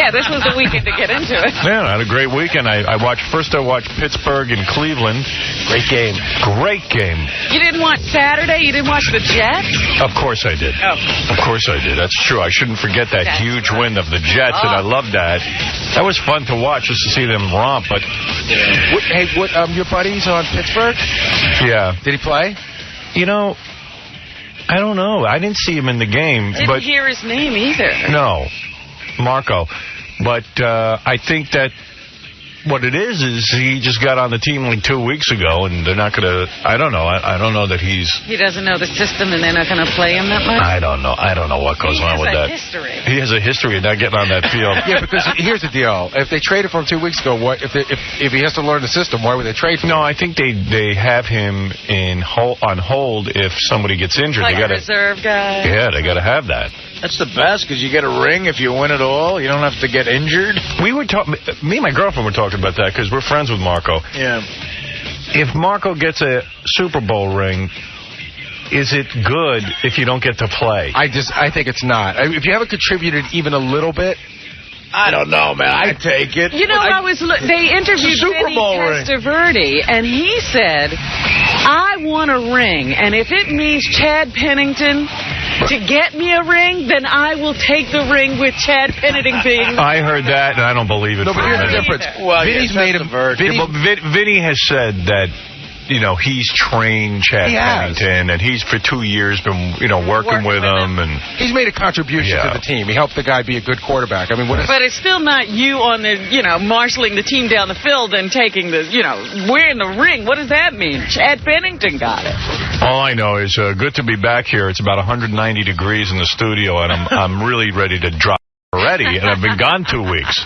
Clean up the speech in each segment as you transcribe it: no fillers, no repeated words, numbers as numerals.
Yeah, this was the weekend to get into it. Yeah, I had a great weekend. I watched Pittsburgh and Cleveland. Great game. Great game. You didn't watch Saturday? You didn't watch the Jets? Of course I did. Oh. Of course I did. That's true. I shouldn't forget that huge win of the Jets, and I loved that. That was fun to watch just to see them romp. But your buddies on Pittsburgh? Yeah. Did he play? You know, I don't know. I didn't see him in the game. Didn't hear his name either. No, Marco. But I think that what it is he just got on the team like 2 weeks ago, and they're not going to. I don't know. I don't know that he doesn't know the system, and they're not going to play him that much. I don't know. I don't know what goes on with that. He has a history of not getting on that field. Yeah, because here's the deal: if they traded for him 2 weeks ago, if he has to learn the system, why would they trade for him? No, I think they have him on hold if somebody gets injured. Like a reserve guy. Yeah, they got to have that. That's the best, because you get a ring if you win it all. You don't have to get injured. Me and my girlfriend were talking about that because we're friends with Marco. Yeah. If Marco gets a Super Bowl ring, is it good if you don't get to play? I think it's not. If you haven't contributed even a little bit, I don't know, man. I'd take it. You know, they interviewed Super Bowl ring. Testaverde, and he said, I want a ring, and if it means Chad Pennington to get me a ring, then I will take the ring with Chad Pennington being... I heard that, and I don't believe it. No, but here's the difference. Well, Vinny's made him... Vinny has said that, he's trained Chad Pennington, and he's for 2 years been, working with him. And he's made a contribution to the team. He helped the guy be a good quarterback. I mean, but it's still not you on the, marshaling the team down the field and taking the, wearing the ring. What does that mean? Chad Pennington got it. All I know is good to be back here. It's about 190 degrees in the studio, and I'm really ready to drop already, and I've been gone 2 weeks.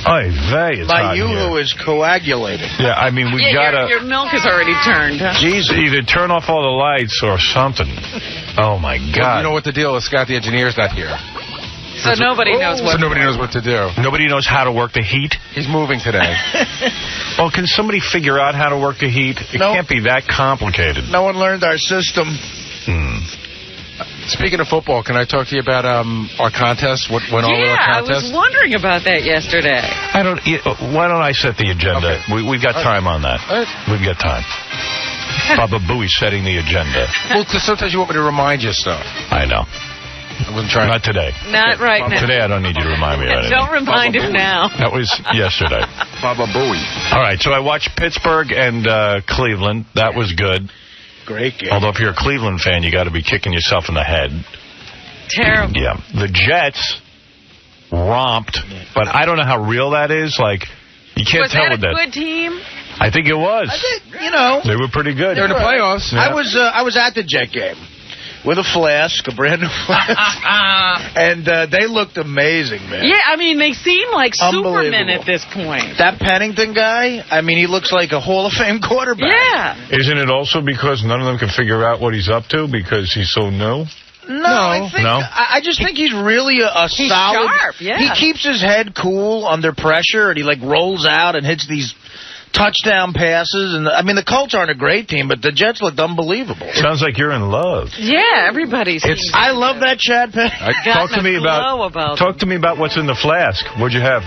My yoo-hoo is coagulated. Yeah, I mean, we gotta... Your milk has already turned, huh? Jesus. Either turn off all the lights or something. Oh, my God. Well, you know what the deal is? Scott, the engineer's not here. So nobody knows what to do. Nobody knows how to work the heat? He's moving today. Well, can somebody figure out how to work the heat? It can't be that complicated. No one learned our system. Speaking of football, can I talk to you about our contest? What went on with our contest? I was wondering about that yesterday. Why don't I set the agenda? Okay. We've got time on that. We've got time. Baba Booey's setting the agenda. Well, because sometimes you want me to remind you stuff. I know. I wasn't trying. Not today. Not right now. Today I don't need you to remind me of anything. Don't remind him now. That was yesterday. Baba Booey. All right, so I watched Pittsburgh and Cleveland. That was good. Great game. Although if you're a Cleveland fan, you got to be kicking yourself in the head. Terrible. Yeah. The Jets romped, but I don't know how real that is. Like, you can't tell with that. Was that a good team? I think it was. They were pretty good. They're in the playoffs. Yeah. I was at the Jet game with a flask, a brand new flask, and they looked amazing, man. Yeah, I mean, they seem like supermen at this point. That Pennington guy, I mean, he looks like a Hall of Fame quarterback. Yeah. Isn't it also because none of them can figure out what he's up to because he's so new? No, I just think he's really a he's solid. Sharp, yeah. He keeps his head cool under pressure, and he rolls out and hits these touchdown passes. And I mean, the Colts aren't a great team, but the Jets looked unbelievable. Sounds like you're in love. Yeah, everybody's. I love that Chad Pennington. Talk to me about what's in the flask. What'd you have?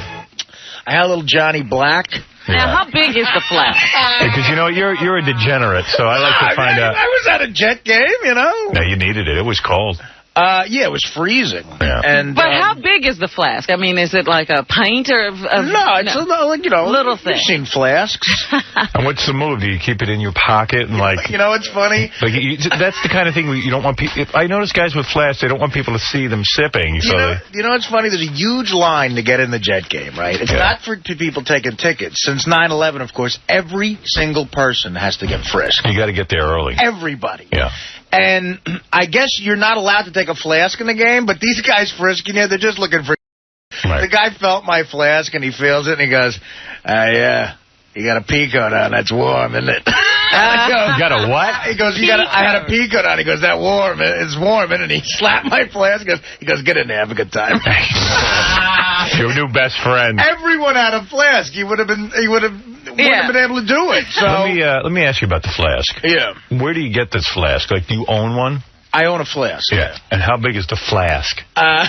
I had a little Johnny Black. Now, how big is the flask? Because, you're a degenerate, so I like to find out. I was at a Jet game, No, you needed it. It was cold. Yeah, it was freezing. Yeah. But how big is the flask? I mean, is it like a pint or... No, it's little thing. You've seen flasks. And what's the move? Do you keep it in your pocket and it's funny. That's the kind of thing you don't want people... I notice guys with flasks, they don't want people to see them sipping. So it's funny? There's a huge line to get in the Jet game, right? It's not for people taking tickets. Since 9/11, of course, every single person has to get frisked. You got to get there early. Everybody. Yeah. And I guess you're not allowed to take a flask in the game, but these guys frisking you, they're just looking for... Right. The guy felt my flask, and he feels it, and he goes, yeah, you got a peacoat on, that's warm, isn't it? You got a what? He goes, I had a peacoat on. He goes, it's warm, isn't it? He slapped my flask. He goes, get in there, have a good time. Your new best friend. Everyone had a flask. He would have been able to do it. So let me ask you about the flask. Yeah. Where do you get this flask? Like, do you own one? I own a flask. Yeah. And how big is the flask? It's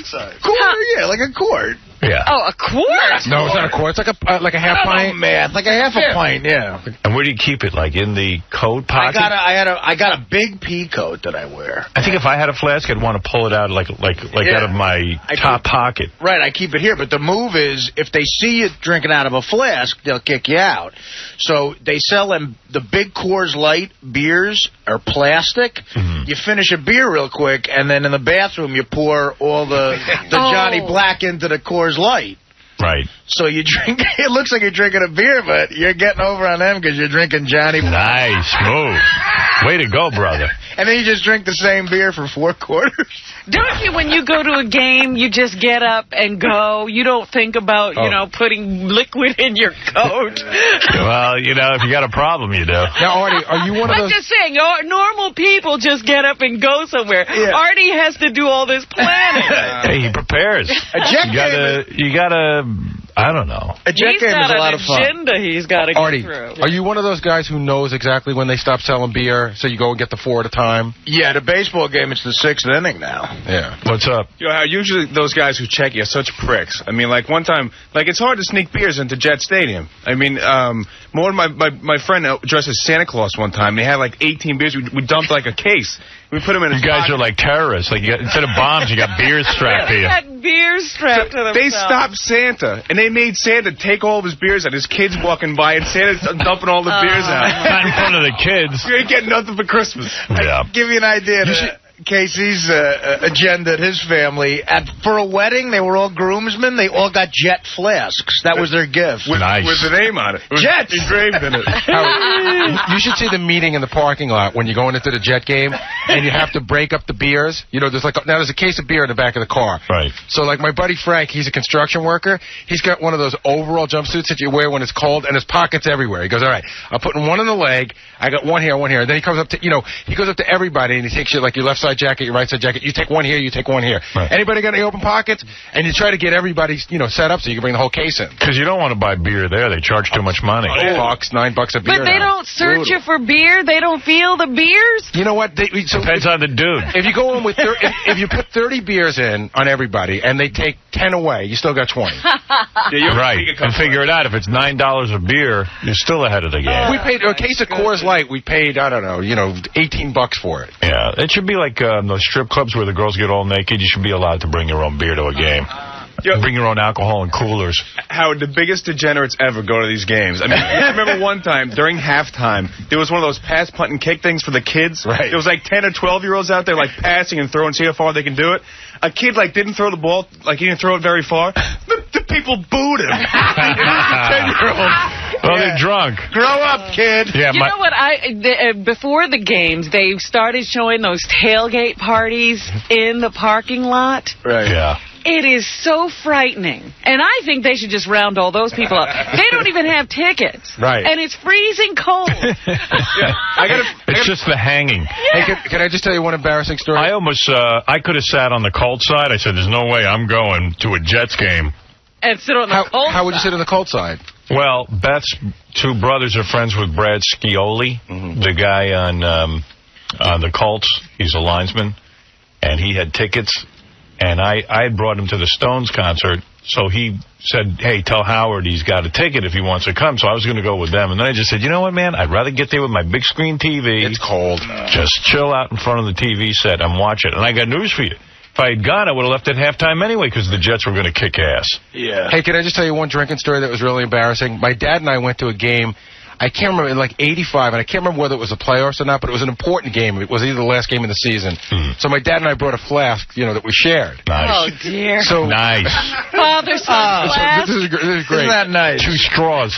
size. Quarter, yeah, like a quart. Yeah. Oh, a quart? No, it's not a quart. It's like a half pint. Man, like a half a pint, yeah. And where do you keep it? Like in the coat pocket? I got a big pea coat that I wear. I think if I had a flask, I'd want to pull it out like out of my top pocket. Right, I keep it here. But the move is, if they see you drinking out of a flask, they'll kick you out. So they sell them, the big Coors Light beers are plastic. You finish a beer real quick, and then in the bathroom you pour all the Johnny Black into the Coors Light. Right. So you drink, it looks like you're drinking a beer, but you're getting over on them because you're drinking Johnny Black. Nice move. Way to go, brother. And then you just drink the same beer for 4 quarters. Don't you, when you go to a game, you just get up and go? You don't think about, putting liquid in your coat? Well, if you got a problem, you do. Now, Artie, are you one of those? I'm just saying, normal people just get up and go somewhere. Yeah. Artie has to do all this planning. Hey, he prepares. You gotta, I don't know. A jet He's game is got a lot of an fun. agenda he's got to Artie, get through. are you one of those guys who knows exactly when they stop selling beer, so you go and get the 4 at a time? Yeah, the baseball game, it's the 6th inning now. Yeah. What's up? Usually those guys who check you are such pricks. I mean, like one time, it's hard to sneak beers into Jet Stadium. I mean, more my friend dressed as Santa Claus one time. They had 18 beers. We dumped a case. We put them in. You guys are like terrorists. Instead of bombs, you got beers strapped to you. They got beers strapped to themselves. They stopped Santa, and they made Santa take all of his beers out. His kids walking by, and Santa's dumping all the beers out. Not in front of the kids. You ain't getting nothing for Christmas. Yeah. Give you an idea. Casey's agenda at his family. For a wedding, they were all groomsmen. They all got Jet flasks. That was their gift. Nice. With the name on it. Jets! Engraved in it. Howard, you should see the meeting in the parking lot when you're going into the Jet game, and you have to break up the beers. There's a case of beer in the back of the car. Right. So, my buddy Frank, he's a construction worker. He's got one of those overall jumpsuits that you wear when it's cold, and his pockets everywhere. He goes, all right, I'm putting one in the leg. I got one here, one here. And then he comes up to, he goes up to everybody, and he takes your left side jacket, your right side jacket. You take one here, you take one here. Right. Anybody got any open pockets? And you try to get everybody, set up so you can bring the whole case in. Because you don't want to buy beer there. They charge too much money. $8, $9 a beer. But they don't search you for beer? They don't feel the beers? You know what? Depends on the dude. If you go in with if you put 30 beers in on everybody and they take 10 away, you still got 20. Right. And figure it out. If it's $9 a beer, you're still ahead of the game. We paid a case of Coors Light. We paid, I don't know, $18 for it. Yeah. It should be like those strip clubs where the girls get all naked. You should be allowed to bring your own beer to a game. Bring your own alcohol in coolers. Howard, the biggest degenerates ever go to these games. I mean, I remember one time during halftime, there was one of those pass, punt, and kick things for the kids. Right. There was 10 or 12-year-olds out there passing and throwing, see how far they can do it. A kid didn't throw the ball, he didn't throw it very far. The people booed him. 10-year-old. Well, they're drunk. Grow up, kid. Yeah, You know what? Before the games, they started showing those tailgate parties in the parking lot. Right. Yeah. It is so frightening. And I think they should just round all those people up. They don't even have tickets. Right. And it's freezing cold. It's just the hanging. Hey, can I just tell you one embarrassing story? I almost, I could have sat on the cold side. I said, there's no way I'm going to a Jets game. And sit on the cold How would you sit on the cold side? Well, Beth's 2 brothers are friends with Brad Scioli, the guy on the Colts. He's a lineman, and he had tickets. And I had brought him to the Stones concert, so he said, hey, tell Howard he's got a ticket if he wants to come. So I was going to go with them. And then I just said, you know what, man? I'd rather get there with my big screen TV. It's cold. Just chill out in front of the TV set and watch it. And I got news for you. If I had gone, I would have left at halftime anyway because the Jets were going to kick ass. Yeah. Hey, can I just tell you one drinking story that was really embarrassing? My dad and I went to a game. I can't remember, in 85, and I can't remember whether it was the playoffs or not, but it was an important game. It was either the last game of the season. So my dad and I brought a flask, that we shared. Nice. Oh, dear. So Nice. Father-son flask. This is great. Isn't that nice? 2 straws.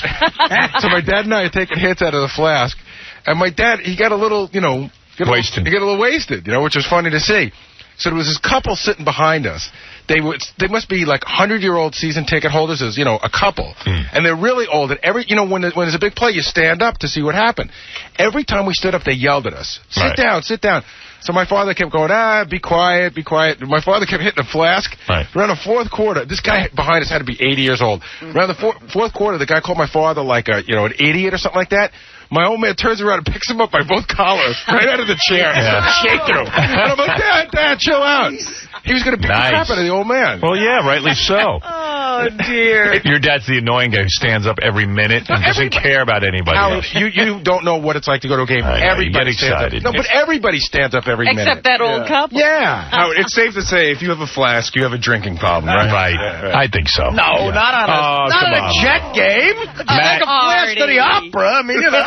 So my dad and I are taking hits out of the flask, and my dad, he got a little, Wasted. He got a little wasted, which was funny to see. So there was this couple sitting behind us. They must be 100-year-old season ticket holders. There's, a couple. And they're really old. And when there's a big play, you stand up to see what happened. Every time we stood up, they yelled at us. Sit down, sit down. So my father kept going, be quiet, be quiet. My father kept hitting a flask. Right. Around the 4th quarter, this guy behind us had to be 80 years old. Around the 4th quarter, the guy called my father an idiot or something like that. My old man turns around and picks him up by both collars, right out of the chair, shaking him. And I'm like, Dad, chill out. He was going to beat the crap out of the old man. Well, yeah, rightly so. Oh, dear. Your dad's the annoying guy who stands up every minute and doesn't care about anybody else. You don't know what it's like to go to a game. Everybody stands up. No, but everybody stands up every minute. Except that old couple. Yeah. Howard, it's safe to say if you have a flask, you have a drinking problem, right? Right. I think so. No, not on a Jet game. Take a flask to the opera. I mean, you know.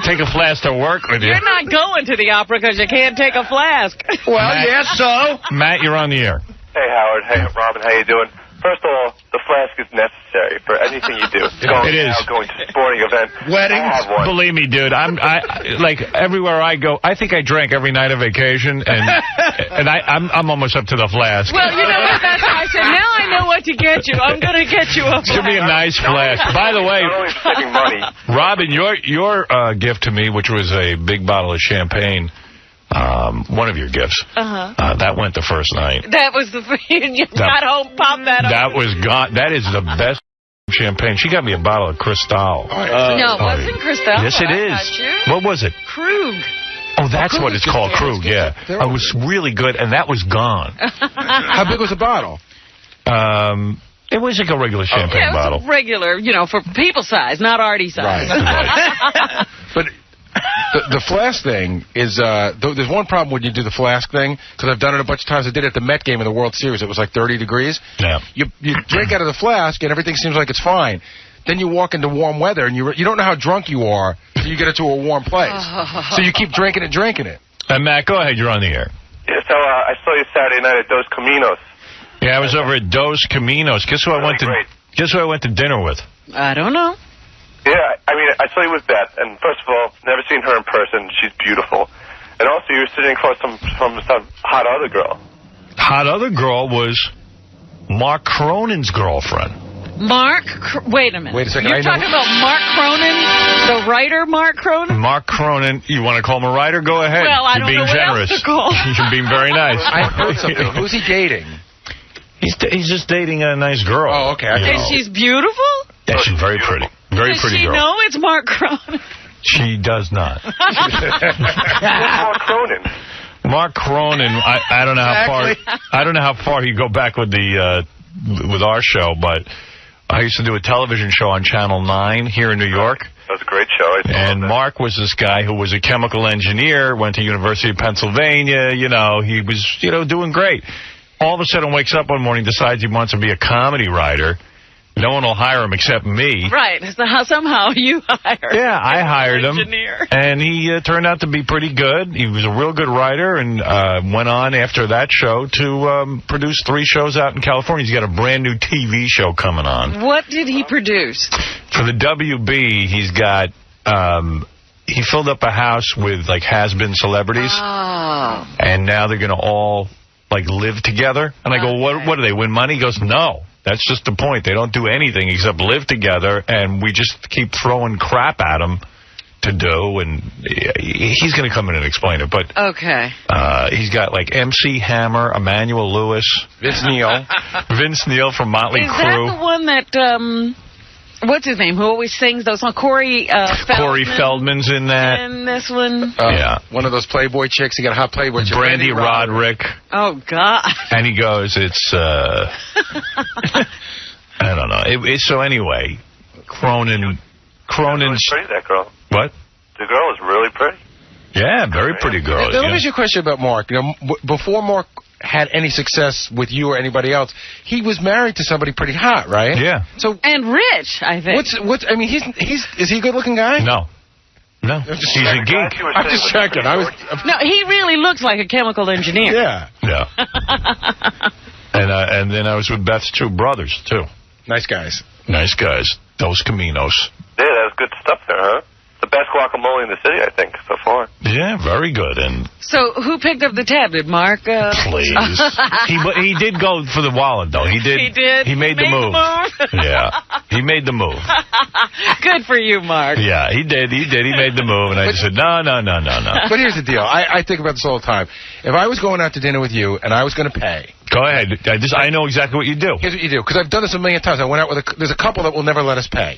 Take a flask to work with you. You're not going to the opera because you can't take a flask. Well, yes, so. Matt, you're on the air. Hey, Howard. Hey, Robin. How you doing? First of all, the flask is necessary for anything you do. It is. Going to a sporting event. Weddings. I have one. Believe me, dude. I like everywhere I go. I think I drank every night of vacation, and I'm almost up to the flask. Well, you know what? That's why I said, now I know what to get you. I'm going to get you a flask. Give me a nice flask. By the way, Not only saving money. Robin, your gift to me, which was a big bottle of champagne. One of your gifts. That went the first night. That was the you got home, popped that up. That was gone. That is the best champagne. She got me a bottle of Cristal. No, it wasn't Cristal. Yes, it is. What was it? Krug. Oh, that's what it's called, Krug, yeah. It was really good, and that was gone. How big was the bottle? It was like a regular champagne bottle. Yeah, it was a regular, for people size, not Artie size. Right. But the flask thing is, there's one problem when you do the flask thing, because I've done it a bunch of times. I did it at the Met game in the World Series. It was like 30 degrees. Yeah. You drink out of the flask, and everything seems like it's fine. Then you walk into warm weather, and you don't know how drunk you are until you get it to a warm place. So you keep drinking it. And Matt, go ahead. You're on the air. Yeah, so I saw you Saturday night at Dos Caminos. Yeah, I was over at Dos Caminos. Guess who I went to dinner with? I don't know. Yeah, I mean, I saw you with Beth, and first of all, never seen her in person. She's beautiful. And also, you were sitting across from some hot other girl. Hot other girl was Mark Cronin's girlfriend. Wait a minute. Wait a second. You're talking about Mark Cronin, the writer Mark Cronin? Mark Cronin, you want to call him a writer? Go ahead. Well, I You're don't being know what generous. else to call. You're being very nice. I heard something. Who's he dating? He's just dating a nice girl. Oh, okay. And she's beautiful? Yeah, she's very pretty. Very Does pretty she girl. know it's Mark Cronin? She does not. Mark Cronin. Mark Cronin, I don't know how far he'd go back with with our show, but I used to do a television show on Channel 9 here in New York. That was a great show. And Mark was this guy who was a chemical engineer, went to University of Pennsylvania, he was, doing great. All of a sudden wakes up one morning, decides he wants to be a comedy writer. No one will hire him except me. Right. So somehow you hired Yeah, I hired him. Engineer. And he turned out to be pretty good. He was a real good writer and went on after that show to produce 3 shows out in California. He's got a brand new TV show coming on. What did he produce? For the WB, he's got... he filled up a house with, has-been celebrities. Oh. And now they're going to all, live together. And I go, what do they win money? He goes, no. That's just the point. They don't do anything except live together, and we just keep throwing crap at them to do, and he's going to come in and explain it. But okay. He's got, MC Hammer, Emmanuel Lewis, Vince Neil. Vince Neil from Motley Is Crue. that the one that, what's his name, who always sings those songs? Corey Feldman's in that. And this one? Yeah. One of those Playboy chicks. He got a hot Playboy chick. Brandy Roderick. Oh, God. And he goes, it's, I don't know. So anyway, Cronin's... Really pretty, that girl. What? The girl is really pretty. Yeah, very pretty girl. Let me ask you a question about Mark. Before Mark had any success with you or anybody else, he was married to somebody pretty hot, right? Yeah. So and rich, I think. Is he a good-looking guy? No, he's a geek. I'm just checking. No, he really looks like a chemical engineer. Yeah. Yeah. And then I was with Beth's 2 brothers too. Nice guys. Nice guys. Dos Caminos. Yeah, that was good stuff there, huh? The best guacamole in the city, I think, so far. Yeah, very good. And so, who picked up the tab? Did Mark? Please. he did go for the wallet, though. He did. He did. He made the move. Yeah, he made the move. Good for you, Mark. Yeah, he did. He made the move, and I just said, no. But here's the deal. I think about this all the time. If I was going out to dinner with you and I was going to pay. Go ahead. I know exactly what you do. Here's what you do, because I've done this a million times. I went out with there's a couple that will never let us pay.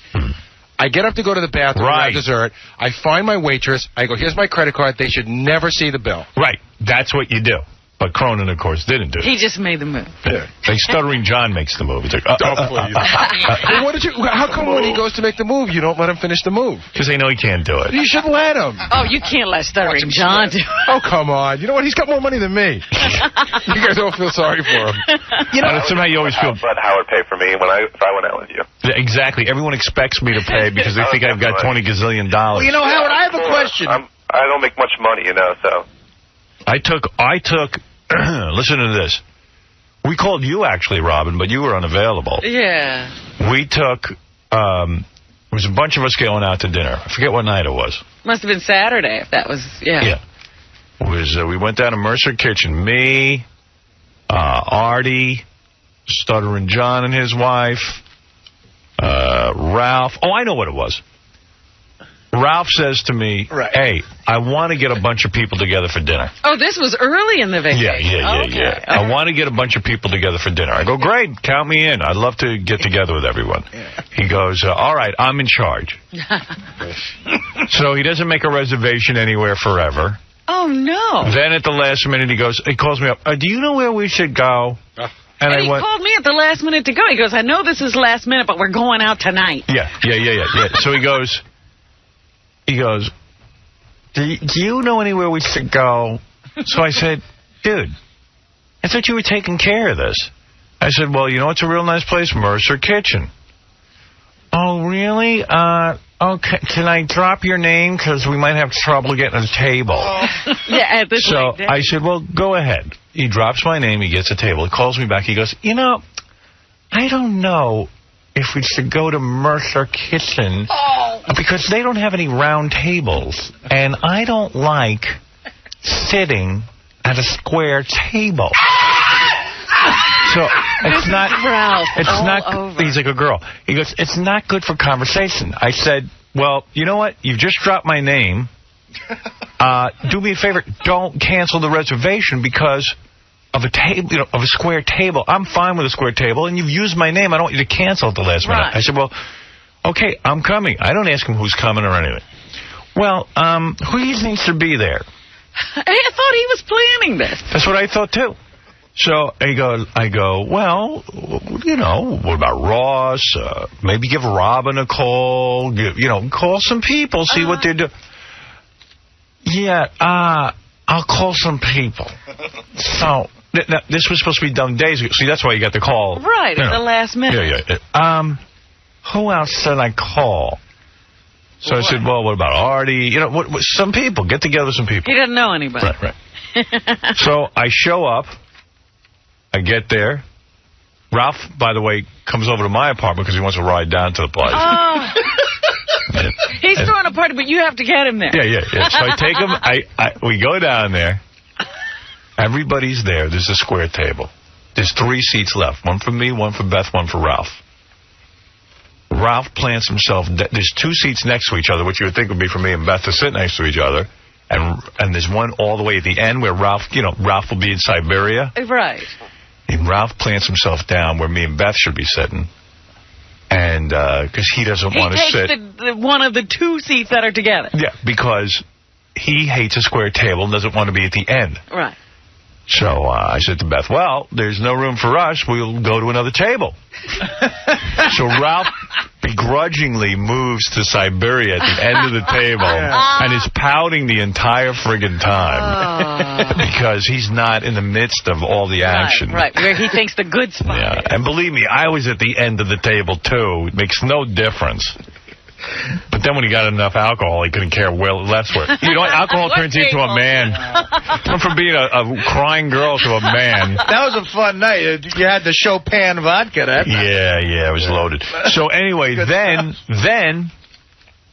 I get up to go to the bathroom and have dessert. I find my waitress. I go, here's my credit card. They should never see the bill. Right. That's what you do. But Cronin, of course, didn't do it. He just made the move. Yeah. Like Stuttering John makes the move. He's like, please. Well, how come when he goes to make the move, you don't let him finish the move? Because they know he can't do it. You should let him. Oh, you can't let Stuttering John do it. Oh, come on. You know what? He's got more money than me. You guys don't feel sorry for him. You know, somehow you always feel... Let Howard pay for me if I went out with you. Yeah, exactly. Everyone expects me to pay because they think I've got $20 gazillion. Well, you know, Howard, I have a question. I don't make much money, so... I took... listen to this. We called you, actually, Robin, but you were unavailable. Yeah. We took... there was a bunch of us going out to dinner. I forget what night it was. Must have been Saturday if that was... Yeah. We went down to Mercer Kitchen. Me, Artie, Stuttering John and his wife, Ralph. Oh, I know what it was. Ralph says to me, hey, I want to get a bunch of people together for dinner. Oh, this was early in the vacation. Yeah. I want to get a bunch of people together for dinner. I go, great, count me in. I'd love to get together with everyone. He goes, all right, I'm in charge. So he doesn't make a reservation anywhere forever. Oh, no. Then at the last minute, he calls me up. Do you know where we should go? And he called me at the last minute to go. He goes, I know this is last minute, but we're going out tonight. Yeah. So he goes, do you know anywhere we should go? So I said, dude, I thought you were taking care of this. I said, well, you know what's a real nice place? Mercer Kitchen. Oh, really? Okay, can I drop your name? Because we might have trouble getting a table. Yeah, at this So I said, well, go ahead. He drops my name. He gets a table. He calls me back. He goes, you know, I don't know if we should go to Mercer Kitchen because they don't have any round tables. And I don't like sitting at a square table. So it's not. Ralph, it's not. over. He's like a girl. He goes, it's not good for conversation. I said, well, you know what? You've just dropped my name. Do me a favor. Don't cancel the reservation because of a table, of a square table. I'm fine with a square table, and you've used my name. I don't want you to cancel at the last minute. I said, well, okay, I'm coming. I don't ask him who's coming or anything. Well, who do you think should be there? I thought he was planning this. That's what I thought too. So I go, well, you know, what about Ross? Maybe give Robin a call. Call some people, see what they're doing. Yeah, I'll call some people. So this was supposed to be done days ago. See, that's why you got the call. Right, at the last minute. Yeah. Who else should I call? So I said, well, what about Artie? Some people. Get together with some people. He doesn't know anybody. Right. So I show up. I get there. Ralph, by the way, comes over to my apartment because he wants to ride down to the place. Oh. He's throwing a party, but you have to get him there. Yeah. So I take him. We go down there. Everybody's there. There's a square table. There's 3 seats left. One for me, one for Beth, one for Ralph. Ralph plants himself. There's 2 seats next to each other, which you would think would be for me and Beth to sit next to each other. And there's one all the way at the end where Ralph will be in Siberia. Right. And Ralph plants himself down where me and Beth should be sitting. And because he doesn't want to sit. He takes one of the 2 seats that are together. Yeah, because he hates a square table and doesn't want to be at the end. Right. So I said to Beth, well, there's no room for us. We'll go to another table. So Ralph begrudgingly moves to Siberia at the end of the table and is pouting the entire friggin' time because he's not in the midst of all the action. Right, where he thinks the good spot is. And believe me, I was at the end of the table, too. It makes no difference. But then when he got enough alcohol, he couldn't care where left were. Alcohol turns you into a man. Went from being a crying girl to a man. That was a fun night. You had the Chopin vodka that night. Yeah, it was loaded. So anyway, then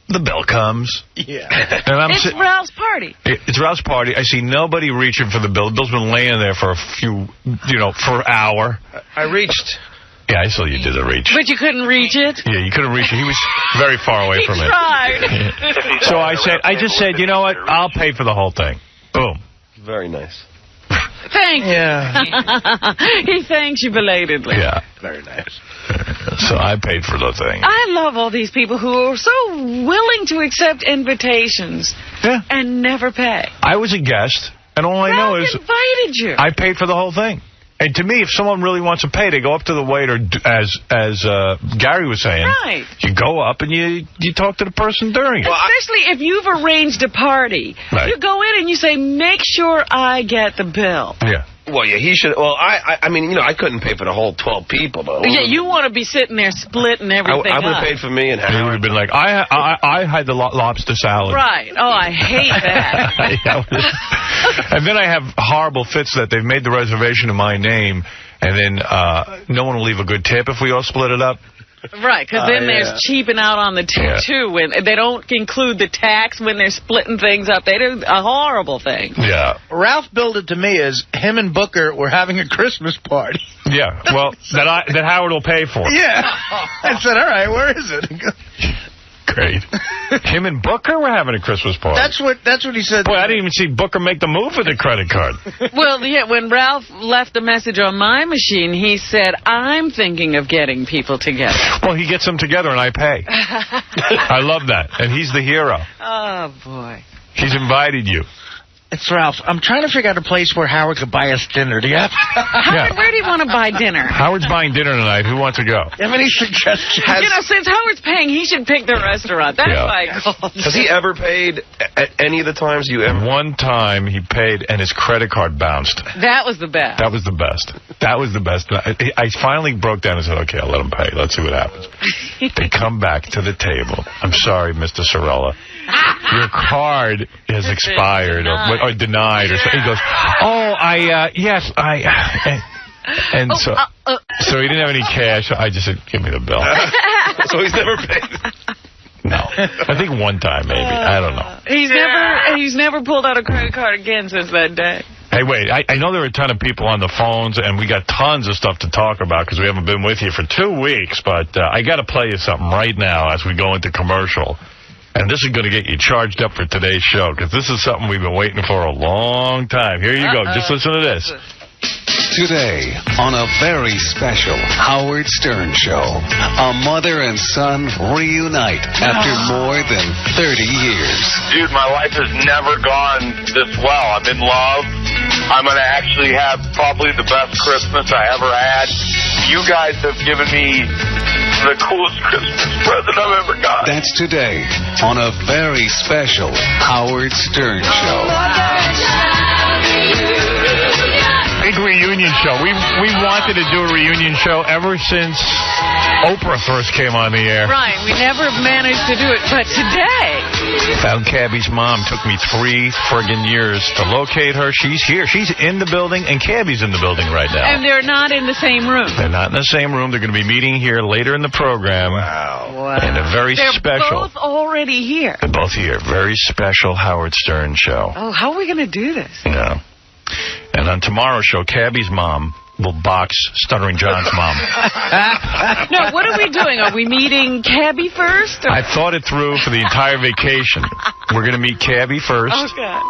the bill comes. Yeah. And it's Ralph's party. It's Ralph's party. I see nobody reaching for the bill. The bill's been laying there for for an hour. I reached. Yeah, I saw you did the reach. But you couldn't reach it? Yeah, you couldn't reach it. He was very far away from it. He tried. Yeah. So I just said, you know what? I'll pay for the whole thing. Boom. Very nice. Thank you. Yeah. He thanks you belatedly. Yeah. Very nice. So I paid for the thing. I love all these people who are so willing to accept invitations and never pay. I was a guest, and all I know is invited you. I paid for the whole thing. And to me, if someone really wants to pay, they go up to the waiter, as Gary was saying. Right. You go up and you talk to the person during it. Especially if you've arranged a party. Right. You go in and you say, make sure I get the bill. Yeah. Well, yeah, he should. Well, I mean, I couldn't pay for the whole 12 people, though. Yeah, you want to be sitting there splitting everything I would have up. paid for me and He would have been like, I had the lobster salad. Right. Oh, I hate that. And then I have horrible fits that they've made the reservation in my name, and then no one will leave a good tip if we all split it up. Right, because then there's cheaping out on the tip, too. When they don't include the tax when they're splitting things up. They do a horrible thing. Yeah. Ralph billed it to me as him and Booker were having a Christmas party. Yeah, well, that Howard will pay for. Yeah. I said, all right, where is it? Great. Him and Booker were having a Christmas party. That's what he said. Boy, I didn't even see Booker make the move with the credit card. Well, yeah, when Ralph left the message on my machine, he said, I'm thinking of getting people together. Well, he gets them together and I pay. I love that. And he's the hero. Oh, boy. He's invited you. It's Ralph. I'm trying to figure out a place where Howard could buy us dinner. Do you have? Howard, where do you want to buy dinner? Howard's buying dinner tonight. Who wants to go? Do you have any suggestions? Since Howard's paying, he should pick the restaurant. That's why I called. Has he ever paid at any of the times you ever? One time he paid and his credit card bounced. That was the best. That was the best. That was the best. I finally broke down and said, okay, I'll let him pay. Let's see what happens. They come back to the table. I'm sorry, Mr. Sorella. Your card has expired or denied or something. He goes, and so he didn't have any cash. I just said, give me the bill. So he's never paid. No. I think one time maybe. I don't know. He's never pulled out a credit card again since that day. Hey, wait, I know there are a ton of people on the phones, and we got tons of stuff to talk about because we haven't been with you for 2 weeks, but I got to play you something right now as we go into commercial. And this is going to get you charged up for today's show, because this is something we've been waiting for a long time. Here you go. Just listen to this. Today, on a very special Howard Stern show, a mother and son reunite after more than 30 years. Dude, my life has never gone this well. I'm in love. I'm going to actually have probably the best Christmas I ever had. You guys have given me the coolest Christmas present I've ever got. That's today on a very special Howard Stern show. Big reunion show. We wanted to do a reunion show ever since Oprah first came on the air. Right, we never managed to do it, but today. Found Cabby's mom. Took me 3 friggin' years to locate her. She's here. She's in the building, and Cabby's in the building right now. And they're not in the same room. They're not in the same room. They're going to be meeting here later in the program. Wow. And a very special. They're both already here. They're both here. Very special Howard Stern show. Oh, how are we going to do this? Yeah. And on tomorrow's show, Cabby's mom will box Stuttering John's mom. No, what are we doing? Are we meeting Cabby first? Or? I thought it through for the entire vacation. We're going to meet Cabby first. Oh, God.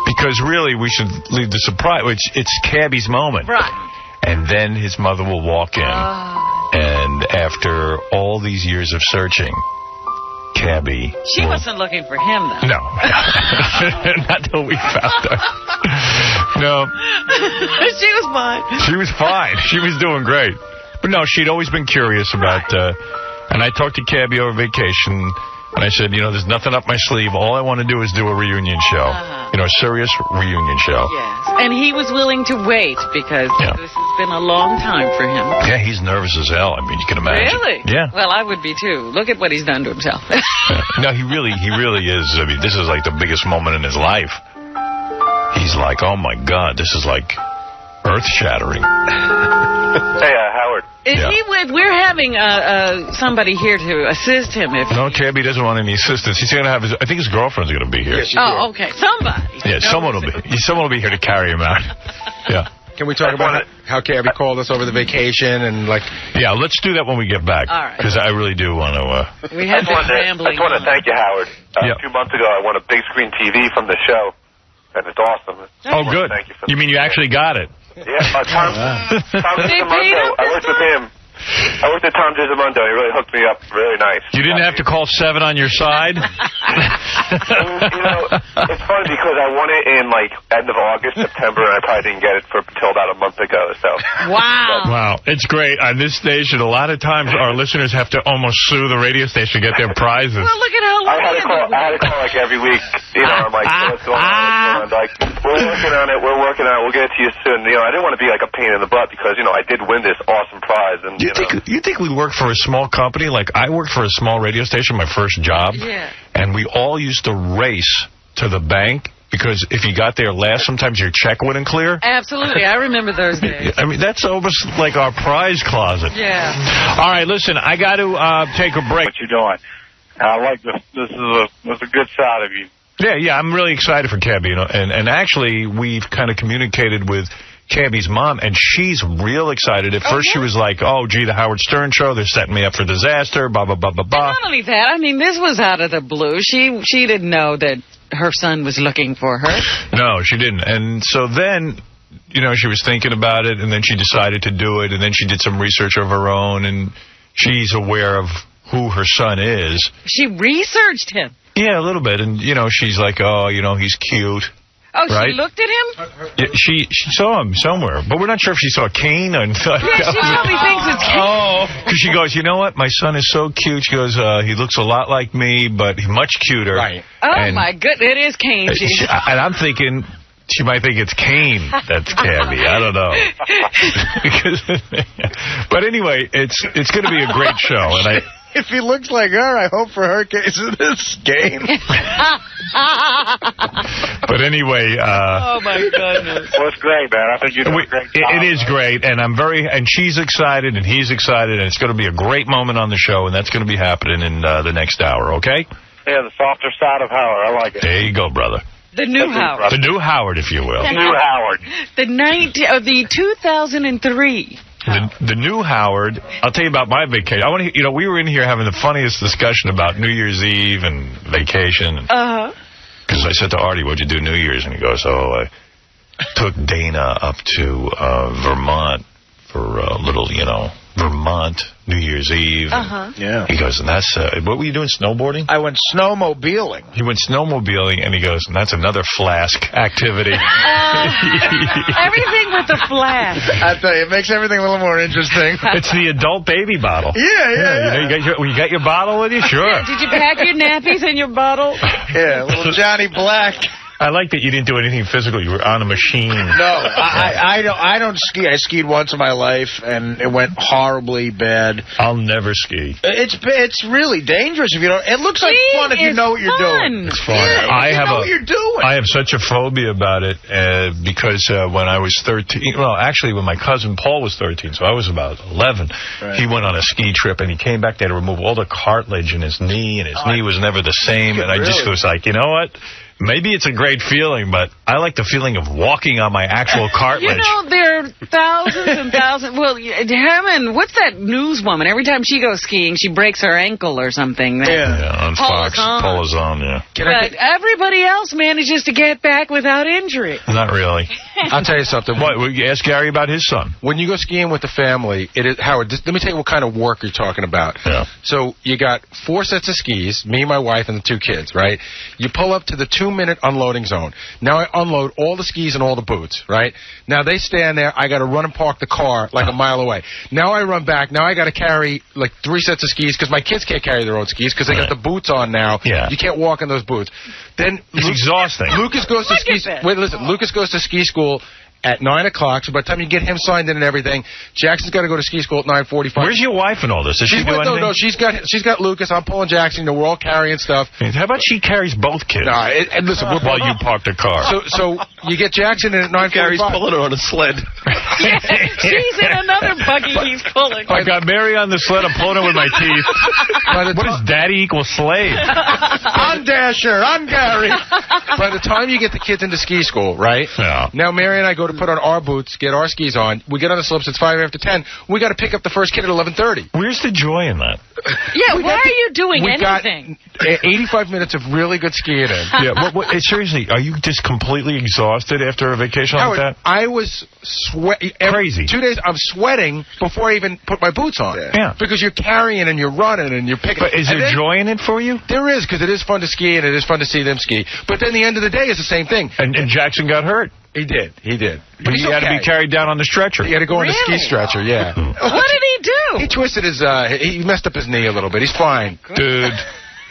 Because really, we should leave the surprise. It's Cabby's moment. Right. And then his mother will walk in. And after all these years of searching, Cabby... She wasn't looking for him, though. No. Not till we found her. No. She was fine. She was fine. She was doing great. But no, she'd always been curious about... and I talked to Cabby over vacation, and I said, there's nothing up my sleeve. All I want to do is do a reunion show. A serious reunion show. Yes. And he was willing to wait because this has been a long time for him. Yeah, he's nervous as hell. I mean, you can imagine. Really? Yeah. Well, I would be, too. Look at what he's done to himself. No, he really is. I mean, this is like the biggest moment in his life. He's like, oh, my God, this is like earth-shattering. Hey, Howard. Is he with? We're having somebody here to assist him. No, Cabby doesn't want any assistance. He's going to have I think his girlfriend's going to be here. Okay. Somebody. Yeah, someone will be here to carry him out. Yeah. Can we talk about how Cabby called us over the vacation and Yeah, let's do that when we get back. All right. Because I really do want to. We had been rambling. I just want to thank you, Howard. 2 months ago, I won a big screen TV from the show, and it's awesome. Oh, good. Thank you. You mean you actually got it? Yeah, Tom They paid him I worked with him I worked at Tom Gisamondo. He really hooked me up really nice. You didn't have to call 7 on your side? It's funny because I won it in, like, end of August, September, and I probably didn't get it until about a month ago. So. Wow. Wow. It's great. On this station, a lot of times our listeners have to almost sue the radio station to get their prizes. Well, look at how long I had to call like every week. I'm like, what's going on? Like, we're working on it. We'll get it to you soon. I didn't want to be like a pain in the butt because, I did win this awesome prize. And You think we work for a small company? Like, I worked for a small radio station, my first job. Yeah. And we all used to race to the bank because if you got there last, sometimes your check wouldn't clear. Absolutely. I remember those days. I mean, that's almost like our prize closet. Yeah. All right, listen, I got to take a break. what you're doing. I like this. This is a good side of you. Yeah, I'm really excited for Cabby. And actually, we've kind of communicated with Cabby's mom, and she's real excited. At first, she was like, oh, gee, the Howard Stern show, they're setting me up for disaster, blah, blah, blah, blah, blah. Not only that, I mean, this was out of the blue. She didn't know that her son was looking for her. No, she didn't. And so then, she was thinking about it, and then she decided to do it, and then she did some research of her own, and she's aware of who her son is. She researched him. Yeah, a little bit. And, she's like, oh, he's cute. Oh, right? She looked at him? Yeah, she saw him somewhere, but we're not sure if she saw Kane. Yeah, she probably thinks it's Kane. Oh, because she goes, you know what? My son is so cute. She goes, he looks a lot like me, but he's much cuter. Right. Oh, my goodness. It is Kane. And I'm thinking she might think it's Kane that's Cabby. I don't know. But anyway, it's going to be a great show, and if he looks like her, I hope for her case of this game. But anyway, oh my goodness. Well, it's great, man. I think you're doing a great job. It is great, and and she's excited, and he's excited, and it's going to be a great moment on the show, and that's going to be happening in the next hour, okay? Yeah, the softer side of Howard. I like it. There you go, brother. The new Howard. The new Howard, if you will. New Howard. The 2003. The new Howard. I'll tell you about my vacation. I want to. We were in here having the funniest discussion about New Year's Eve and vacation. Because I said to Artie, "What'd you do New Year's?" And he goes, "Oh, I took Dana up to Vermont for a little, Vermont New Year's Eve." Yeah. He goes, and that's what were you doing? Snowboarding? I went snowmobiling. He went snowmobiling, and he goes, and that's another flask activity. Everything with the flask. I tell you, it makes everything a little more interesting. It's the adult baby bottle. Yeah. You got your bottle with you? Sure. Did you pack your nappies in your bottle? Yeah, little Johnny Black. I like that you didn't do anything physical. You were on a machine. No, I don't ski. I skied once in my life, and it went horribly bad. I'll never ski. It's really dangerous if you don't. It looks like fun if you know what you're doing. It's fun. Yeah, I know what you're doing. I have such a phobia about it because when I was 13, well, actually when my cousin Paul was 13, so I was about 11, he went on a ski trip, and he came back there to remove all the cartilage in his knee, and his knee was never the same, and I just was like, you know what? Maybe it's a great feeling, but I like the feeling of walking on my actual cartilage. There are thousands and thousands. Well, what's that newswoman? Every time she goes skiing, she breaks her ankle or something. Yeah, on Fox. Paul is on, yeah. But everybody else manages to get back without injury. Not really. I'll tell you something. What? Ask Gary about his son. When you go skiing with the family, Howard, let me tell you what kind of work you're talking about. Yeah. So you got 4 sets of skis, me, my wife, and the 2 kids, right? You pull up to the 2-minute unloading zone. Now I unload all the skis and all the boots, right? Now they stand there. I got to run and park the car like a mile away. Now I run back. Now I got to carry like 3 sets of skis because my kids can't carry their own skis because they got the boots on now. Yeah. You can't walk in those boots. Then it's exhausting. Lucas goes to ski. Wait, listen. Lucas goes to ski school at 9 o'clock, so by the time you get him signed in and everything, Jackson's got to go to ski school at 9:45. Where's your wife in all this? Does she do anything? No, she's got Lucas. I'm pulling Jackson. We're all carrying stuff. How about she carries both kids? No, and listen, while you park the car. So you get Jackson in at 9:45. Gary's pulling her on a sled. She's in another buggy he's pulling. I got Mary on the sled. I'm pulling her with my teeth. What does daddy equal slave? I'm Dasher. I'm Gary. By the time you get the kids into ski school, right? Yeah. Now Mary and I go to to put on our boots, get our skis on. We get on the slopes. It's 5 after 10. We got to pick up the first kid at 11:30. Where's the joy in that? Yeah, why are you doing anything? We got 85 minutes of really good skiing in. Yeah, seriously, are you just completely exhausted after a vacation like that? I was sweating. Crazy. 2 days, I'm sweating before I even put my boots on. Yeah. Because you're carrying and you're running and you're picking. But is there joy in it for you? There is, because it is fun to ski and it is fun to see them ski. But then the end of the day is the same thing. And Jackson got hurt. He did. But he had to be carried down on the stretcher. He had to go on the ski stretcher, yeah. What did he do? He twisted his, he messed up his knee a little bit. He's fine. Dude,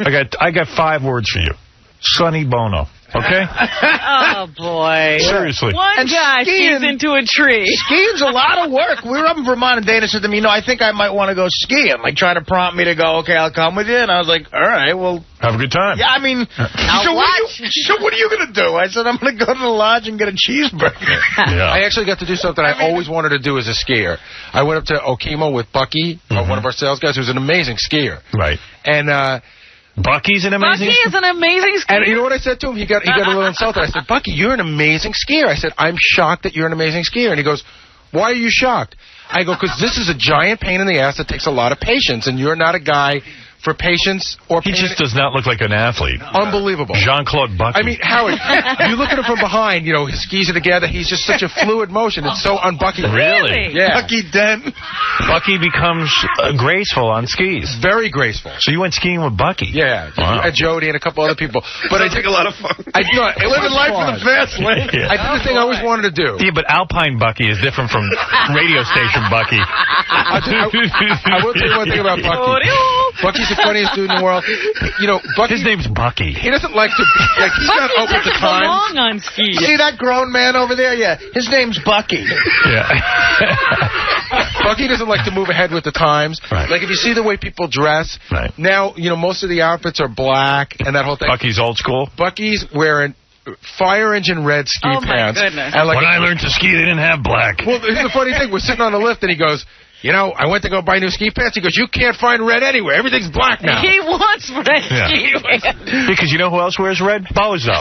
I got 5 words for you. Sonny Bono. Okay? Oh, boy. Seriously. One guy skis into a tree. Skiing's a lot of work. We were up in Vermont, and Dana said to me, I think I might want to go skiing. Like, trying to prompt me to go, okay, I'll come with you. And I was like, all right, well. Have a good time. Yeah, I mean, so what are you going to do? I said, I'm going to go to the lodge and get a cheeseburger. Yeah. I actually got to do something I always wanted to do as a skier. I went up to Okemo with Bucky, one of our sales guys, who's an amazing skier. Right. And, Bucky's an amazing Bucky is an amazing skier. And you know what I said to him? He got a little insulted. I said, Bucky, you're an amazing skier. I said, I'm shocked that you're an amazing skier. And he goes, why are you shocked? I go, because this is a giant pain in the ass that takes a lot of patience, and you're not a guy for patience or He just does not look like an athlete. Unbelievable. Jean-Claude Bucky. I mean, Howard, you look at him from behind, his skis are together. He's just such a fluid motion. It's so un-Bucky. Really? Yeah. Bucky Dent. Bucky becomes graceful on skis. Very graceful. So you went skiing with Bucky? Yeah. Wow. Jody and a couple other people. But I took a lot of fun. Living life in the fast lane. Yeah. I did the thing I always wanted to do. Yeah, but Alpine Bucky is different from radio station Bucky. I will tell you one thing about Bucky. Bucky's the funniest dude in the world. Bucky. His name's Bucky. He doesn't like to. He's not open to time. Belong on skis. See that grown man over there? Yeah, his name's Bucky. Yeah. Bucky doesn't like to move ahead with the times. Right. Like if you see the way people dress. Right. Now most of the outfits are black and that whole thing. Bucky's old school. Bucky's wearing fire engine red ski pants. Oh my goodness. And when I learned to ski, they didn't have black. Well, here's the funny thing. We're sitting on the lift and he goes, I went to go buy new ski pants. He goes, you can't find red anywhere. Everything's black now. He wants red ski pants. Because you know who else wears red? Bozo.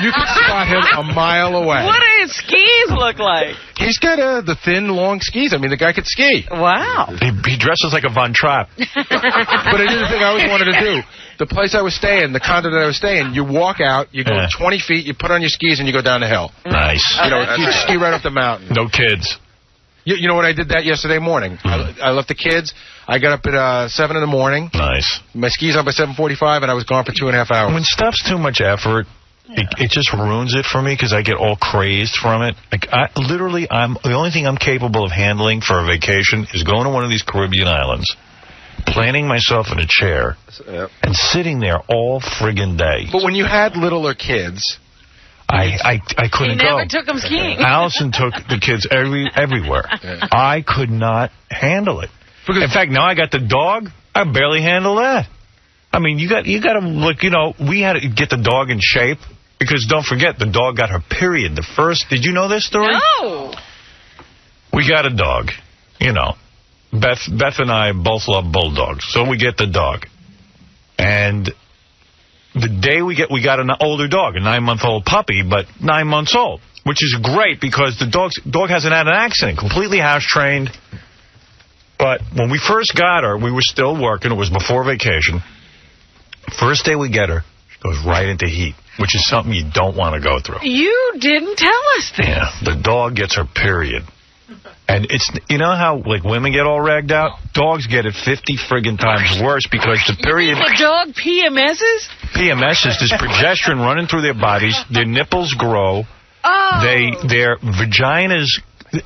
You can spot him a mile away. What do his skis look like? He's got the thin, long skis. I mean, the guy could ski. Wow. He dresses like a Von Trapp. But I did the thing I always wanted to do. The place I was staying, the condo that I was staying, you walk out, you go 20 feet, you put on your skis, and you go down the hill. Nice. You ski right up the mountain. No kids. You know what? I did that yesterday morning. I left the kids. I got up at 7 in the morning. Nice. My skis on by 7:45, and I was gone for 2.5 hours. When stuff's too much effort, it just ruins it for me because I get all crazed from it. Like the only thing I'm capable of handling for a vacation is going to one of these Caribbean islands, planting myself in a chair, and sitting there all friggin' day. But when you had littler kids. I couldn't go. He never took them skiing. Allison took the kids everywhere. Yeah. I could not handle it. In fact, now I got the dog. I barely handle that. I mean, you got to look. We had to get the dog in shape because don't forget the dog got her period. Did you know this story? No. We got a dog. Beth and I both love bulldogs, so we get the dog, and. The day we got an older dog, a 9-month-old puppy, but 9 months old, which is great because the dog hasn't had an accident, completely house-trained. But when we first got her, we were still working. It was before vacation. First day we get her, she goes right into heat, which is something you don't want to go through. You didn't tell us this. Yeah, the dog gets her period. And it's, how, women get all ragged out? Dogs get it 50 friggin' times worse because the period... The dog PMSs? PMS is this progesterone running through their bodies. Their nipples grow. Oh. Their vaginas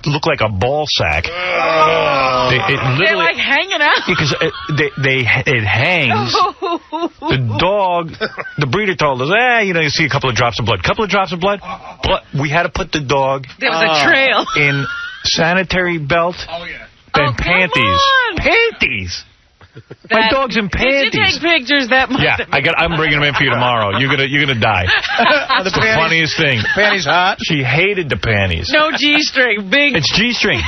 look like a ball sack. Oh. They're like hanging out. Because it hangs. The dog, the breeder told us, you see a couple of drops of blood. Couple of drops of blood. But we had to put the dog... There was a trail. In sanitary belt and panties. Panties. My dog's in panties. Did you take pictures? That much? Yeah, I'm bringing them in for you tomorrow. You're gonna die. It's the funniest thing. Panties hot. She hated the panties. No G-string. Big. It's G-string.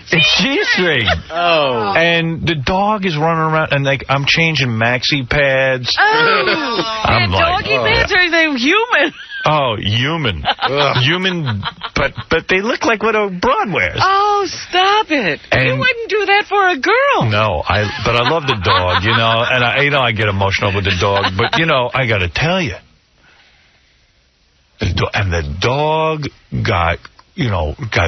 It's G-string. Oh. And the dog is running around, and like I'm changing maxi pads. Oh. I'm like, doggy pads or are they human? Oh, human. Human, but they look like what a broad wears. Oh, stop it. And you wouldn't do that for a girl. No, but I love the dog, you know, and I get emotional with the dog, but, you know, I got to tell you. The dog got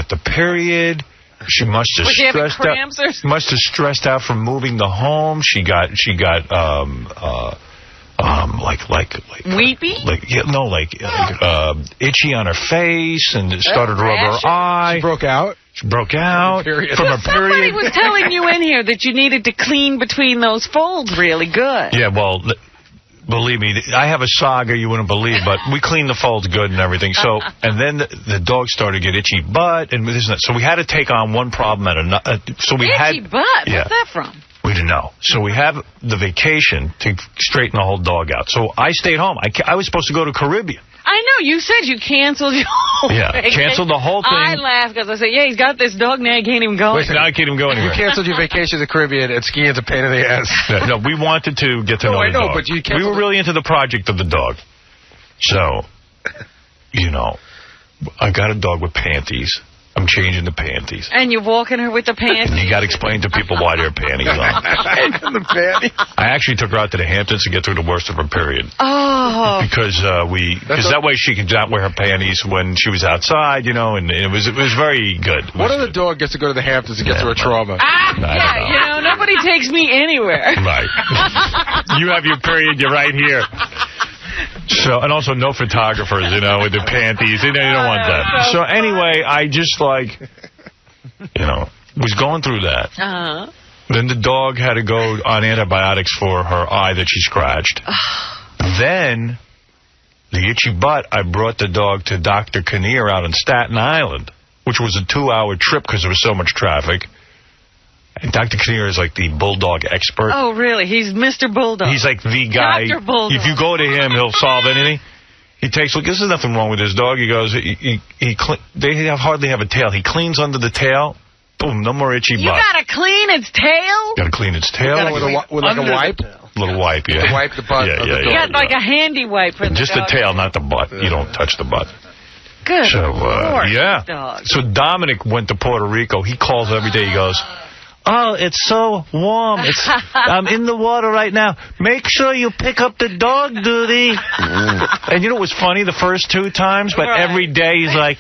the period. She must have stressed out. Must have stressed out from moving the home. She got weepy? Itchy on her face, and it started to rub her eye. She broke out from her period. Somebody was telling you in here that you needed to clean between those folds really good. Yeah, well, believe me, I have a saga you wouldn't believe, but we cleaned the folds good and everything. So, and then the dog started to get itchy butt and this and that. So we had to take on one problem at another. Itchy butt? Yeah. What's that from? We didn't know. So we have the vacation to straighten the whole dog out. So I stayed home. I was supposed to go to Caribbean. I know. You said you canceled your whole vacation. Canceled the whole thing. I laughed because I said, yeah, he's got this dog now. He can't even go. Now I can't even go anywhere. You canceled your vacation to the Caribbean, and skiing's a pain in the ass. No, we wanted to get to know the dog. But we were really into the project of the dog. So, you know, I got a dog with panties. I'm changing the panties. And you're walking her with the panties? And you got to explain to people why there are panties on. The panties. I actually took her out to the Hamptons to get through the worst of her period. Oh. Because that way she could not wear her panties when she was outside, you know, and it was very good. What other dog gets to go to the Hamptons and get through a trauma? Nobody takes me anywhere. Right. You have your period, you're right here. So, and also no photographers, you know, with the panties. You don't want that. So anyway, I just was going through that. Uh-huh. Then the dog had to go on antibiotics for her eye that she scratched. Then the itchy butt, I brought the dog to Dr. Kinnear out in Staten Island, which was a 2-hour trip because there was so much traffic. And Dr. Kinnear is like the bulldog expert. Oh, really? He's Mr. Bulldog. He's like the guy. Dr. Bulldog. If you go to him, he'll solve anything. He takes, look, there's nothing wrong with this dog. He goes, they hardly have a tail. He cleans under the tail. Boom, no more itchy butt. You got to clean its tail? Got to clean its tail. With like a wipe? Little wipe, yeah. To wipe the butt of the dog. You got like a handy wipe for the Just dog. the tail, not the butt. You don't touch the butt. Good. So, Lord, yeah. dog. So Dominic went to Puerto Rico. He calls every day. He goes, oh, it's so warm. I'm in the water right now. Make sure you pick up the dog duty. And you know what was funny the first 2 times? But every day he's like,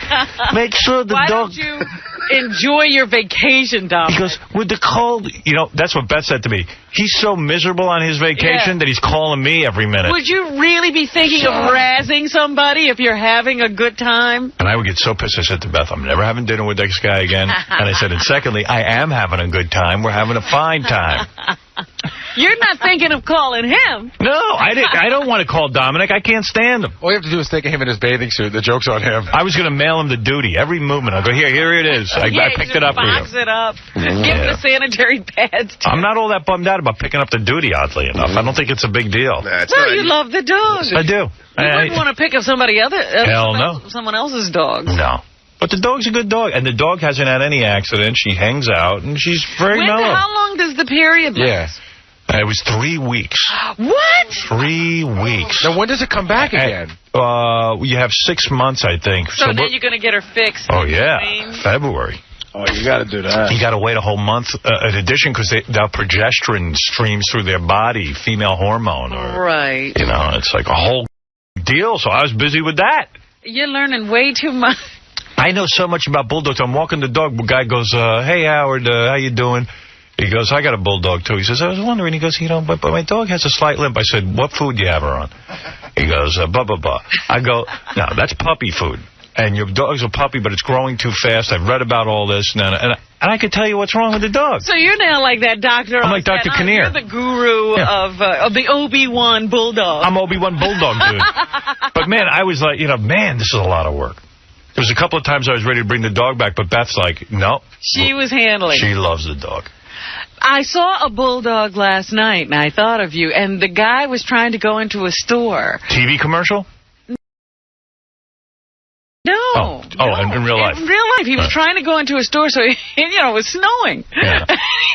make sure the dog... Why don't you enjoy your vacation, Dominic? He goes, with the cold... You know, that's what Beth said to me. He's so miserable on his vacation that he's calling me every minute. Would you really be thinking of razzing somebody if you're having a good time? And I would get so pissed. I said to Beth, I'm never having dinner with this guy again. And I said, and secondly, I am having a good time. We're having a fine time. You're not thinking of calling him. No, I don't want to call Dominic. I can't stand him. All you have to do is think of him in his bathing suit. The joke's on him. I was going to mail him the duty. Every movement. I'll go, here it is. I picked it up for you. Box it up. Give him the sanitary pads, too. I'm not all that bummed out about picking up the duty, oddly enough. I don't think it's a big deal. Well, you love the dog. I do. You wouldn't want to pick up someone else's dog. No. But the dog's a good dog, and the dog hasn't had any accident. She hangs out, and she's very mellow. How long does the period last? It was 3 weeks. What? 3 weeks. Now, when does it come back again? You have 6 months, I think. So then you're going to get her fixed. Oh, yeah. February. Oh, you got to do that. You got to wait a whole month in addition because the progesterone streams through their body, female hormone. Right. You know, it's like a whole deal. So I was busy with that. You're learning way too much. I know so much about bulldogs. I'm walking the dog. The guy goes, hey, Howard, how you doing? He goes, I got a bulldog, too. He says, I was wondering. He goes, but my dog has a slight limp. I said, what food do you have her on? He goes, blah, blah, blah. I go, no, that's puppy food. And your dog's a puppy, but it's growing too fast. I've read about all this. And I could tell you what's wrong with the dog. So you're now like that doctor. I'm like Dr. Kinnear. You're the guru of the Obi-Wan Bulldog. I'm Obi-Wan Bulldog, dude. But, man, I was like, man, this is a lot of work. There was a couple of times I was ready to bring the dog back, but Beth's like, no. She was handling it. She loves the dog. I saw a bulldog last night, and I thought of you, and the guy was trying to go into a store. TV commercial? No. Oh, Oh, in real life. In real life. He was trying to go into a store, so, it was snowing. Yeah.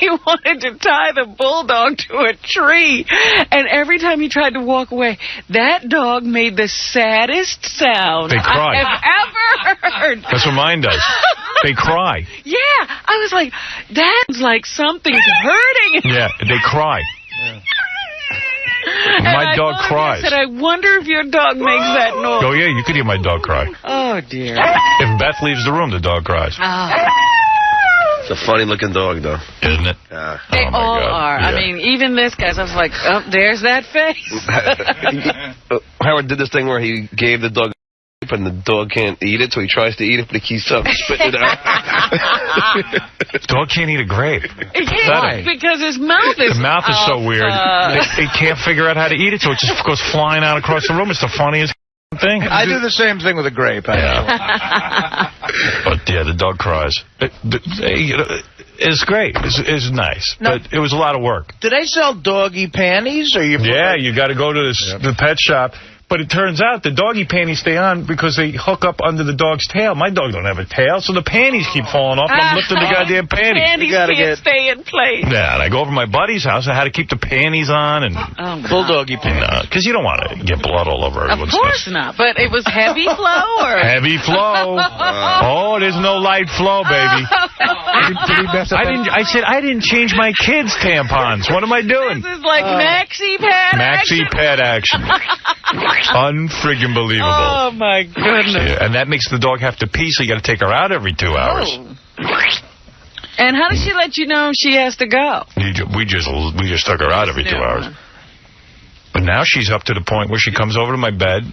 He wanted to tie the bulldog to a tree. And every time he tried to walk away, that dog made the saddest sound They cry. I have ever heard. That's what mine does. They cry. Yeah. I was like, that's like something's hurting. Yeah, they cry. My dog cries. I said, I wonder if your dog makes that noise. Oh, yeah, you could hear my dog cry. Oh, dear. If Beth leaves the room, the dog cries. It's a funny-looking dog, though. Isn't it? They Oh, my all God. are. Yeah. I mean, even this guy's, I was like, oh, there's that face. Howard did this thing where he gave the dog and the dog can't eat it, so he tries to eat it, but he keeps spitting it out. Dog can't eat a grape. It can't because his mouth is The mouth is so weird. They can't figure out how to eat it, so it just goes flying out across the room. It's the funniest thing. I do the same thing with a grape. Yeah. But, yeah, the dog cries. It's great. It's nice. No. But it was a lot of work. Do they sell doggy panties? Or Yeah, you got to go to the pet shop. But it turns out the doggy panties stay on because they hook up under the dog's tail. My dog don't have a tail, so the panties keep falling off, and I'm lifting the goddamn panties. Panties can't stay in place. Yeah, and I go over to my buddy's house. I had to keep the panties on and full doggy panties. because you don't want to get blood all over Of everyone's course stuff. not. But it was heavy flow, or Heavy flow. Oh, there's no light flow, baby. Did he mess up? I said I didn't change my kids' tampons. What am I doing? This is like maxi pad. Maxi pet action. Unfriggin' believable. Oh my goodness. Yeah, and that makes the dog have to pee, so you got to take her out every 2 hours. Oh. And how does she let you know she has to go? We just took her out every 2 hours. But now she's up to the point where she comes over to my bed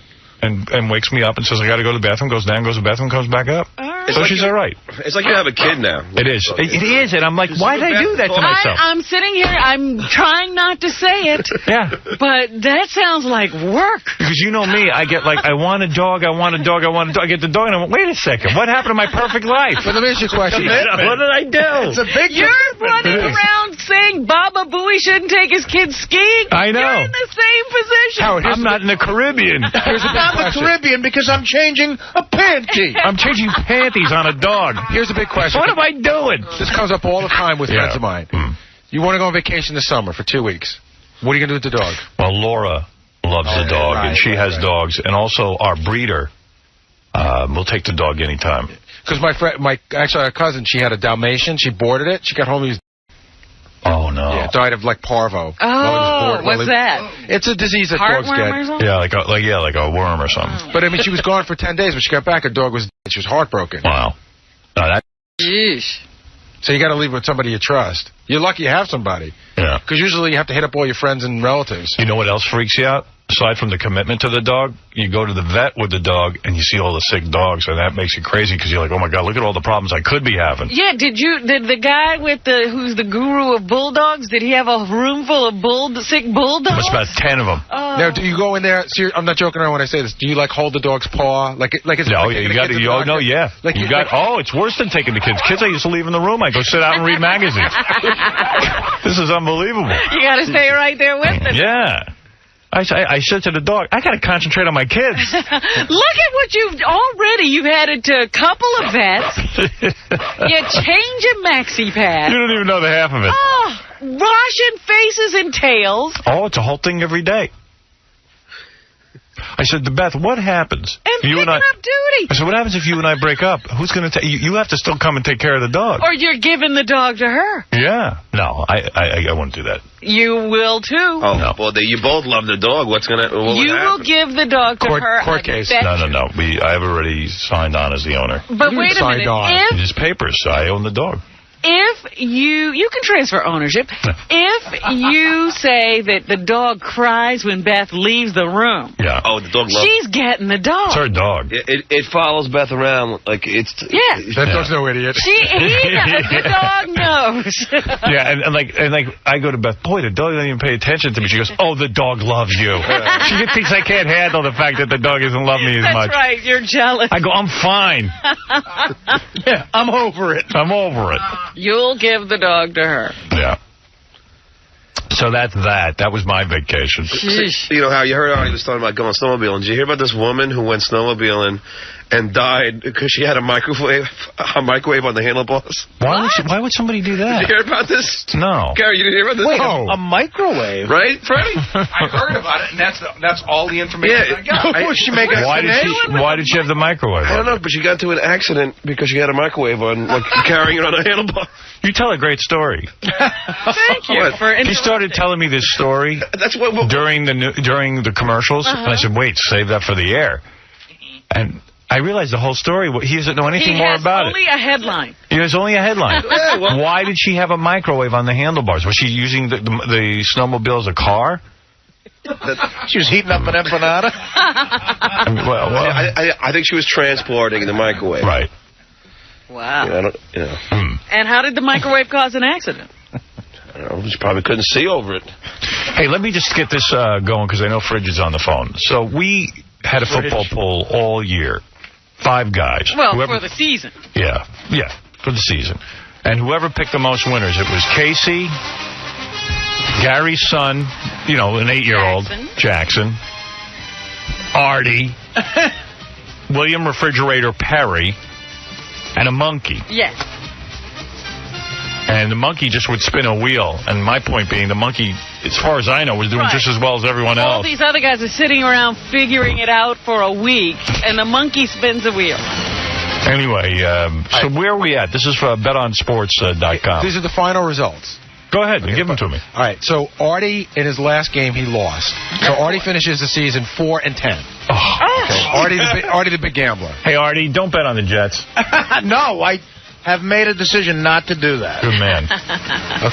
and wakes me up and says, I got to go to the bathroom, goes down, goes to the bathroom, comes back up. So she's all right. It's like you have a kid now. It is. It is, and I'm like, why did I do that to myself? I'm sitting here, I'm trying not to say it. Yeah. But that sounds like work. Because you know me, I get like, I want a dog, I want a dog, I want a dog. I get the dog, and I'm like, wait a second, what happened to my perfect life? But let me ask you a question. What did I do? It's a big You're running around saying Baba Booey shouldn't take his kids skiing. I know. You're in the same position. Howard, I'm not in the Caribbean. Here's a big I'm the question. Caribbean because I'm changing a panty. I'm changing panties on a dog. Here's a big question. What am I doing? This comes up all the time with friends of mine. Mm. You want to go on vacation this summer for 2 weeks. What are you going to do with the dog? Well, Laura loves the dog, and she has dogs. And also, our breeder will take the dog anytime. Because actually our cousin, she had a Dalmatian. She boarded it. She got home. He was Oh, no. Yeah, died of like parvo. What's that? It's a disease that dogs Heartworm or get. something? Yeah, like a worm or something. But I mean, she was gone for 10 days. When she got back, her dog was dead. She was heartbroken. Wow. That. Yeesh. So you got to leave with somebody you trust. You're lucky you have somebody. Yeah. Because usually you have to hit up all your friends and relatives. You know what else freaks you out? Aside from the commitment to the dog, you go to the vet with the dog and you see all the sick dogs, and that makes you crazy because you're like, oh my God, look at all the problems I could be having. Yeah, did the guy with who's the guru of bulldogs, did he have a room full of sick bulldogs? There's about 10 of them. Oh. Now, do you go in there? I'm not joking around when I say this. Do you like hold the dog's paw? It's it's worse than taking the kids. Kids I used to leave in the room. I go sit out and read magazines. This is unbelievable. You got to stay right there with them. Yeah. I said to the dog, I got to concentrate on my kids. Look at what you've had it to a couple of vets. You change a maxi pad. You don't even know the half of it. Oh, washing faces and tails. Oh, it's a whole thing every day. I said to Beth, what happens? And picking up duty. I said, what happens if you and I break up? Who's going to take you? Have to still come and take care of the dog. Or you're giving the dog to her. Yeah. No, I won't do that. You will too. Oh, no. Well, you both love the dog. What you will give the dog to her. Court case. No. I've already signed on as the owner. But wait a minute. His papers, so I own the dog. If you can transfer ownership, if you say that the dog cries when Beth leaves the room, oh, the dog loves she's getting the dog. It's her dog. It follows Beth around like it's. That dog's no idiot. The dog knows. Yeah, and I go to Beth. Boy, the dog doesn't even pay attention to me. She goes, "Oh, the dog loves you." She thinks I can't handle the fact that the dog doesn't love me as much. That's right. You're jealous. I go, I'm fine. Yeah, I'm over it. I'm over it. You'll give the dog to her. Yeah. So that's that. That was my vacation. You know how you heard Artie was talking about going snowmobiling. Did you hear about this woman who went snowmobiling and died because she had a microwave on the handlebars. Why would somebody do that? Did you hear about this? No. Gary, you didn't hear about this? Wait, Oh. a microwave? Right, Freddie? I heard about it, and that's all the information I got. Why did she have the microwave? I don't know, but she got into an accident because she had a microwave on, like, carrying it on a handlebar. You tell a great story. Thank you for He started telling me this story That's what during the commercials, and I said, "Wait, save that for the air." And I realized the whole story. He doesn't know anything more about it. He has only a headline. It was only a headline. Why did she have a microwave on the handlebars? Was she using the snowmobile as a car? She was heating up an empanada? I mean, I think she was transporting the microwave. Right. Wow. And how did the microwave cause an accident? I don't know. She probably couldn't see over it. Hey, let me just get this going because I know Fridge is on the phone. So we had a football poll all year. 5 guys. Well, for the season. Yeah, for the season. And whoever picked the most winners, it was Casey, Gary's son, an 8-year-old, Jackson, Artie, William Refrigerator Perry, and a monkey. Yes. And the monkey just would spin a wheel. And my point being, the monkey, as far as I know, was doing just as well as everyone else. All these other guys are sitting around figuring it out for a week, and the monkey spins a wheel. Anyway, so where are we at? This is for betonsports.com. These are the final results. Go ahead and give them to me. All right, so Artie, in his last game, he lost. So Artie finishes the season 4-10. Okay. Artie the big gambler. Hey, Artie, don't bet on the Jets. No, I have made a decision not to do that. Good man.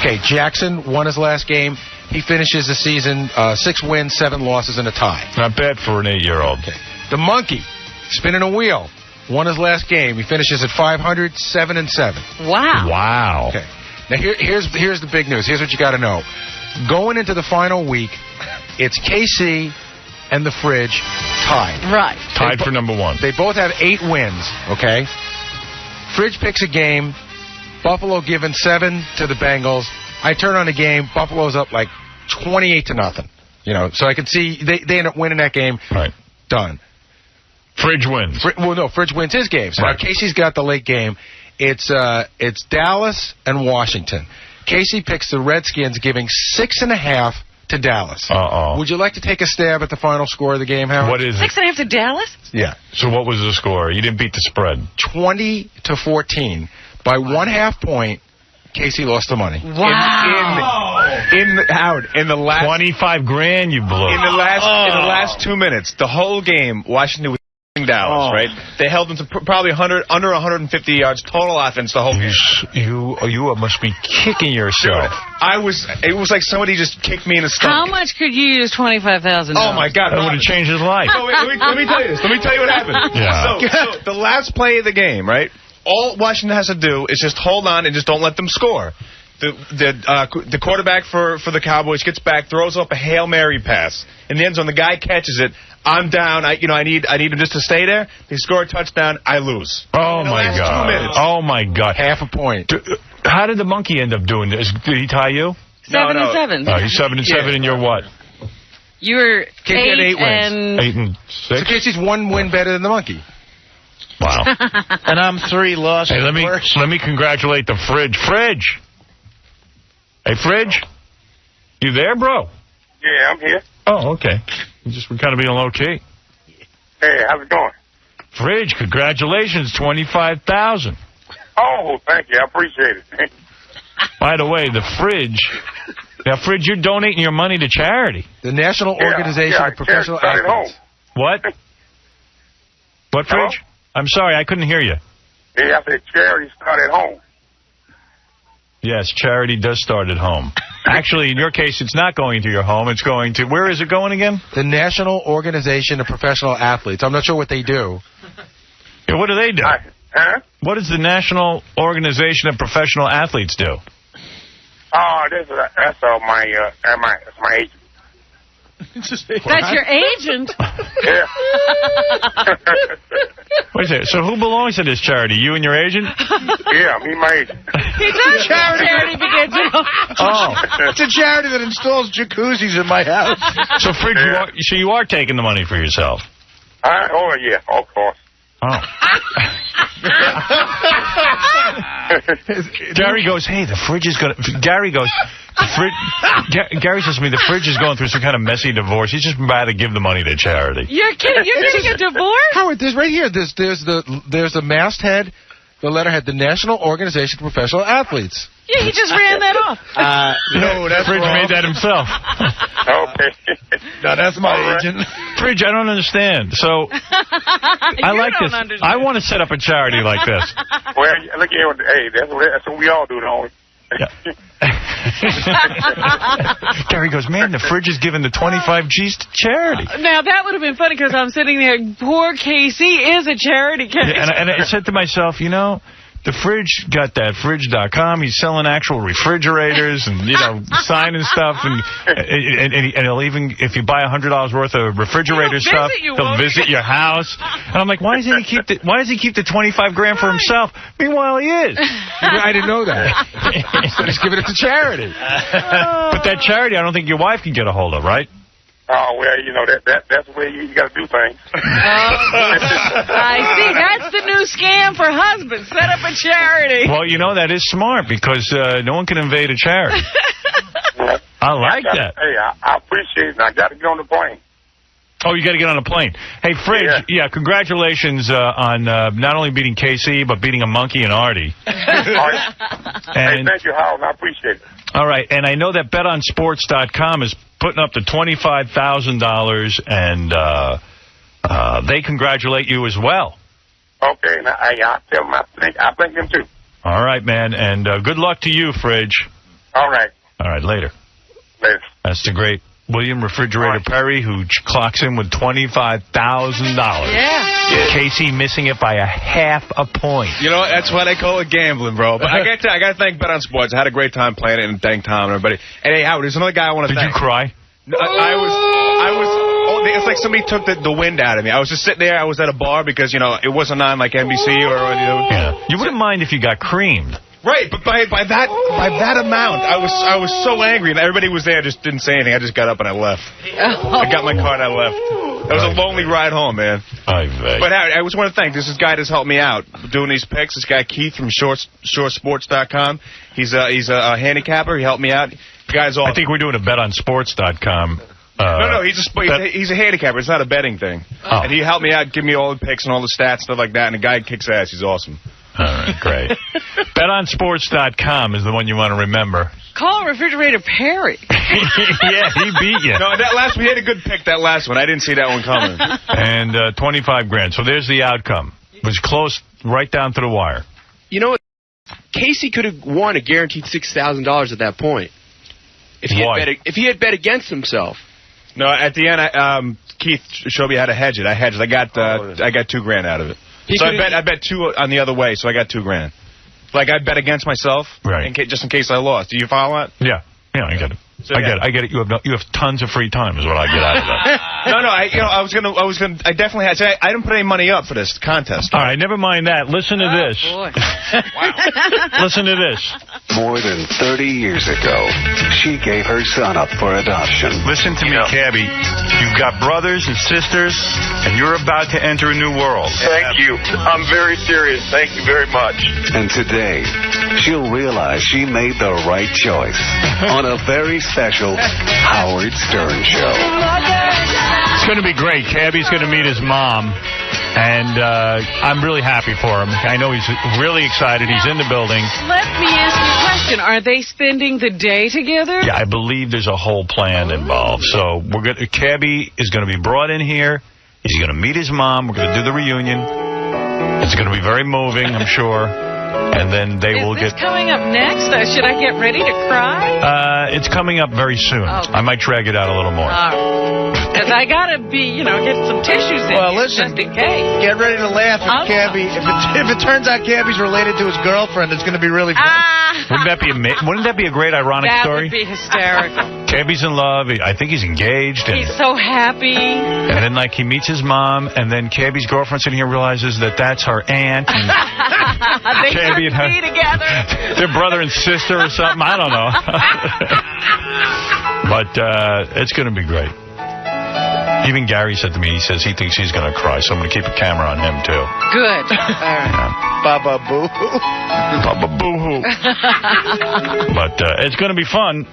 Okay, Jackson won his last game. He finishes the season 6 wins, 7 losses, and a tie. Not bad for an 8-year-old. Okay. The monkey, spinning a wheel, won his last game. He finishes at 500, 7-7. Wow. Okay. Now, here's the big news. Here's what you got to know. Going into the final week, it's KC and the Fridge tied. Right. Tied for number 1. They both have 8 wins, okay? Fridge picks a game. Buffalo giving 7 to the Bengals. I turn on the game. Buffalo's up like 28-0. So I can see they end up winning that game. Right. Done. Fridge wins. Fridge wins his game. So now Casey's got the late game. It's Dallas and Washington. Casey picks the Redskins, giving 6.5 to Dallas. Would you like to take a stab at the final score of the game, Howard? What is it? 6.5 to Dallas? Yeah. So what was the score? You didn't beat the spread. 20-14. By 1/2 point, Casey lost the money. Wow. Howard, in the last $25,000 you blew. in the last 2 minutes, the whole game, Washington was Dallas, right? They held them to probably under 150 yards total offense the whole game. You must be kicking yourself. It was like somebody just kicked me in the stomach. How much could you use $25,000? Oh my God, That would have changed his life. No, wait, let me tell you this. Let me tell you what happened. Yeah. So the last play of the game, right? All Washington has to do is just hold on and just don't let them score. The quarterback for the Cowboys gets back, throws up a Hail Mary pass. In the end zone, the guy catches it. I'm down. I need him just to stay there. They score a touchdown. I lose. Oh my God. 2 minutes. Oh my God. 1/2 point. How did the monkey end up doing this? Did he tie you? 7-7. Oh, he's 7-7, and you're what? You were Casey had 8 wins. 8 and 6. So Casey's 1 win better than the monkey. Wow. And I'm 3 losses. Hey, let me congratulate the Fridge. Fridge. Hey, Fridge. You there, bro? Yeah, I'm here. Oh, okay. We're kind of being low key. Hey, how's it going? Fridge, congratulations, 25,000. Oh, thank you. I appreciate it. By the way, the Fridge. Now, Fridge, you're donating your money to charity. The National Organization of Professional charity Athletes. What? What, Fridge? Hello? I'm sorry, I couldn't hear you. Yeah, I said charity start at home. Yes, charity does start at home. Actually, in your case, it's not going to your home. It's going to... Where is it going again? The National Organization of Professional Athletes. I'm not sure what they do. Yeah, what do they do? Huh? What does the National Organization of Professional Athletes do? Oh, that's my agent. That's your agent? Yeah. Wait a second. So who belongs to this charity? You and your agent? Yeah, me and my agent. He does charity begins. Oh. It's a charity that installs jacuzzis in my house. So, Fridge, you are taking the money for yourself. Oh, yeah, of course. Oh. Gary goes, hey, the fridge is going to... Gary goes, Gary says to me, the fridge is going through some kind of messy divorce. He's just rather give the money to charity. You're kidding? You're getting a divorce? Howard, there's right here. There's the masthead, the letterhead, the National Organization of Professional Athletes. Yeah, he just ran that off. No, that's Fridge wrong. made that himself. Okay. No, that's my agent. Fridge, I don't understand. So, I like this. Understand. I want to set up a charity like this. Well, look here. Hey, that's what we all do, don't we? Yeah. Gary goes, man, the fridge is giving the 25 G's to charity. Now, that would have been funny because I'm sitting there, poor Casey is a charity case. Yeah, and I said to myself, you know, the fridge got that fridge.com. He's selling actual refrigerators and, signing stuff. And he'll even, if you buy $100 worth of refrigerator stuff, he'll visit your house. And I'm like, why does he keep the 25 grand for himself? Meanwhile, he is. I didn't know that. So he's giving it to charity. But that charity, I don't think your wife can get a hold of, right? Oh, well, that's the way you got to do things. I see. That's the new scam for husbands. Set up a charity. Well, that is smart because no one can invade a charity. I like that. Hey, I appreciate it. And I got to get on the plane. Oh, you got to get on a plane. Hey, Fridge, yeah congratulations on not only beating KC, but beating a monkey and Artie. Hey, thank you, Howard. I appreciate it. All right, and I know that betonsports.com is putting up to $25,000, and they congratulate you as well. Okay, now, I tell them I thank them too. All right, man, and good luck to you, Fridge. All right. All right, later. Later. That's the great William Refrigerator Perry, who clocks in with $25,000. Yeah. Casey missing it by a half a point. You know what? That's why they call it gambling, bro. But I got to thank Bet on Sports. I had a great time playing it, and thank Tom and everybody. And hey, Howard, there's another guy I want to thank. Did you cry? I was. It's like somebody took the wind out of me. I was just sitting there. I was at a bar because it wasn't on like NBC or. Yeah. You wouldn't mind if you got creamed. Right, but by that amount, I was so angry, and everybody was there, just didn't say anything. I just got up and I left. I got my card, I left. It was a lonely ride home, man. But Howard, I just want to thank this guy that's helped me out doing these picks. This guy Keith from ShoreSports.com. He's a handicapper. He helped me out. The guy's awesome. I think we're doing a betonsports.com. No, he's a handicapper. It's not a betting thing. Oh. And he helped me out, give me all the picks and all the stats, stuff like that. And the guy kicks ass. He's awesome. All right, great. BetOnSports.com is the one you want to remember. Call Refrigerator Perry. Yeah, he beat you. No, we had a good pick that last one. I didn't see that one coming. And 25 grand. So there's the outcome. It was close right down to the wire. You know what? Casey could have won a guaranteed $6,000 at that point. If he had bet against himself. No, at the end, Keith showed me how to hedge it. I hedged. I got $2 grand out of it. So I bet two on the other way, so I got $2 grand. Like I bet against myself, right? Just in case I lost. Do you follow that? Yeah, I get it. So, I get it. You have tons of free time, is what I get out of that. I definitely had. I didn't put any money up for this contest. All right, never mind that. Listen to this. Boy. Wow. Listen to this. More than 30 years ago, she gave her son up for adoption. Listen to me, Cabby. You've got brothers and sisters, and you're about to enter a new world. Thank you. I'm very serious. Thank you very much. And today, she'll realize she made the right choice on a very special Howard Stern show. It's going to be great. Cabby's going to meet his mom, and I'm really happy for him. I know he's really excited. He's in the building. Let me ask you a question. Are they spending the day together? Yeah, I believe there's a whole plan involved. So Cabby is going to be brought in here. He's going to meet his mom. We're going to do the reunion. It's going to be very moving, I'm sure. And then they will get... Is this coming up next? Should I get ready to cry? It's coming up very soon. Okay. I might drag it out a little more. Because I got to be, get some tissues in here, listen, just in case. Get ready to laugh if Cabby... If it turns out Cabby's related to his girlfriend, it's going to be really funny. Wouldn't that be a great ironic story? That would be hysterical. Cabby's in love. I think he's engaged. He's so happy. And then, he meets his mom, and then Cabby's girlfriend sitting here realizes that that's her aunt. And they Cabby and her be together. They're brother and sister or something. I don't know. But it's going to be great. Even Gary said to me, he says he thinks he's going to cry, so I'm going to keep a camera on him, too. Good. All right. Baba boo-hoo. Baba boo-hoo. But it's going to be fun.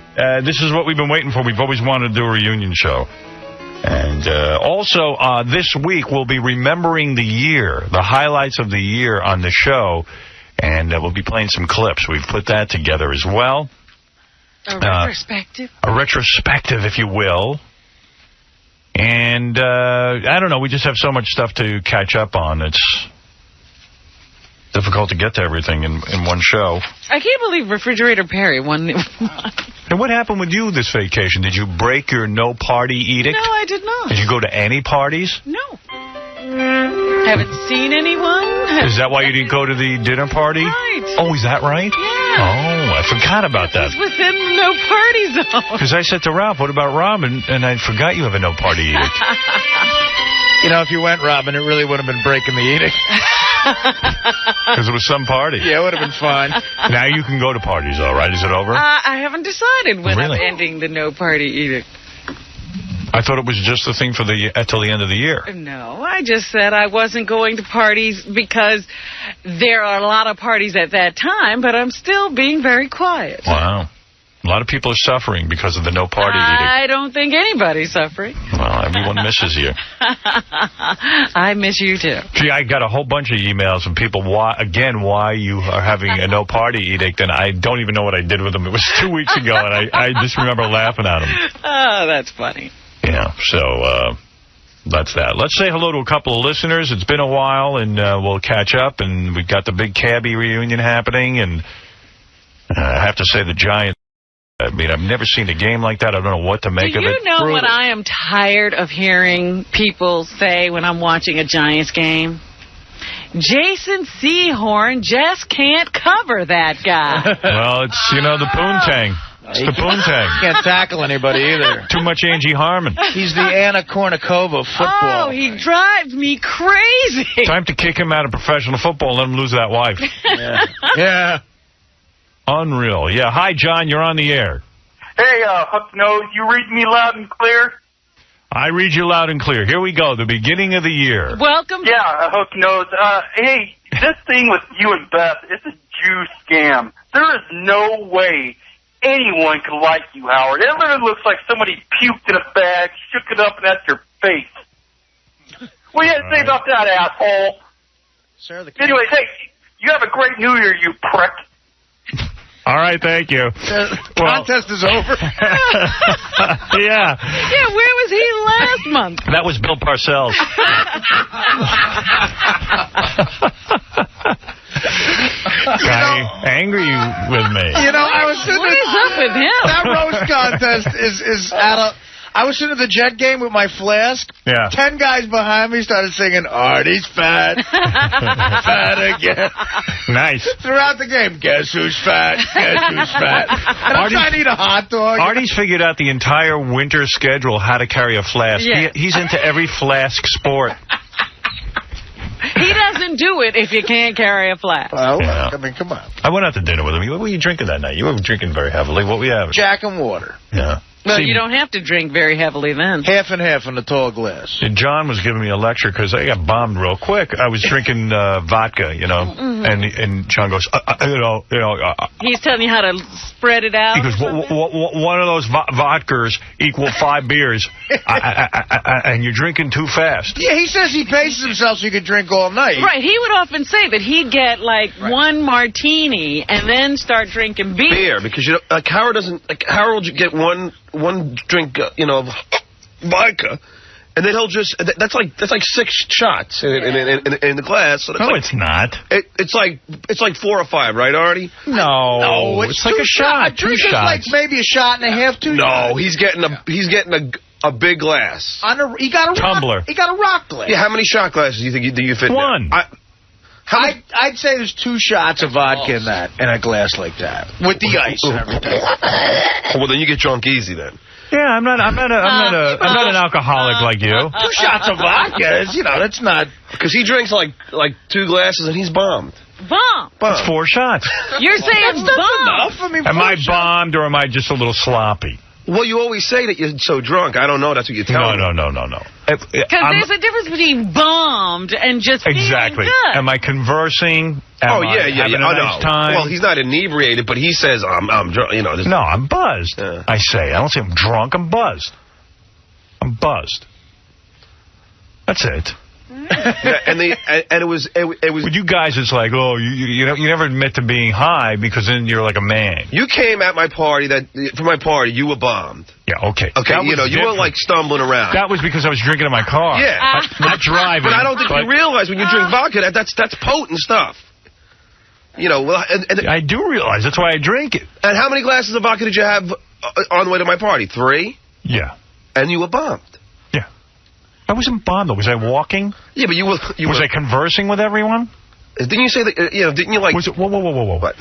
This is what we've been waiting for. We've always wanted to do a reunion show. And also, this week, we'll be remembering the year, the highlights of the year on the show. And we'll be playing some clips. We've put that together as well. A retrospective? A retrospective, if you will. And, I don't know, we just have so much stuff to catch up on. It's difficult to get to everything in one show. I can't believe Refrigerator Perry won. And what happened with you this vacation? Did you break your no-party edict? No, I did not. Did you go to any parties? No. Haven't seen anyone. Is that why you didn't go to the dinner party? Right. Oh, is that right? Yeah. Oh, I forgot about that. It's within the no-party zone. Because I said to Ralph, what about Robin? And I forgot you have a no-party edict. You know, if you went, Robin, it really would have been breaking the edict. Because it was some party. Yeah, it would have been fun. Now you can go to parties, all right? Is it over? I haven't decided when Really? I'm ending the no-party edict. I thought it was just the thing for till the end of the year. No, I just said I wasn't going to parties because there are a lot of parties at that time, but I'm still being very quiet. Wow. A lot of people are suffering because of the no-party edict. I don't think anybody's suffering. Well, everyone misses you. I miss you, too. See, I got a whole bunch of emails from people, why you are having a no-party edict, and I don't even know what I did with them. It was 2 weeks ago, and I just remember laughing at them. Oh, that's funny. Yeah, so that's that. Let's say hello to a couple of listeners. It's been a while, and we'll catch up, and we've got the big cabbie reunion happening, and I have to say the Giants, I mean, I've never seen a game like that. I don't know what to make of it. Do you know what I am tired of hearing people say when I'm watching a Giants game? Jason Sehorn just can't cover that guy. Well, it's, the poontang. It's the poontang. Can't tackle anybody either. Too much Angie Harmon. He's the Anna Kournikova of football. Oh, he drives me crazy. Time to kick him out of professional football and let him lose that wife. Yeah. Unreal. Yeah. Hi, John. You're on the air. Hey, Hook Nose, you read me loud and clear? I read you loud and clear. Here we go. The beginning of the year. Welcome. Yeah, Hook Nose. Hey, this thing with you and Beth, it's a Jew scam. There is no way anyone can like you, Howard. It literally looks like somebody puked in a bag, shook it up, and that's your face. What do you have to say about that, asshole? Anyway, hey, you have a great New Year, you prick. All right, thank you. Contest is over. Yeah. Yeah, where was he last month? That was Bill Parcells. Guy angry with me. I was sitting What is up with him? That roast contest is out of... I was sitting at the Jet game with my flask. Yeah. 10 guys behind me started singing, Artie's fat. Fat again. Nice. Throughout the game, guess who's fat? Guess who's fat? And I'm trying to eat a hot dog. Artie's figured out the entire winter schedule, how to carry a flask. Yeah. He's into every flask sport. He doesn't do it if you can't carry a flask. Well, Yeah. I mean, come on. I went out to dinner with him. What were you drinking that night? You were drinking very heavily. What were you having? Jack and water. Yeah. Well, you don't have to drink very heavily then. Half and half in a tall glass. And John was giving me a lecture because I got bombed real quick. I was drinking vodka, and John goes, He's telling you how to spread it out. he goes, one of those vodkas equal 5 beers, and you're drinking too fast. Yeah, he says he paces himself so he could drink all night. Right, he would often say that he'd get one martini and then start drinking beer. Because Howard doesn't Howard will get one drink of vodka, and then he'll just that's like 6 shots in the glass. So No, it's not. It's like 4 or 5, right, Artie? No, it's like a shot. 2 shots. Like maybe a shot and a half, 2 shots. No, he's getting a big glass. He got a tumbler. He got a rock glass. Yeah, how many shot glasses do you think you fit? One. I'd say there's 2 shots of vodka in a glass like that with the ice and everything. Well, then you get drunk easy then. Yeah, I'm not an alcoholic like you. 2 shots of vodka, that's not. Because he drinks like 2 glasses and he's bombed. Bomb. That's 4 shots. You're saying bomb. Enough. I mean, Am I bombed or am I just a little sloppy? Well, you always say that you're so drunk. I don't know. That's what you tell me. No. Because there's a difference between bombed and just Exactly. feeling good. Am I conversing? Yeah. Having a nice time? Well, he's not inebriated, but he says I'm drunk. You know. No, I'm buzzed. I say. I don't say I'm drunk. I'm buzzed. I'm buzzed. That's it. and it was. With you guys, it's like, oh, you never admit to being high because then you're like a man. You came at my party for my party. You were bombed. Yeah, okay. Okay, you were like stumbling around. That was because I was drinking in my car. Yeah, not driving. But I don't think you realize when you drink vodka that's potent stuff. You know, well, and I do realize. That's why I drink it. And how many glasses of vodka did you have on the way to my party? 3. Yeah. And you were bombed. I wasn't bombed, though. Was I walking? Yeah, but was I conversing with everyone? Didn't you say that, didn't you like... Whoa. What?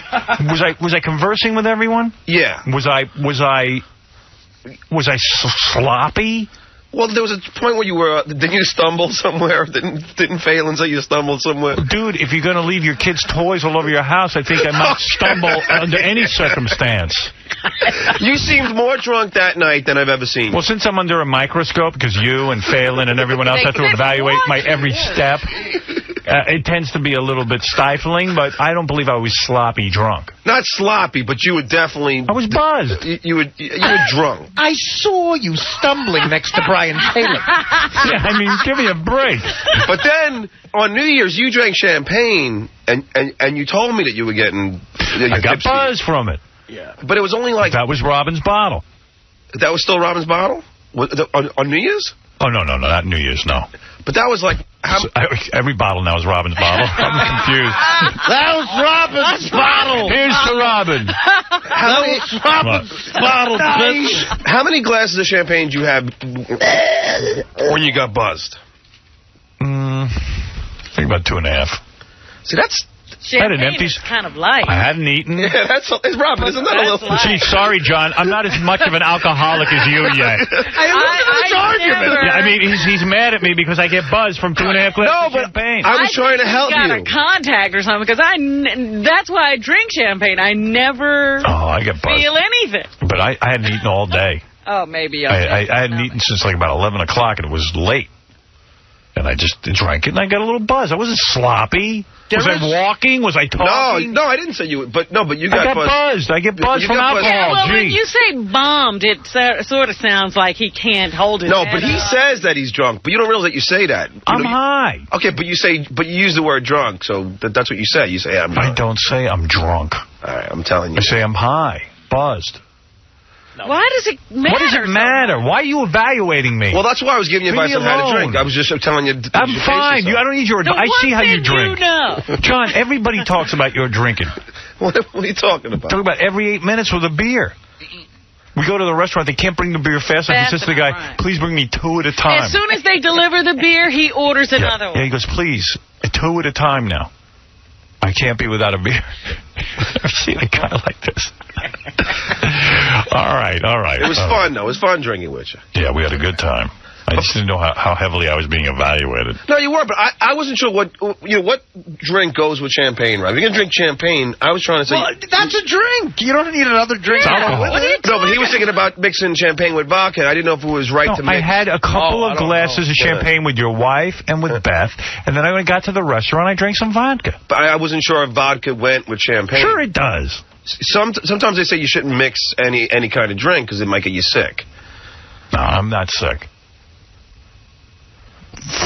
Was I conversing with everyone? Yeah. Was I sloppy? Well, there was a point where you were... didn't you stumble somewhere? Didn't Phelan say you stumbled somewhere? Dude, if you're going to leave your kids' toys all over your house, I think I might stumble under any circumstance. You seemed more drunk that night than I've ever seen you. Well, since I'm under a microscope, because you and Phelan and everyone else have to evaluate my every step, it tends to be a little bit stifling, but I don't believe I was sloppy drunk. Not sloppy, but you were definitely... I was buzzed. You were drunk. I saw you stumbling next to Brian Taylor. Yeah, I mean, give me a break. But then, on New Year's, you drank champagne, and you told me that you were getting... I got buzzed from it. Yeah. But it was only like... That was Robin's bottle. That was still Robin's bottle? On New Year's? Oh, no, not New Year's, no. But that was like... every bottle now is Robin's bottle. I'm confused. That was Robin's bottle. Here's to Robin. That was Robin's bottle, bitch. How many glasses of champagne did you have when you got buzzed? I think about 2.5. See, that's... Champagne is kind of light. I hadn't eaten. Yeah, it's Robin, isn't that a little... Gee, sorry, John. I'm not as much of an alcoholic as you yet. I mean, he's mad at me because I get buzzed from 2.5 glasses of champagne. I was trying to help you. Got a contact or something, because that's why I drink champagne. I never I get buzzed. feel anything. But I hadn't eaten all day. Oh, maybe. I hadn't eaten since like about 11 o'clock, and it was late. And I just drank it, and I got a little buzz. I wasn't sloppy. Was I walking? Was I talking? No, I didn't say you. But you got buzzed. I get buzzed from alcohol. Yeah, well, when you say bombed, it sort of sounds like he can't hold it. No, but he says that he's drunk. But you don't realize that you say that. I'm high. Okay, but you use the word drunk, so that's what you say. You say I'm drunk. I don't say I'm drunk. All right, I'm telling you. I say I'm high, buzzed. No. Why does it matter? What does it matter? Why are you evaluating me? Well, that's why I was giving you advice on how to drink. I was just telling you. I'm fine. I don't need your advice. I see how you drink. You know. John, everybody talks about your drinking. What are you talking about? Talk about every 8 minutes with a beer. We go to the restaurant. They can't bring the beer fast enough. He says to the guy, please bring me 2 at a time. As soon as they deliver the beer, he orders another one. Yeah, he goes, please, 2 at a time now. I can't be without a beer. I've seen a guy like this. All right. It was fun, though. It was fun drinking with you. Yeah, we had a good time. I just didn't know how heavily I was being evaluated. No, you were, but I wasn't sure what drink goes with champagne, right? If you're going to drink champagne, I was trying to say... Well, that's a drink. You don't need another drink. Alcohol. No, but he was thinking about mixing champagne with vodka. I didn't know if it was right to mix. I had a couple of glasses of champagne with your wife and with Beth, and then when I got to the restaurant, I drank some vodka. But I wasn't sure if vodka went with champagne. Sure it does. Sometimes they say you shouldn't mix any kind of drink because it might get you sick. No, I'm not sick.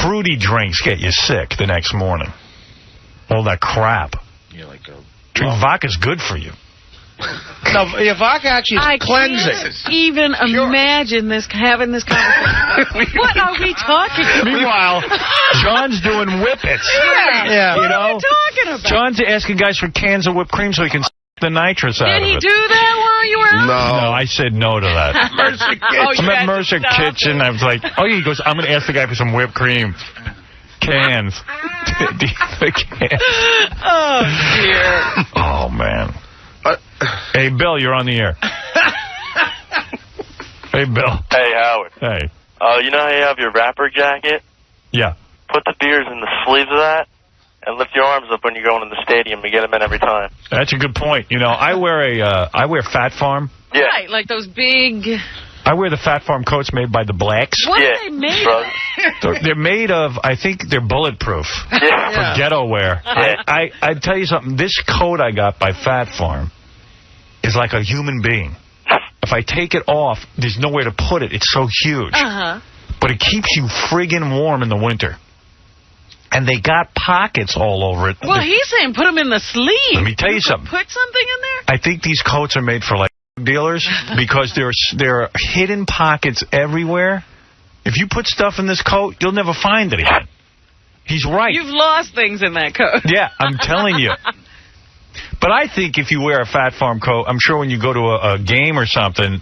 Fruity drinks get you sick the next morning. All that crap. Vodka's good for you. No, vodka actually is cleansing. I can't even imagine having this conversation. What are we talking about? Meanwhile, John's doing whippets. Yeah. You what know? are we talking about? John's asking guys for cans of whipped cream so he can the nitrous out of it. Did he do that while you were out? No, I said no to that. Mercer Kitchen. I'm at Mercer Kitchen. I was like, he goes, I'm going to ask the guy for some whipped cream. Cans. The cans. Oh, dear. Oh, man. Hey, Bill, you're on the air. Hey, Bill. Hey, Howard. Hey. You know how you have your rapper jacket? Yeah. Put the beers in the sleeves of that and lift your arms up when you're going in the stadium and get them in every time. That's a good point. You know, I wear Fat Farm. Yeah. Right, like those big... I wear the Fat Farm coats made by the Blacks. What are they made of? They're made of, I think they're bulletproof for ghetto wear. I tell you something, this coat I got by Fat Farm is like a human being. If I take it off, there's nowhere to put it. It's so huge. But it keeps you friggin' warm in the winter. And they got pockets all over it. Well, he's saying put them in the sleeve. Let me tell you something. Put something in there? I think these coats are made for, like, dealers because there are hidden pockets everywhere. If you put stuff in this coat, you'll never find it again. He's right. You've lost things in that coat. Yeah, I'm telling you. But I think if you wear a Fat Farm coat, I'm sure when you go to a game or something,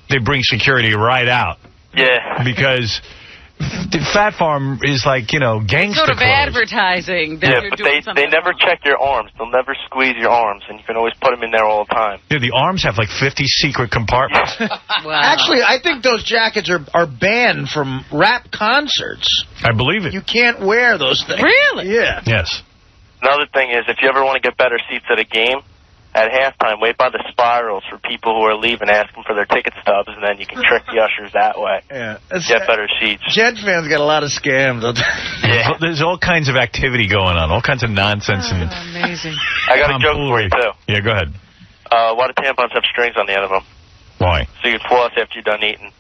they bring security right out. Yeah. Because the Fat Farm is like, you know, gangster sort of clothes. advertising that you're but doing something they never check your arms. They'll never squeeze your arms, and you can always put them in there all the time. Yeah, the arms have like 50 secret compartments. Wow. Actually, I think those jackets are banned from rap concerts. I believe it. You can't wear those things. Really? Yeah. Yes. Another thing is, if you ever want to get better seats at a game, at halftime, wait by the spirals for people who are leaving, ask them for their ticket stubs, and then you can trick the ushers that way. Yeah. Get better seats. Jet fans got a lot of scams. There's all kinds of activity going on, all kinds of nonsense. And amazing. I got a joke for you, too. Yeah, go ahead. Why do tampons have strings on the end of them? Why? So you can floss after you're done eating.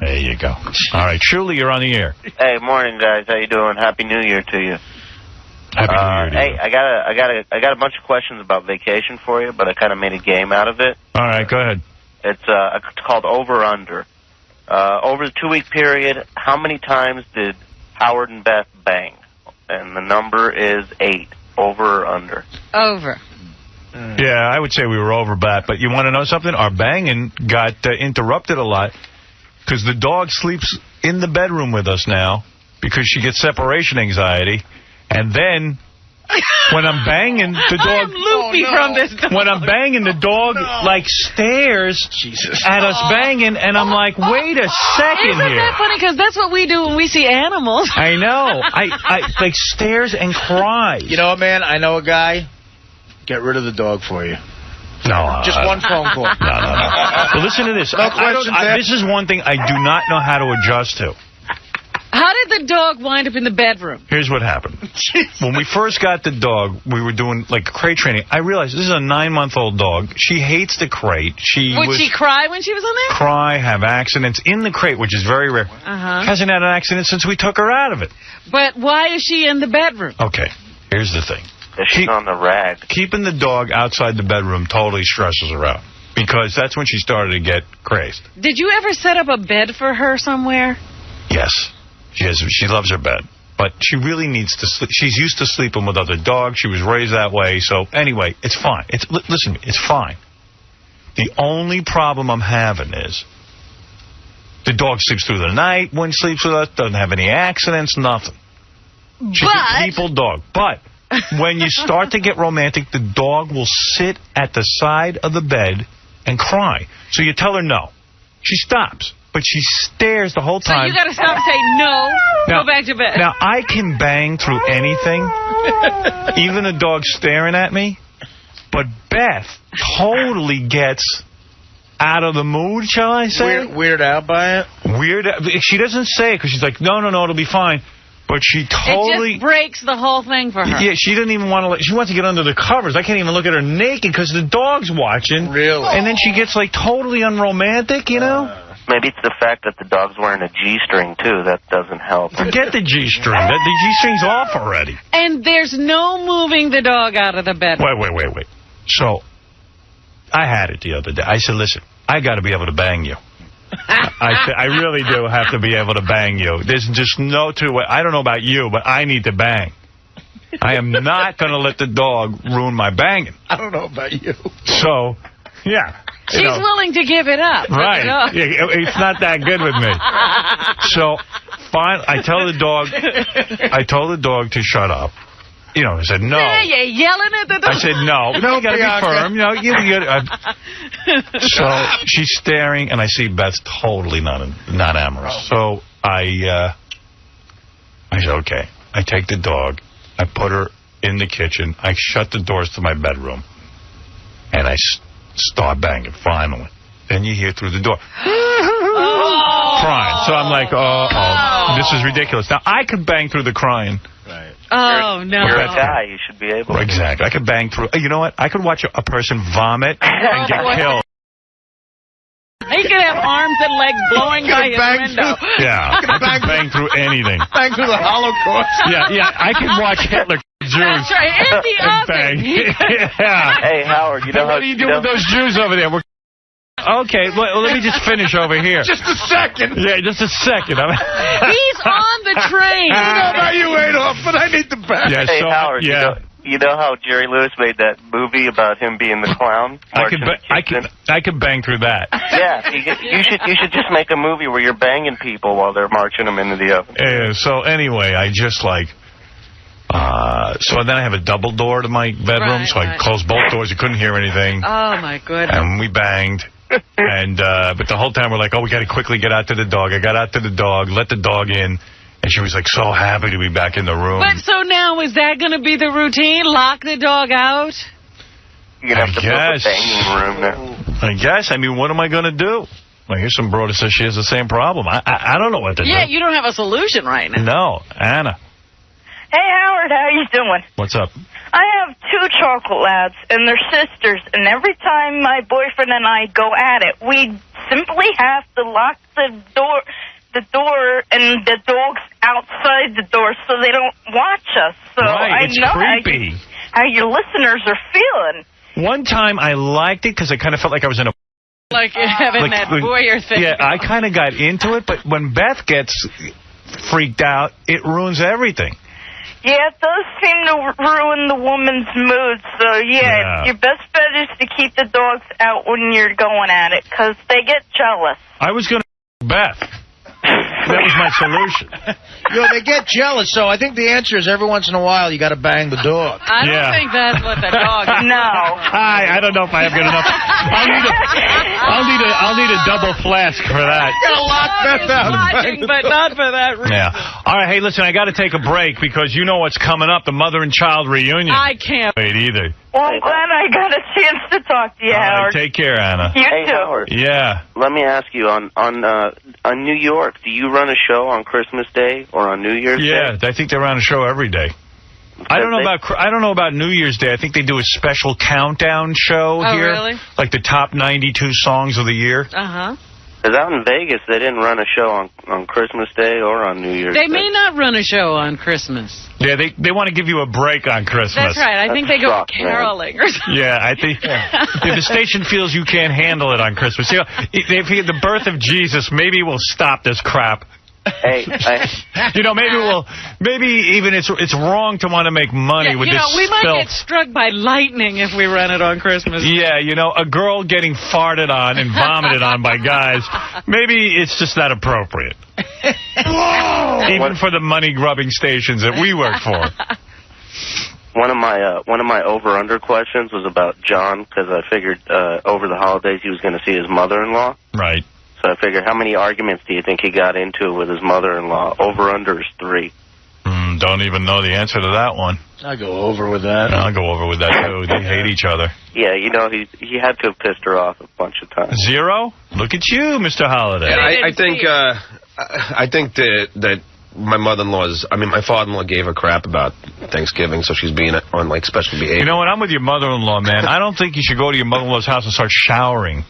There you go. All right, Shuli, you're on the air. Hey, morning, guys. How you doing? Happy New Year to you. Happy New Year to you. Hey, I got a bunch of questions about vacation for you, but I kind of made a game out of it. All right, go ahead. It's called Over Under. Over the 2-week period, how many times did Howard and Beth bang? And the number is 8. Over or under? Over. Yeah, I would say we were over bat, but you want to know something? Our banging got interrupted a lot because the dog sleeps in the bedroom with us now because she gets separation anxiety. And then, when I'm banging, the dog... I'm loopy from this dog. When I'm banging, the dog, like, stares at us banging, and I'm like, wait a second Isn't here. that funny? Because that's what we do when we see animals. I know. I like, stares and cries. You know what, man? I know a guy. Get rid of the dog for you. No. Just one phone call. No. So listen to this. No questions, this is one thing I do not know how to adjust to. How did the dog wind up in the bedroom? Here's what happened. When we first got the dog, we were doing, like, crate training. I realized this is a 9-month-old dog. She hates the crate. Would she cry when she was in there? Cry, have accidents in the crate, which is very rare. Hasn't had an accident since we took her out of it. But why is she in the bedroom? Okay, here's the thing. She's on the rag. Keeping the dog outside the bedroom totally stresses her out. Because that's when she started to get crazed. Did you ever set up a bed for her somewhere? Yes. She loves her bed. But she really needs to sleep. She's used to sleeping with other dogs. She was raised that way. So, anyway, it's fine. Listen, it's fine. The only problem I'm having is the dog sleeps through the night when she sleeps with us, doesn't have any accidents, nothing. She's a people dog. But when you start to get romantic, the dog will sit at the side of the bed and cry. So you tell her no. She stops. But she stares the whole time. So you got to stop and say no, go back to bed. Now, I can bang through anything, even a dog staring at me, but Beth totally gets out of the mood, shall I say? Weird out by it? She doesn't say it because she's like, no, it'll be fine. But she totally... It just breaks the whole thing for her. Yeah, she doesn't even want to... She wants to get under the covers. I can't even look at her naked because the dog's watching. Really? And then she gets, like, totally unromantic, you know? Maybe it's the fact that the dog's wearing a G-string, too. That doesn't help. Forget the G-string. The G-string's off already. And there's no moving the dog out of the bed. Wait. So, I had it the other day. I said, listen, I got to be able to bang you. I said, I really do have to be able to bang you. There's just no two way. I don't know about you, but I need to bang. I am not going to let the dog ruin my banging. I don't know about you. So, yeah. She's willing to give it up. Right. Yeah, it's not that good with me. So, fine. I told the dog to shut up. You know, I said no. Yeah, you're yelling at the dog. I said no. No, you got to be firm. You know, so she's staring, and I see Beth's totally not amorous. So I said, okay. I take the dog. I put her in the kitchen. I shut the doors to my bedroom, and I start banging. Finally, then you hear through the door. crying. So I'm like, this is ridiculous. Now, I could bang through the crying. Right. Oh, no. You're a guy. You should be able to. Exactly. I could bang through. You know what? I could watch a person vomit and get killed. He could have arms and legs blowing by his window. Yeah, I could bang through anything. Bang through the Holocaust. Yeah, I could watch Hitler Jews. That's right, in the oven. Bang. Yeah. Hey, Howard, you know what do you do with those Jews over there? Okay, well, let me just finish over here. Just a second. Yeah, just a second. He's on the train. I don't know about you, Adolf, but I need the back. Yeah, hey, so, Howard, yeah. you know how Jerry Lewis made that movie about him being the clown? I could bang through that. Yeah, you should just make a movie where you're banging people while they're marching them into the oven. So anyway, I just like... so then I have a double door to my bedroom, so I closed both doors. You couldn't hear anything. Oh, my goodness. And we banged. And but the whole time we're like, we got to quickly get out to the dog. I got out to the dog, let the dog in, and she was like so happy to be back in the room. But so now, is that going to be the routine? Lock the dog out? You're going to have to build a banging room now. I guess. I mean, what am I going to do? Well, here's some broad that says she has the same problem. I don't know what to do. Yeah, you don't have a solution right now. No. Anna. Hey, Howard, how you doing? What's up? I have 2 chocolate labs, and they're sisters, and every time my boyfriend and I go at it, we simply have to lock the door, and the dog's outside the door so they don't watch us. So right, it's creepy. How your listeners are feeling. One time I liked it because I kind of felt like I was in a... Like having that voyeur thing. Yeah, I kind of got into it, but when Beth gets freaked out, it ruins everything. Yeah, it does seem to ruin the woman's mood. So, yeah, your best bet is to keep the dogs out when you're going at it, because they get jealous. I was going to Beth. That was my solution. They get jealous, so I think the answer is every once in a while you got to bang the dog. I don't think that's what the dog is. No. I don't know if I have good enough. I'll need a double flask for that. Gotta lock Beth out. Watching, but not for that reason. Yeah. All right, hey, listen, I got to take a break because you know what's coming up, the mother and child reunion. I can't wait either. Well, I'm glad I got a chance to talk to you, Howard. Take care, Anna. You hey, too. Howard. Yeah. Let me ask you, on New York, do you run a show on Christmas Day or on New Year's Day? Yeah, I think they run a show every day. I don't know about New Year's Day. I think they do a special countdown show here. Really? Like the top 92 songs of the year. Uh-huh. Because out in Vegas, they didn't run a show on Christmas Day or on New Year's Day. They may not run a show on Christmas. Yeah, they want to give you a break on Christmas. That's right. I think they go caroling or something. Yeah, I think if the station feels you can't handle it on Christmas. You know, if you get the birth of Jesus, maybe we'll stop this crap. Hey, maybe even it's wrong to want to make money with this we might filth. get struck by lightning if we run it on Christmas. Yeah, a girl getting farted on and vomited on by guys, maybe it's just not appropriate. Even for the money-grubbing stations that we work for. One of my over-under questions was about John, because I figured over the holidays he was going to see his mother-in-law. Right. So I figured, how many arguments do you think he got into with his mother-in-law? Over-under is 3. Don't even know the answer to that one. I'll go over with that. I'll go over with that, too. They hate each other. Yeah, he had to have pissed her off a bunch of times. 0? Look at you, Mr. Holiday. Yeah, I think that my mother-in-law's... I mean, my father-in-law gave a crap about Thanksgiving, so she's being on, special behavior. You know what? I'm with your mother-in-law, man. I don't think you should go to your mother-in-law's house and start showering.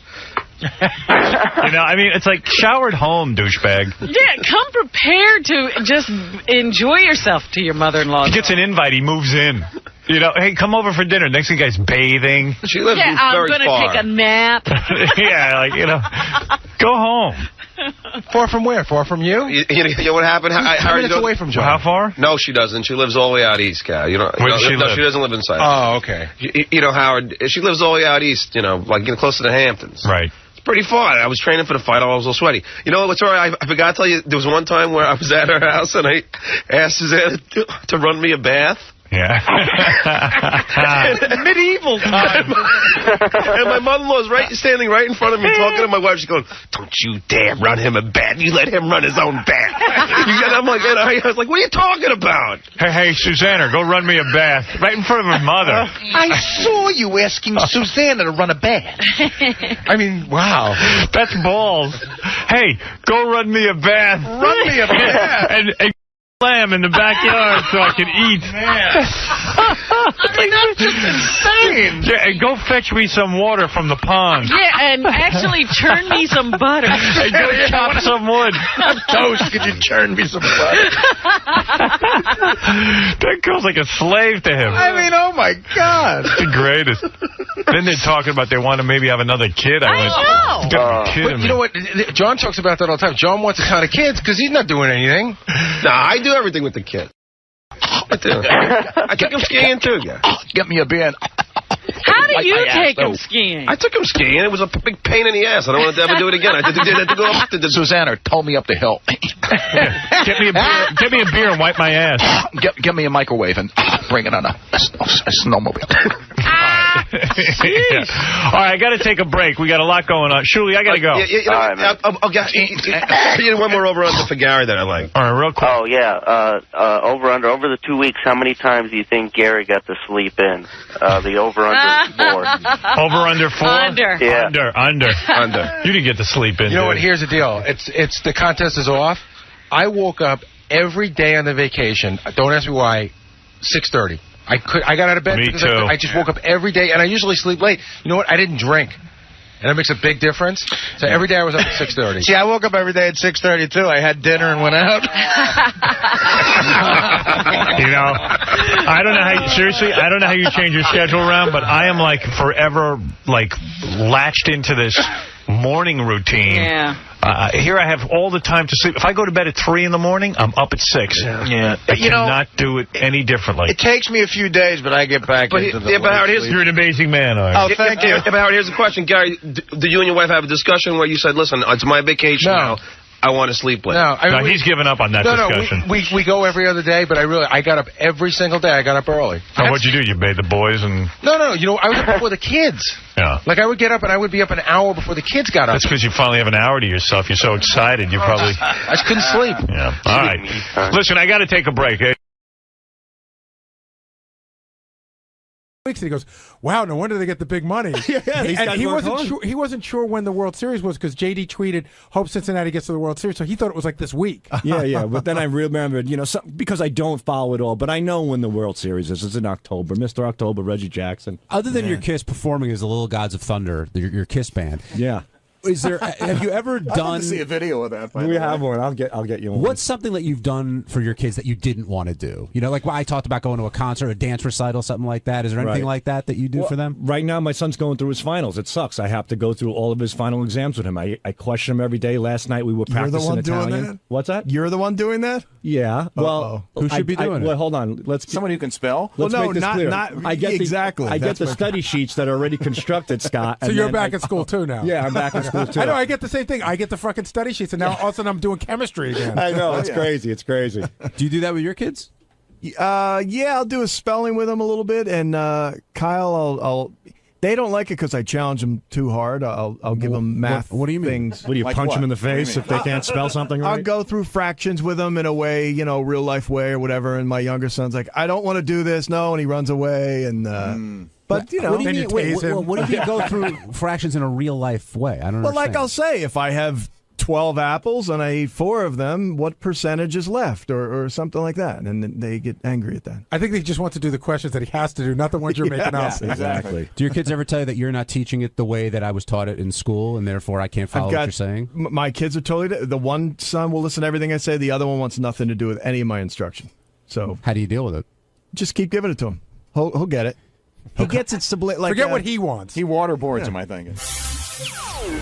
It's like shower at home, douchebag. Yeah, come prepared to just enjoy yourself to your mother-in-law. He gets an invite, he moves in. Hey, come over for dinner. Next thing, guy's bathing. She lives very I'm going to take a nap. Yeah, go home. Far from where? Far from you? You know what happened? How minutes away from John? How far? No, she doesn't. She lives all the way out east, Cal. Where does she live? She doesn't live inside. Oh, okay. Howard, she lives all the way out east, close to the Hamptons. Right. Pretty far. I was training for the fight. I was all sweaty. You know what's all right? I forgot to tell you, there was one time where I was at her house and I asked Suzanne to run me a bath. Yeah. Medieval time. And my mother-in-law's standing right in front of me talking to my wife. She's going, don't you dare run him a bet. You let him run his own bet. And I'm like, and I was like, what are you talking about? Hey, Susanna, go run me a bath. Right in front of her mother. I saw you asking Susanna to run a bath. I mean, wow. That's balls. Hey, go run me a bath. Run me a bath. And lamb in the backyard so I can eat. That's just insane. Yeah, and go fetch me some water from the pond. Yeah, and actually churn me some butter. And go chop some wood. Toast, could you churn me some butter? That girl's like a slave to him. I mean, oh my God. It's the greatest. Then they're talking about they want to maybe have another kid. I know. But you know what? John talks about that all the time. John wants a ton of kids because he's not doing anything. Nah, I do everything with the kid. I do. I took him skiing, too, yeah. Get me a beer. How do you take him skiing? I took him skiing. It was a big pain in the ass. I don't want to ever do it again. I had to go up to the... Susanna, tow me up the hill. Get me a beer and wipe my ass. Get me a microwave and bring it on a snowmobile. Yeah. All right, I got to take a break. We got a lot going on. Shuli, I got to go. I'll get you one more over-under for Gary that I like. All right, real quick. Oh, yeah. Over-under. Over the 2 weeks, how many times do you think Gary got to sleep in? The over-under 4. Over-under 4? Under. Yeah. Under. You didn't get to sleep in. You know what? Here's the deal. It's the contest is off. I woke up every day on the vacation. Don't ask me why. 6:30. I got out of bed because I just woke up every day, and I usually sleep late. You know what? I didn't drink, and that makes a big difference. So every day I was up at 6:30. See, I woke up every day at 6:30 too. I had dinner and went out. You know, I don't know how. Seriously, I don't know how you change your schedule around, but I am like forever latched into this morning routine. Yeah. Here I have all the time to sleep. If I go to bed at 3 in the morning, I'm up at 6. Yeah. I cannot do it any differently. It takes me a few days, but I get back into the sleep. You're an amazing man, Artie. Oh, thank you. Howard, here's the question. Gary, did you and your wife have a discussion where you said, listen, it's my vacation now. I want to sleep late. No, he's given up on that discussion. We go every other day, but I got up every single day. I got up early. And what'd you do? You bathed the boys and... No. You know, I was up before the kids. Yeah. Like, I would get up, and I would be up an hour before the kids got up. That's because you finally have an hour to yourself. You're so excited. You probably... I just couldn't sleep. Yeah. All right. Listen, I got to take a break. Weeks and he goes, wow, no wonder they get the big money. And he wasn't sure when the World Series was because JD tweeted, hope Cincinnati gets to the World Series, so he thought it was like this week. Yeah, but then I remembered, because I don't follow it all, but I know when the World Series is. It's in October. Mr. October, Reggie Jackson. Other than your Kiss performing as the Little Gods of Thunder, your Kiss band. Yeah. Have you ever done? I'd like to see a video of that. We have one. I'll get you one. What's something that you've done for your kids that you didn't want to do? Like I talked about going to a concert, a dance recital, something like that. Is there anything like that you do for them? Right now, my son's going through his finals. It sucks. I have to go through all of his final exams with him. I question him every day. Last night we were practicing You're the one Italian. doing that? What's that? You're the one doing that? Yeah. Well, who should be doing it? Well, hold on. Someone who can spell. Let's make this clear. I get the study sheets that are already constructed, Scott. So you're back at school too now. Yeah, I'm back at school too. I know. I get the same thing. I get the fucking study sheets, and now all of a sudden I'm doing chemistry again. I know. It's crazy. It's crazy. Do you do that with your kids? Yeah, I'll do a spelling with them a little bit, and Kyle, they don't like it because I challenge them too hard. I'll give them math. What do you mean? Things. What do you punch them in the face if they can't spell something right? I'll go through fractions with them in a way, real life way or whatever. And my younger son's like, I don't want to do this, no, and he runs away. And but what do you mean? What do you mean go through fractions in a real life way? I don't know. Well, like I'll say, if I have 12 apples and I eat 4 of them, what percentage is left or something like that? And then they get angry at that. I think they just want to do the questions that he has to do, not the ones you're making up. Exactly. Do your kids ever tell you that you're not teaching it the way that I was taught it in school, and therefore I can't follow what you're saying? My kids are totally... The one son will listen to everything I say. The other one wants nothing to do with any of my instruction. So how do you deal with it? Just keep giving it to him. He'll get it. He gets it forget what he wants. He waterboards him, I think.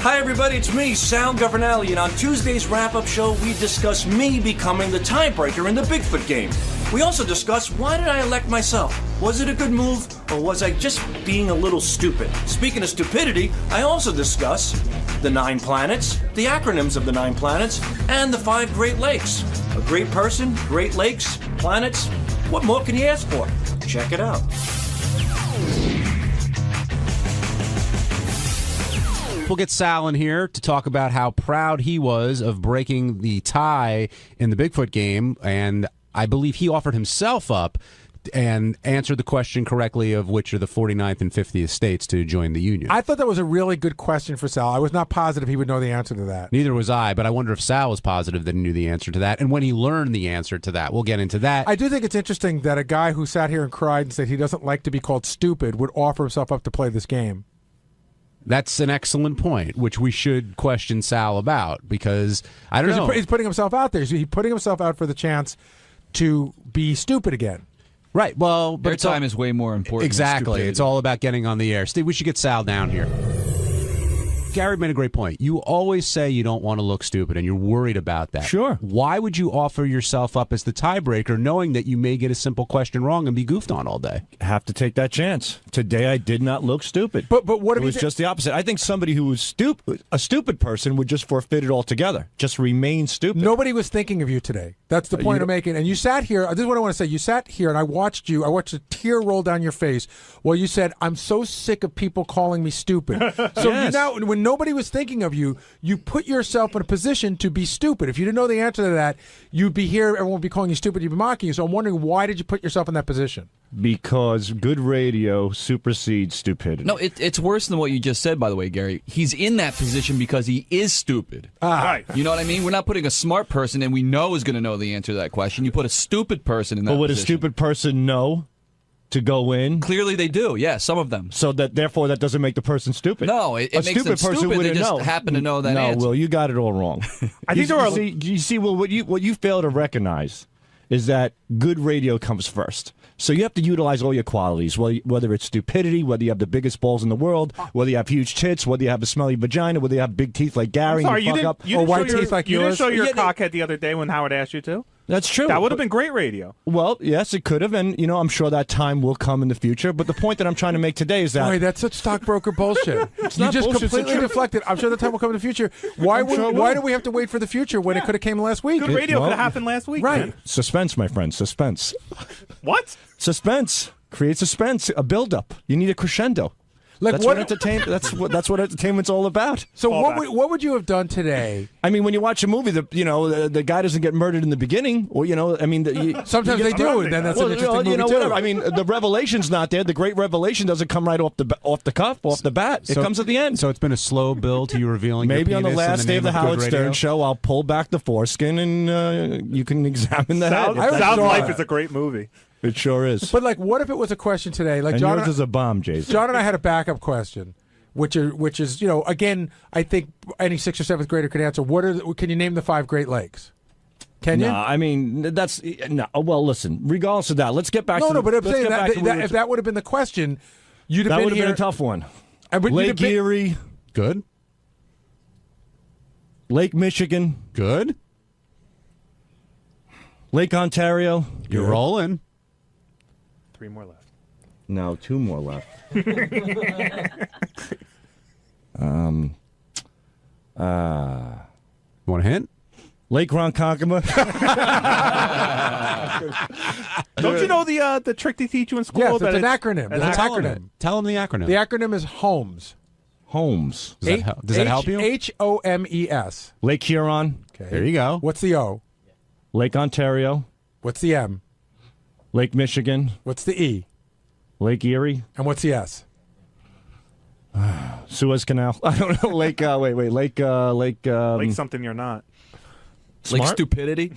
Hi, everybody. It's me, Sal Governale, and on Tuesday's wrap-up show, we discuss me becoming the tiebreaker in the Bigfoot game. We also discuss why did I elect myself? Was it a good move, or was I just being a little stupid? Speaking of stupidity, I also discuss the 9 planets, the acronyms of the 9 planets, and the 5 Great Lakes. A great person, Great Lakes, planets. What more can you ask for? check it out. We'll get Sal in here to talk about how proud he was of breaking the tie in the Bigfoot game, and I believe he offered himself up and answered the question correctly of which are the 49th and 50th states to join the union. I thought that was a really good question for Sal. I was not positive he would know the answer to that. Neither was I, but I wonder if Sal was positive that he knew the answer to that, and when he learned the answer to that. We'll get into that. I do think it's interesting that a guy who sat here and cried and said he doesn't like to be called stupid would offer himself up to play this game. That's an excellent point, which we should question Sal about, because I don't know. He's putting himself out there. He's putting himself out for the chance to be stupid again. Right. Well, but time is way more important. Exactly. It's all about getting on the air. Steve, we should get Sal down here. Gary made a great point. You always say you don't want to look stupid, and you're worried about that. Sure. Why would you offer yourself up as the tiebreaker, knowing that you may get a simple question wrong and be goofed on all day? Have to take that chance. Today I did not look stupid. But what if it was just the opposite? I think somebody who was a stupid person would just forfeit it altogether. Just remain stupid. Nobody was thinking of you today. That's the point I'm making. And you sat here. This is what I want to say. You sat here, and I watched you. I watched a tear roll down your face while you said, "I'm so sick of people calling me stupid." So Yes. now, when nobody was thinking of you, you put yourself in a position to be stupid. If you didn't know the answer to that, you'd be here. Everyone would be calling you stupid. You'd be mocking you. So I'm wondering, why did you put yourself in that position? Because good radio supersedes stupidity. No, it's worse than what you just said, by the way, Gary. He's in that position because he is stupid. Right. You know what I mean? We're not putting a smart person in we know is going to know the answer to that question. You put a stupid person in that But would position. a stupid person know to go in? Clearly they do, yeah, some of them. So therefore that doesn't make the person stupid. No, it a makes stupid them person stupid. They wouldn't just know. happen to know that answer. No, Will, you got it all wrong. I think there are. You see, Will, what you fail to recognize is that good radio comes first. So you have to utilize all your qualities, whether it's stupidity, whether you have the biggest balls in the world, whether you have huge tits, whether you have a smelly vagina, whether you have big teeth like Gary, Sorry, and you fuck didn't, up, you or didn't white show your, teeth like you yours. didn't show your Yeah, cockhead the other day when Howard asked you to. That's true. That would have been great radio. Well, yes, it could have, and I'm sure that time will come in the future. But the point that I'm trying to make today is that Boy, that's such stockbroker bullshit. It's You not just bullshit, it's completely the truth. deflected. I'm sure the time will come in the future. Why do we have to wait for the future when it could have came last week? Good radio could have happened last week. Right. Man. suspense, my friend, suspense. What? Suspense. Create suspense, a build-up. You need a crescendo. Like that's what- that's what entertainment's all about. So what would you have done today? I mean, when you watch a movie, the guy doesn't get murdered in the beginning, or Sometimes they do, and then that's an interesting movie too. whatever. I mean, the revelation's not there. The great revelation doesn't come right off the cuff, off the bat. It comes at the end. So it's been a slow build to you revealing. Maybe your on the penis in last day of name the Howard good Stern radio? show, I'll pull back the foreskin and you can examine the head. South Life is a great movie. It sure is. But what if it was a question today? Like and John yours is a bomb, Jason. John and I had a backup question, which is again, I think any 6th or 7th grader could answer. Can you name the 5 Great Lakes? Can you? No, I mean that's no. Well, listen. Regardless of that, let's get back. to But I'm let's saying get back to what we were if that would have been the question, you'd have that been would have here. been a tough one. But you'd Lake have been- Erie, good. Lake Michigan, good. Lake Ontario, You're rolling. 3 more left. No, 2 more left. Want a hint? Lake Ronkonkoma. Don't you know the trick they teach you in school? Yes, that it's an acronym. It's an acronym. Tell him the acronym. The acronym is HOMES. Holmes. Does that help you? HOMES. Lake Huron. Okay. There you go. What's the O? Lake Ontario. What's the M? Lake Michigan. What's the E? Lake Erie. And what's the S? Suez Canal. I don't know. Lake. Lake. Like something you're not. Like Smart? stupidity?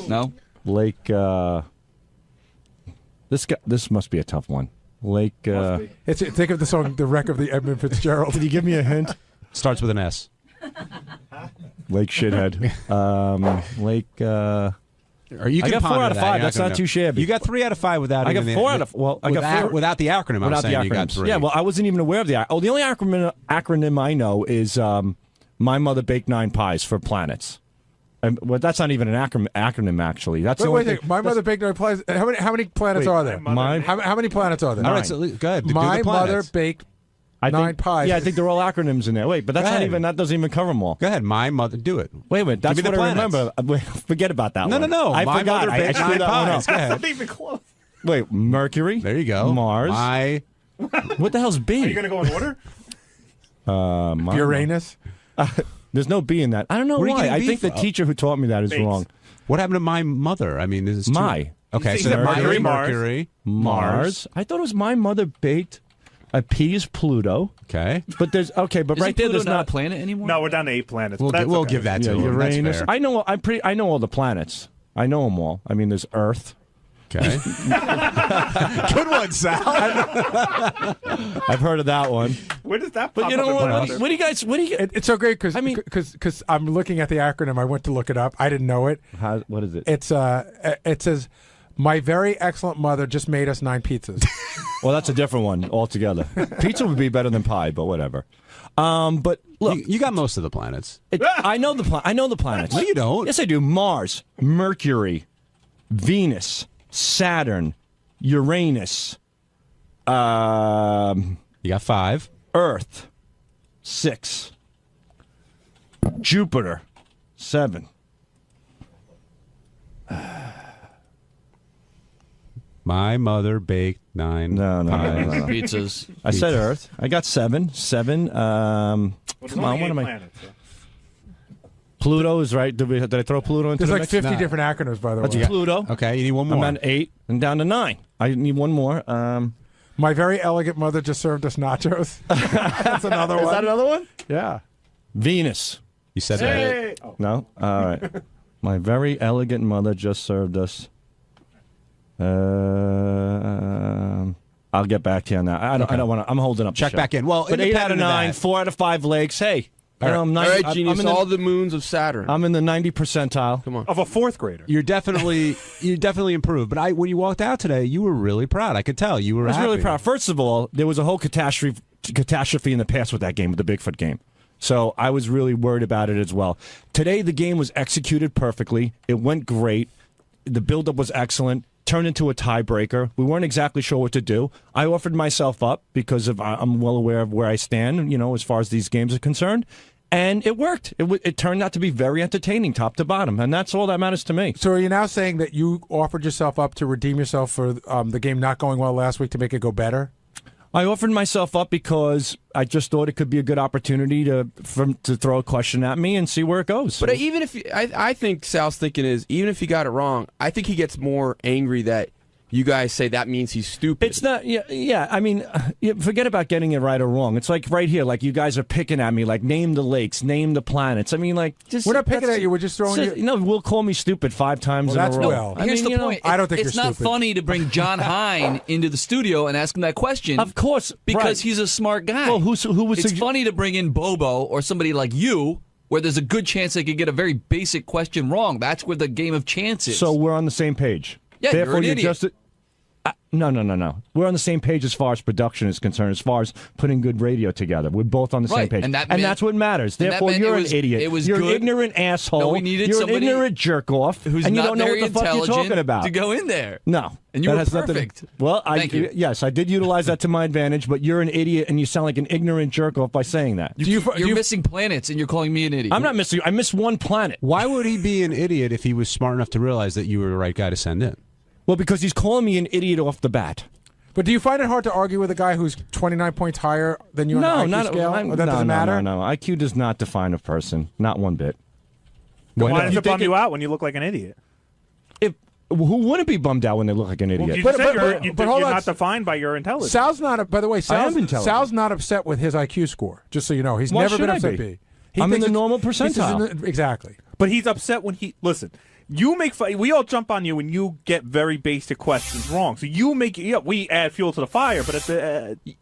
No? Lake. This must be a tough one. Lake. Think of the song "The Wreck of the Edmund Fitzgerald." Can you give me a hint? Starts with an S. Lake Shithead. Lake. Or you I can got 4 ponder out of that. 5. You're That's not not gonna too know. shabby. You got 3 out of 5 without. I got even 4 out of I got without the acronym. Without I'm saying the you got acronyms. 3. Yeah, well, I wasn't even aware of the. The only acronym I know is "My Mother Baked 9 Pies for Planets." Well, that's not even an acronym actually. That's the only thing. My mother baked 9 planets. How many planets are there? How many planets are there? All right, so go ahead. Do My the mother planets. baked I 9 think, pies. Yeah, I think they're all acronyms in there. Wait, but that's Go not ahead. even. That doesn't even cover them all. Go ahead. My mother. Do it. Wait a minute. That's Give me what the I planets. remember. Forget about that No, one. no. I My forgot. mother I baked screwed 9 that one pies. up. Go ahead. Not even close. Wait, Mercury. There you go. Mars. What the hell's B? Are you going to go in order? Uranus. There's no B in that. I don't know Where are you why. getting I B think the from? teacher who taught me that is Base. wrong. What happened to my mother? I mean, this is Okay, He so said Mercury, Mercury, Mars. I thought it was my mother baked. P is Pluto. Okay. But there's right there. Pluto There's not not a planet anymore? No, we're down to 8 planets. We'll give that to him. Uranus. That's fair. I know. I know all the planets. I know them all. I mean, there's Earth. Okay. Good one, Sal. I've heard of that one. Where does that? But pop you know up in what? my What do you guys? What do you? It's so great because I'm looking at the acronym. I went to look it up. I didn't know it. What is it? It says, "My very excellent mother just made us 9 pizzas." Well, that's a different one altogether. Pizza would be better than pie, but whatever. But look, you got most of the planets. I know the planets. No, you don't. Yes, I do. Mars, Mercury, Venus, Saturn, Uranus. You got 5. Earth, 6. Jupiter, 7. My mother baked 9 No. pizzas. I said Earth. I got 7. 7. Come on, what am I? planets, so. Pluto is right. Did I throw Pluto into There's the like mix? 50 different acronyms, by the way. That's Pluto. Okay, you need one more. I'm at 8 and down to 9. I need one more. My very elegant mother just served us nachos. That's another one. Is that another one? Yeah. Venus. You said that. Oh. No? All right. My very elegant mother just served us. I'll get back to you on that. I don't want to. I'm holding up. Check the show. back in. Well, but 8 out of independent of 9, that- 4 out of 5 legs. Hey. All right, I'm all right, genius. I'm in All the moons of Saturn. I'm in the 90 percentile. Come on. Of a 4th grader. You're definitely improved. But when you walked out today, you were really proud. I could tell you were. I was really happy. proud. First of all, there was a whole catastrophe in the past with that game, with the Bigfoot game. So I was really worried about it as well. Today, the game was executed perfectly. It went great. The build-up was excellent. Turned into a tiebreaker. We weren't exactly sure what to do. I offered myself up because I'm well aware of where I stand, as far as these games are concerned. And it worked. It turned out to be very entertaining, top to bottom, and that's all that matters to me. So are you now saying that you offered yourself up to redeem yourself for the game not going well last week to make it go better? I offered myself up because I just thought it could be a good opportunity to throw a question at me and see where it goes. But even if I think Sal's thinking is, even if he got it wrong, I think he gets more angry that you guys say that means he's stupid. It's not, yeah. I mean, forget about getting it right or wrong. It's like right here, like you guys are picking at me, like name the lakes, name the planets. I mean, like just we're not picking at you. We're just throwing you. No, will call me stupid 5 times in a row. Well. Here's the point. I don't think it's you're not stupid. funny to bring John Hine into the studio and ask him that question. Of course, because right. he's a smart guy. Well, who was? It's funny to bring in Bobo or somebody like you, where there's a good chance they could get a very basic question wrong. That's where the game of chance is. So we're on the same page. Yeah, Therefore, you're an idiot. No. We're on the same page as far as production is concerned, as far as putting good radio together. We're both on the same Right, page. and that that's what matters. and that Therefore, meant you're it was- an idiot. it was you're good. an ignorant asshole. No, we needed you're an somebody ignorant jerk-off, who's and you not don't know very what the fuck you're intelligent talking about. to go in there. No. And you that were has nothing- perfect. Well, Thank you. Yes, I did utilize that to my advantage, but you're an idiot, and you sound like an ignorant jerk-off by saying that. You're missing planets, and you're calling me an idiot. I'm not missing. I missed one planet. Why would he be an idiot if he was smart enough to realize that you were the right guy to send in? Well, because he's calling me an idiot off the bat. But do you find it hard to argue with a guy who's 29 points higher than you on No, the IQ not scale? Or that no, doesn't matter? No. IQ does not define a person. Not one bit. Why does You it bum think you out when you look like an idiot? Who wouldn't be bummed out when they look like an idiot? Well, you just said you're hold on. not defined by your intelligence. Sal's not. By the way, I am intelligent. Sal's not upset with his IQ score. Just so you know, he's Why never should been I upset. be? He I'm in thinks the it's- normal he thinks it's percentile. Exactly. But he's upset when he listen. You make fun. We all jump on you when you get very basic questions wrong. So you make. Yeah, we add fuel to the fire. But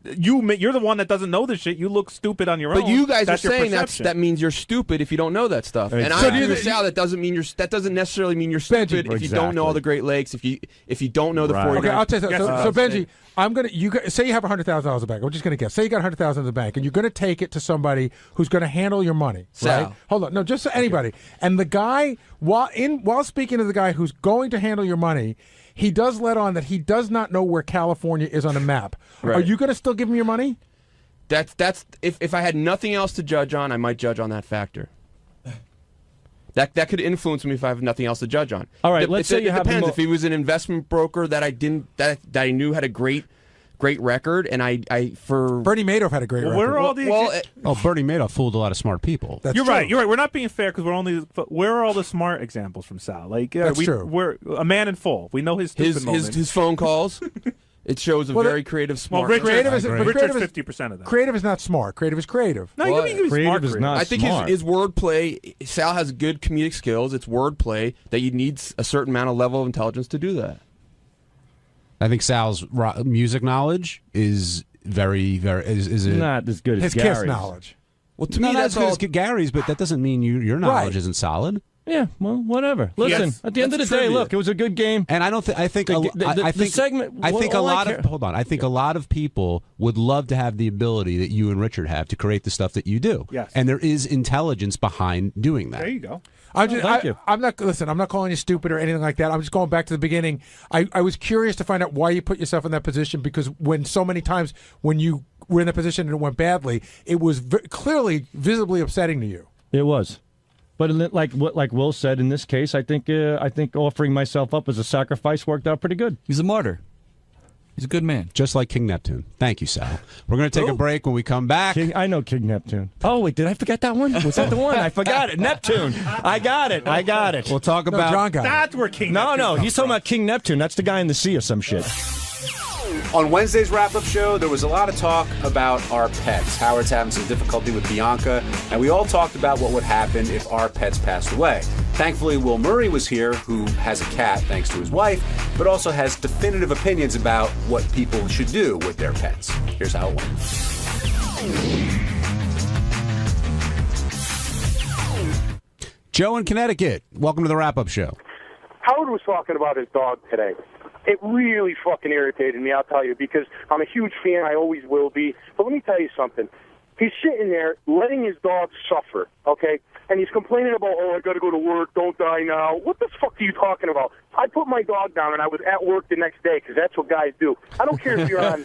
you're the one that doesn't know this shit. You look stupid on your own. But you guys That's are your saying perception. that means you're stupid if you don't know that stuff. And So I do you agree with think- Sal. That doesn't necessarily mean you're stupid if you don't know all the Great Lakes. If you don't know the Right. 49. Okay, I'll tell you. Yes, So Benji, I'm gonna. Say you have $100,000 in the bank. I'm just gonna guess. Say you got $100,000 in the bank, and you're gonna take it to somebody who's gonna handle your money. Sal. Right? Hold on. No, just anybody. And the guy, while speaking to the guy who's going to handle your money, he does let on that he does not know where California is on a map. Right. Are you gonna still give him your money? That's if I had nothing else to judge on, I might judge on that factor. That could influence me if I have nothing else to judge on. All right, let's say you it have depends. If he was an investment broker that I knew had a great record, and Bernie Madoff had a great record. Where are all the Bernie Madoff fooled a lot of smart people. You're right. We're not being fair because where are all the smart examples from Sal? Like That's true. We're a man in full. We know his stupid moments. his phone calls. It shows a very creative, smart. Richard's 50% of that. Creative is not smart. Creative is creative. No, you can be smart. I think his wordplay. Sal has good comedic skills. It's wordplay that you need a certain amount of level of intelligence to do that. I think Sal's music knowledge is very, very is not as good as his Gary's. Kiss knowledge. Well, to me, that's all Gary's, but that doesn't mean your knowledge isn't solid. Yeah, well, whatever. Listen, at the end of the day, look, it was a good game, and I don't think I think the segment. I think a lot of people would love to have the ability that you and Richard have to create the stuff that you do. Yes, and there is intelligence behind doing that. There you go. I'm not calling you stupid or anything like that. I'm just going back to the beginning. I was curious to find out why you put yourself in that position, because when so many times when you were in that position and it went badly, it was clearly visibly upsetting to you. It was. But like Will said, in this case, I think offering myself up as a sacrifice worked out pretty good. He's a martyr. He's a good man. Just like King Neptune. Thank you, Sal. We're going to take a break. When we come back. I know King Neptune. Oh, wait, did I forget that one? Was that the one? I forgot it. Neptune. I got it. We'll talk about... John got That's where King Neptune No, he's talking about King Neptune. That's the guy in the sea or some shit. On Wednesday's wrap-up show, there was a lot of talk about our pets. Howard's having some difficulty with Bianca, and we all talked about what would happen if our pets passed away. Thankfully, Will Murray was here, who has a cat thanks to his wife, but also has definitive opinions about what people should do with their pets. Here's how it went. Joe in Connecticut, welcome to the wrap-up show. Howard was talking about his dog today. It really fucking irritated me, I'll tell you, because I'm a huge fan. I always will be. But let me tell you something. He's sitting there letting his dog suffer, okay? And he's complaining about, I got to go to work, don't die now. What the fuck are you talking about? I put my dog down, and I was at work the next day, because that's what guys do. I don't care if you're on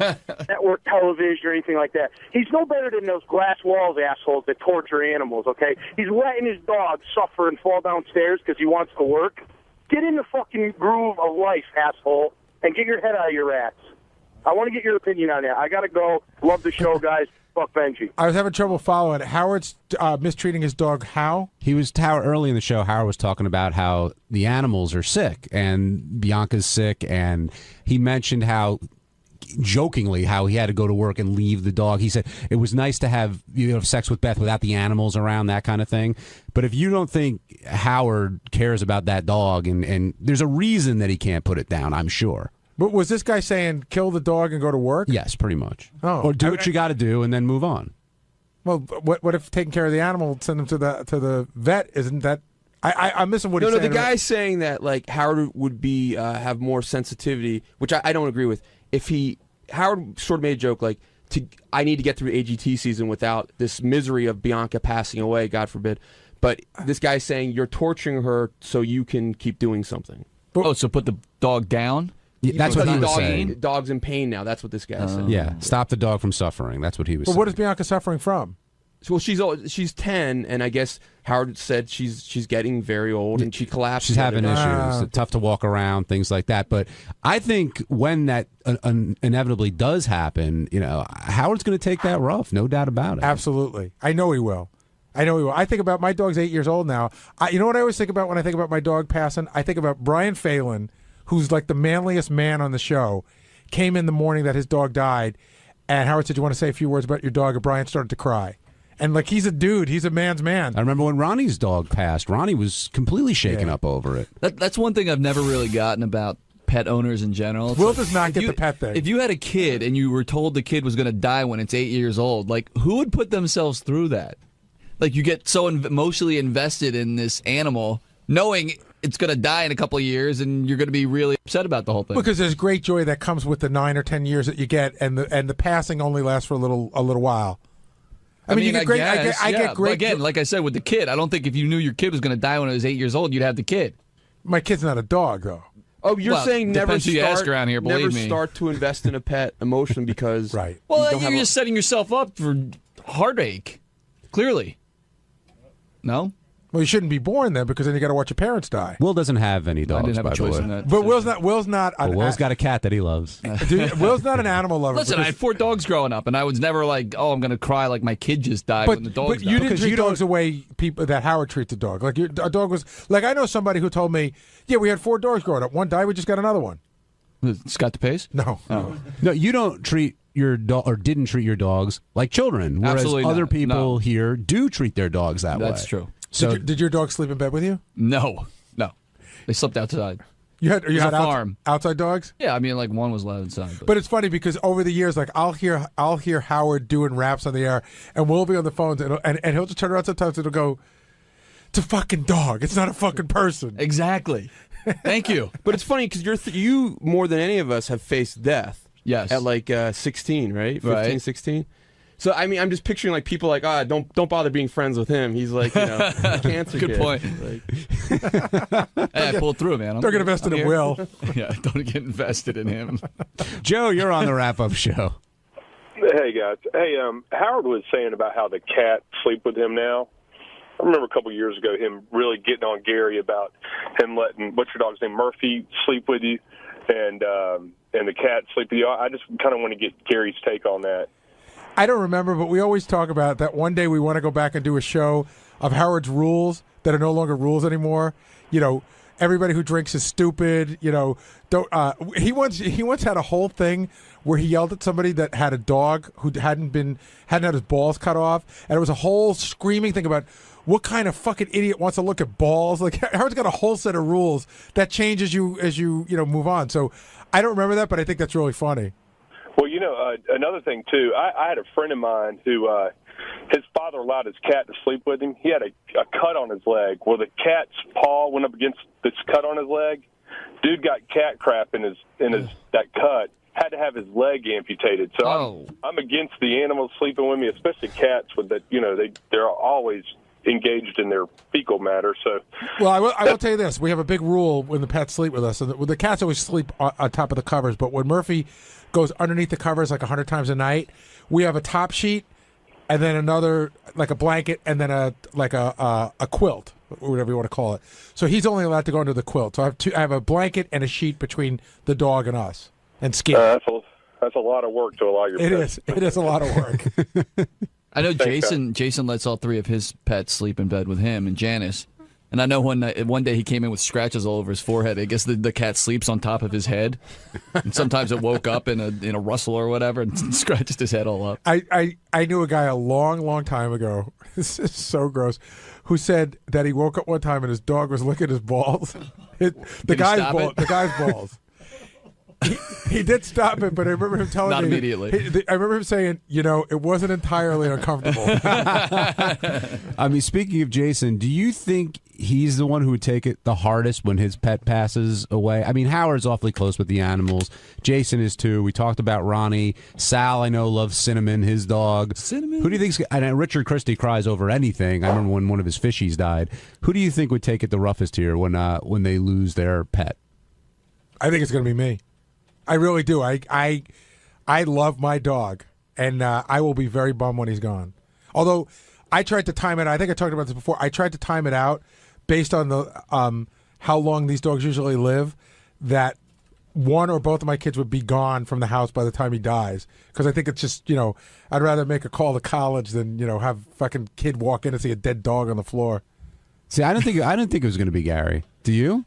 network television or anything like that. He's no better than those glass walls assholes that torture animals, okay? He's letting his dog suffer and fall downstairs because he wants to work. Get in the fucking groove of life, asshole, and get your head out of your ass. I want to get your opinion on that. I got to go. Love the show, guys. Fuck Benji. I was having trouble following it. Howard's mistreating his dog how? Early in the show, Howard was talking about how the animals are sick, and Bianca's sick, and he mentioned how, jokingly, how he had to go to work and leave the dog. He said it was nice to have sex with Beth without the animals around, that kind of thing. But if you don't think Howard cares about that dog, and there's a reason that he can't put it down, I'm sure. But was this guy saying kill the dog and go to work? Yes, pretty much. Oh, or do what you got to do and then move on. Well, what if taking care of the animal, send them to the vet? Isn't that? I'm missing what he's saying. No, the guy's saying that like Howard would be have more sensitivity, which I don't agree with. Howard sort of made a joke like, I need to get through AGT season without this misery of Bianca passing away, God forbid. But this guy's saying you're torturing her so you can keep doing something. So put the dog down? Yeah, that's what he was saying. Dog's in pain now. That's what this guy said. Yeah, stop the dog from suffering. That's what he was saying. But what is Bianca suffering from? Well, she's 10, and I guess Howard said she's getting very old, and she collapsed. She's having issues. Tough to walk around, things like that. But I think when that inevitably does happen, Howard's going to take that rough, no doubt about it. Absolutely. I know he will. I think about my dog's 8 years old now. You know what I always think about when I think about my dog passing? I think about Brian Phelan, who's like the manliest man on the show, came in the morning that his dog died, and Howard said, you want to say a few words about your dog? And Brian started to cry. And, like, he's a dude. He's a man's man. I remember when Ronnie's dog passed. Ronnie was completely shaken up over it. That's one thing I've never really gotten about pet owners in general. Will does not get the pet thing. If you had a kid and you were told the kid was going to die when it's 8 years old, like, who would put themselves through that? Like, you get so emotionally invested in this animal, knowing it's going to die in a couple of years, and you're going to be really upset about the whole thing. Because there's great joy that comes with the 9 or 10 years that you get, and the passing only lasts for a little while. I mean, you get great. I get great. But again, like I said, with the kid, I don't think if you knew your kid was going to die when it was 8 years old, you'd have the kid. My kid's not a dog, though. Oh, you're saying never start to invest in a pet emotionally because right. Well, you're just setting yourself up for heartache. Clearly, no. Well, you shouldn't be born then because then you got to watch your parents die. Will doesn't have any dogs. I didn't have by a choice the in way. that. But Will's not. Well, Will's got a cat that he loves. Will's not an animal lover. Listen, I had 4 dogs growing up, and I was never like, oh, I'm going to cry like my kid just died when the dogs But you died. didn't treat dogs the way people that Howard treats a dog. Like a dog was like I know somebody who told me, yeah, we had 4 dogs growing up. One died, we just got another one. Scott DePace? No. Oh. No, you don't treat your dog or didn't treat your dogs like children, whereas Absolutely other not. people No. here do treat their dogs that way. That's true. So Did your dog sleep in bed with you? No. They slept outside. You had It was a farm. outside dogs? Yeah, I mean, like one was allowed inside. But it's funny because over the years, like I'll hear Howard doing raps on the air, and we'll be on the phones, and he'll just turn around sometimes and he'll go, "It's a fucking dog. It's not a fucking person." Exactly. Thank you. But it's funny because you more than any of us have faced death. Yes. At like 16, right? 15, Right. 16. So I mean, I'm just picturing like people like, don't bother being friends with him. He's like, a cancer Good kid. point. Like, Hey, I pulled through, man. Don't get invested in Will. Yeah, don't get invested in him. Joe, you're on the wrap-up show. Hey, guys. Hey, Howard was saying about how the cat sleep with him now. I remember a couple of years ago him really getting on Gary about him letting, what's your dog's name, Murphy, sleep with you, and the cat sleep with you. I just kind of want to get Gary's take on that. I don't remember, but we always talk about that one day we want to go back and do a show of Howard's rules that are no longer rules anymore. You know, everybody who drinks is stupid. You know, don't. He once had a whole thing where he yelled at somebody that had a dog who hadn't had his balls cut off, and it was a whole screaming thing about what kind of fucking idiot wants to look at balls. Like Howard's got a whole set of rules that changes you as you move on. So I don't remember that, but I think that's really funny. Well, another thing, too, I had a friend of mine who his father allowed his cat to sleep with him. He had a cut on his leg. Well, the cat's paw went up against this cut on his leg. Dude got cat crap in his that cut. Had to have his leg amputated. So I'm against the animals sleeping with me, especially cats with that. They're always engaged in their fecal matter. So, well, I will tell you this: we have a big rule when the pets sleep with us, and the cats always sleep on top of the covers. But when Murphy goes underneath the covers like 100 times a night, we have a top sheet, and then another like a blanket, and then a quilt, or whatever you want to call it. So he's only allowed to go under the quilt. So I have a blanket and a sheet between the dog and us, and skin. That's a lot of work to allow your pets. It is a lot of work. I know Jason lets all 3 of his pets sleep in bed with him and Janice. And I know one day he came in with scratches all over his forehead. I guess the cat sleeps on top of his head. And sometimes it woke up in a rustle or whatever and scratched his head all up. I knew a guy a long time ago, this is so gross, who said that he woke up one time and his dog was licking his balls. The guy's balls. He did stop it, but I remember him telling me. Not immediately. I remember him saying, it wasn't entirely uncomfortable. I mean, speaking of Jason, do you think he's the one who would take it the hardest when his pet passes away? I mean, Howard's awfully close with the animals. Jason is too. We talked about Ronnie. Sal, I know, loves Cinnamon, his dog. Cinnamon? Who do you think's... And Richard Christie cries over anything. I remember when one of his fishies died. Who do you think would take it the roughest here when they lose their pet? I think it's going to be me. I really do. I love my dog, and I will be very bummed when he's gone. Although I tried to time it. I think I talked about this before. I tried to time it out based on the how long these dogs usually live. That one or both of my kids would be gone from the house by the time he dies. Because I think it's just I'd rather make a call to college than have fucking kid walk in and see a dead dog on the floor. See, I didn't think it was going to be Gary. Do you?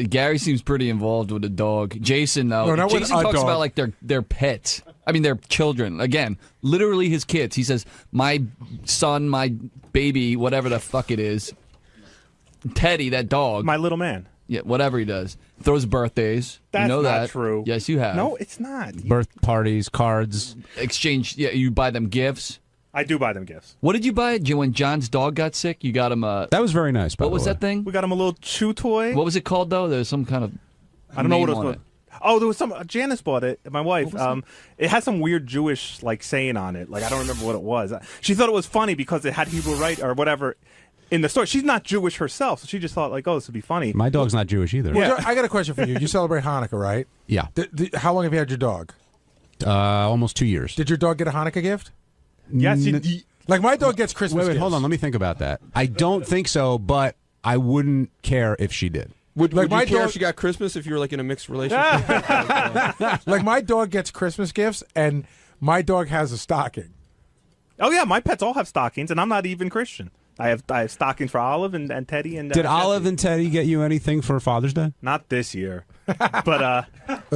Gary seems pretty involved with the dog. Jason, though. No, Jason talks about like their pets. I mean, their children. Again, literally his kids. He says, my son, my baby, whatever the fuck it is. Teddy, that dog. My little man. Yeah, whatever he does. Throws birthdays. That's you know not that. true. Yes, you have. No, it's not. Birth parties, cards. Exchange. Yeah, you buy them gifts. I do buy them gifts. What did you buy? When John's dog got sick, you got him a... That was very nice, by the way. What was that thing? We got him a little chew toy. What was it called, though? There's some kind of... I don't know what it was called. Oh, there was some... Janice bought it, my wife. It had some weird Jewish, saying on it. I don't remember what it was. She thought it was funny because it had Hebrew right or whatever in the story. She's not Jewish herself, so she just thought, this would be funny. My dog's not Jewish either. Well, I got a question for you. You celebrate Hanukkah, right? Yeah. How long have you had your dog? Almost 2 years. Did your dog get a Hanukkah gift? Yes, Like my dog gets Christmas Wait, gifts. hold on. Let me think about that. I don't think so, but I wouldn't care if she did. Would Like you my care dog- if she got Christmas if you were like in a mixed relationship? Like my dog gets Christmas gifts, and my dog has a stocking. Oh yeah, my pets all have stockings, and I'm not even Christian. I have stockings for Olive and Teddy and. Did Olive and Teddy get you anything for Father's Day? Not this year, but a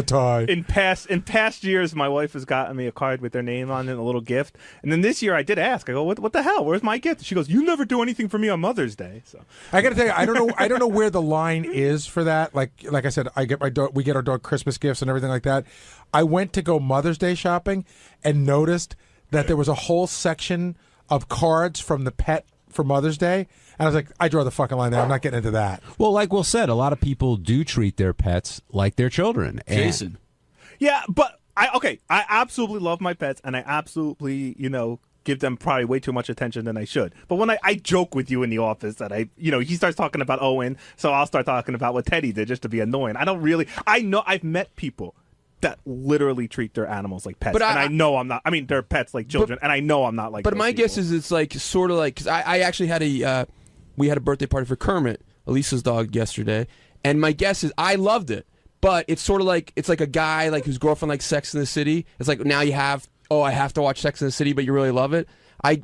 tie. In past years, my wife has gotten me a card with their name on it, and a little gift. And then this year, I did ask. I go, "What the hell? Where's my gift?" She goes, "You never do anything for me on Mother's Day." So I got to tell you, I don't know where the line is for that. Like I said, we get our dog Christmas gifts and everything like that. I went to go Mother's Day shopping and noticed that there was a whole section of cards from the pet for Mother's Day, and I was like, I draw the fucking line there. I'm not getting into that. Well, like Will said, a lot of people do treat their pets like their children. Jason. yeah, but I absolutely love my pets, and I absolutely give them probably way too much attention than I should. But when I joke with you in the office that he starts talking about Owen, so I'll start talking about what Teddy did just to be annoying. I know I've met people that literally treat their animals like pets, But and I know I'm not. I mean, they're pets like children, and I know I'm not like. But those my people. guess is it's like sort of like because I actually had we had a birthday party for Kermit, Elisa's dog, yesterday, and my guess is I loved it. But it's sort of like it's like a guy like whose girlfriend likes Sex in the City. It's like now you have I have to watch Sex in the City, but you really love it.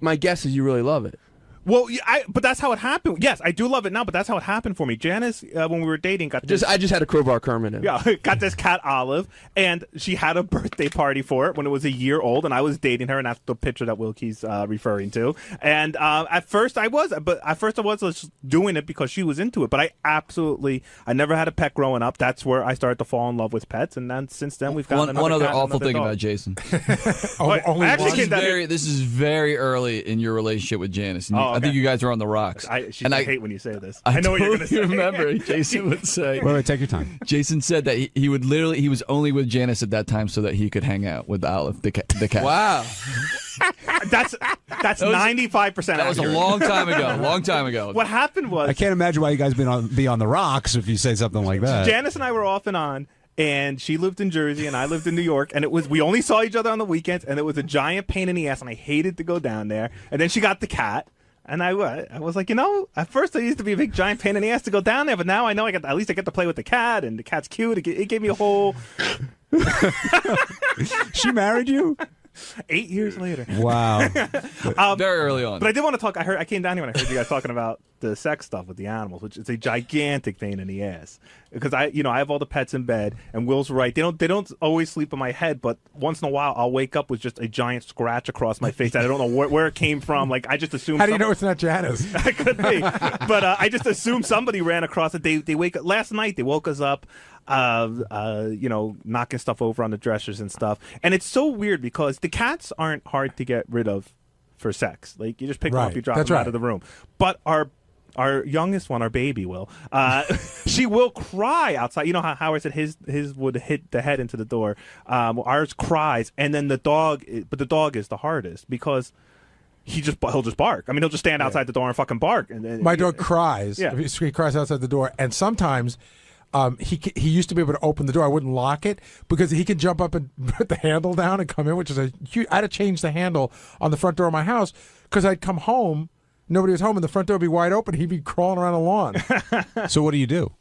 My guess is you really love it. Well, but that's how it happened. Yes, I do love it now, but that's how it happened for me. Janice, when we were dating, got this. I just had a crowbar Kermit in. Yeah, got this cat Olive, and she had a birthday party for it when it was a year old, and I was dating her, and that's the picture that Wilkie's referring to. And at first I was just doing it because she was into it. But I never had a pet growing up. That's where I started to fall in love with pets, and then since then we've got one other awful thing about Jason. This is very early in your relationship with Janice. I think you guys are on the rocks. I hate when you say this. I know what you're going to say. Remember, Jason would say. Wait, take your time. Jason said that he was only with Janice at that time so that he could hang out with Olive, the cat. Wow. That's 95%. That was a long time ago. What happened was I can't imagine why you guys be on the rocks if you say something like that. Janice and I were off and on. And she lived in Jersey, and I lived in New York, and we only saw each other on the weekends, and it was a giant pain in the ass, and I hated to go down there. And then she got the cat, and I was like, at first it used to be a big giant pain in the ass to go down there, but now I know at least I get to play with the cat, and the cat's cute. It gave me a whole. She married you? 8 years later. Wow. Very early on. But I did want to talk. I came down here and I heard you guys talking about the sex stuff with the animals, which is a gigantic pain in the ass. Because I have all the pets in bed, and Will's right. They don't always sleep in my head, but once in a while I'll wake up with just a giant scratch across my face that I don't know where it came from. Like I just assume. How do you know it's not Janice? It could be, but I just assume somebody ran across it. They wake up last night. They woke us up. Knocking stuff over on the dressers and stuff. And it's so weird because the cats aren't hard to get rid of for sex. Like you just pick them up, you drop them out of the room. But our youngest one, our baby Will, she will cry outside. You know how Howard said his would hit the head into the door. Ours cries, and then the dog is the hardest because he'll just bark. I mean, he'll just stand outside the door and fucking bark. And my dog cries. Yeah. He cries outside the door, and sometimes. He used to be able to open the door. I wouldn't lock it because he can jump up and put the handle down and come in, which is a huge. I had to change the handle on the front door of my house because I'd come home, nobody was home, and the front door would be wide open. He'd be crawling around the lawn. So what do you do?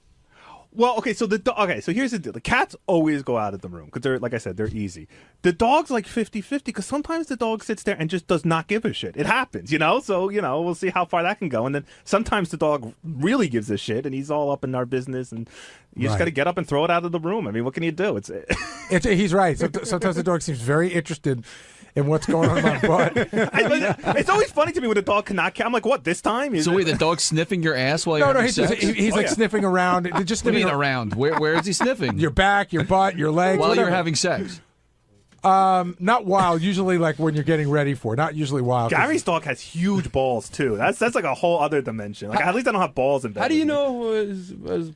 Well, okay, so here's the deal. The cats always go out of the room because they're, like I said, they're easy. The dog's like 50-50 because sometimes the dog sits there and just does not give a shit. It happens, So, we'll see how far that can go. And then sometimes the dog really gives a shit and he's all up in our business and you just got to get up and throw it out of the room. I mean, what can you do? He's right. Sometimes the dog seems very interested in what's going on in my butt. It's always funny to me when the dog cannot. I'm like, what, this time? So wait, the dog's sniffing your ass while you're having sex? He's sniffing around. Just what do you mean around? Where is he sniffing? Your back, your butt, your legs. While whatever. you're having sex? Not while. Usually, like when you're getting ready for. Not usually while. Gary's dog has huge balls too. That's like a whole other dimension. Like at least I don't have balls in bed. How do you know as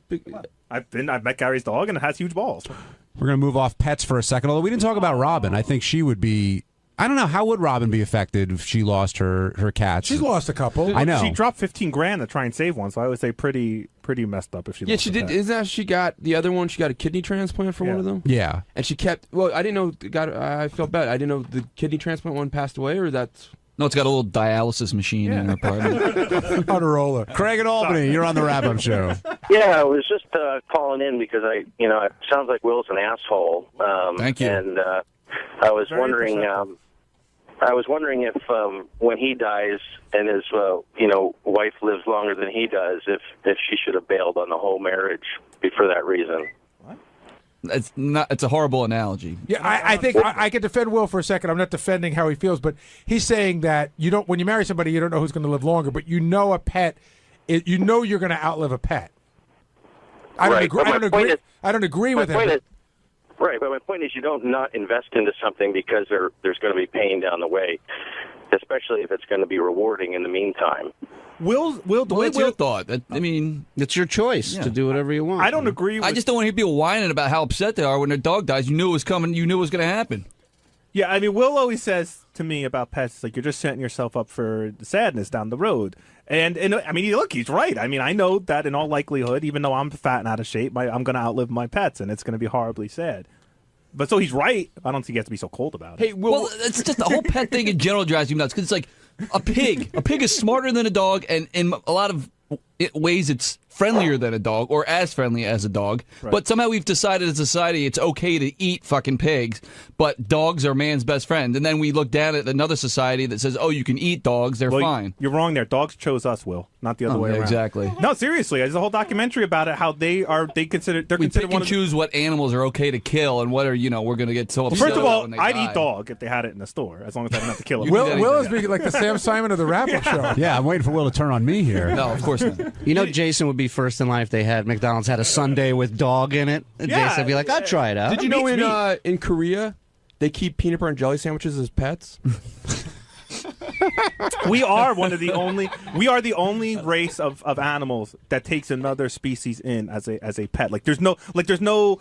big? I've met Gary's dog and it has huge balls. We're going to move off pets for a second, although we didn't talk about Robin. I think she would be... I don't know. How would Robin be affected if she lost her cats? She's lost a couple. I know. She dropped $15,000 to try and save one, so I would say pretty messed up if she. Yeah, she did. Isn't that she got the other one? She got a kidney transplant for one of them. Yeah, and she kept. Well, I didn't know. I felt bad. I didn't know the kidney transplant one passed away, or that's. No, it's got a little dialysis machine in the apartment. On a roller. Craig and Albany, you're on the wrap-up show. Yeah, I was just calling in because it sounds like Will's an asshole. Thank you. And I was wondering, if when he dies and his wife lives longer than he does, if she should have bailed on the whole marriage for that reason. It's a horrible analogy. Yeah, I think I can defend Will for a second. I'm not defending how he feels, but he's saying that when you marry somebody, you don't know who's going to live longer, but a pet, you're going to outlive a pet. I don't agree with him. Right, but my point is you don't not invest into something because there's going to be pain down the way, especially if it's going to be rewarding in the meantime. What's your thought? I mean, it's your choice to do whatever you want. I don't agree with... I just don't want to hear people whining about how upset they are when their dog dies. You knew it was coming. You knew it was going to happen. Yeah, I mean, Will always says to me about pets, like, you're just setting yourself up for sadness down the road. And I mean, look, he's right. I mean, I know that in all likelihood, even though I'm fat and out of shape, I'm going to outlive my pets, and it's going to be horribly sad. But so he's right. I don't think he has to be so cold about it. Hey, well, it's just the whole pet thing in general drives me nuts because it's like a pig. A pig is smarter than a dog, and in a lot of ways it's friendlier than a dog or as friendly as a dog. Right. But somehow we've decided as a society it's okay to eat fucking pigs, but dogs are man's best friend. And then we look down at another society that says, oh, you can eat dogs, they're fine. You're wrong there. Dogs chose us, Will, not the other way around. Exactly. No, seriously. There's a whole documentary about it, how they're considered we pick and choose what animals are okay to kill and what are, we're going to get so upset First of all, when they I'd die. eat dog if they had it in the store, as long as I didn't have to kill it. Will is being like the Sam Simon of the wrap-up show. Yeah, I'm waiting for Will to turn on me here. No, of course not. You know, Jason would be first in line if they had McDonald's had a sundae with dog in it. Yeah, Jason would be like, I'd try it out. Did you know in Korea they keep peanut butter and jelly sandwiches as pets? We are the only race of animals that takes another species in as a pet. Like there's no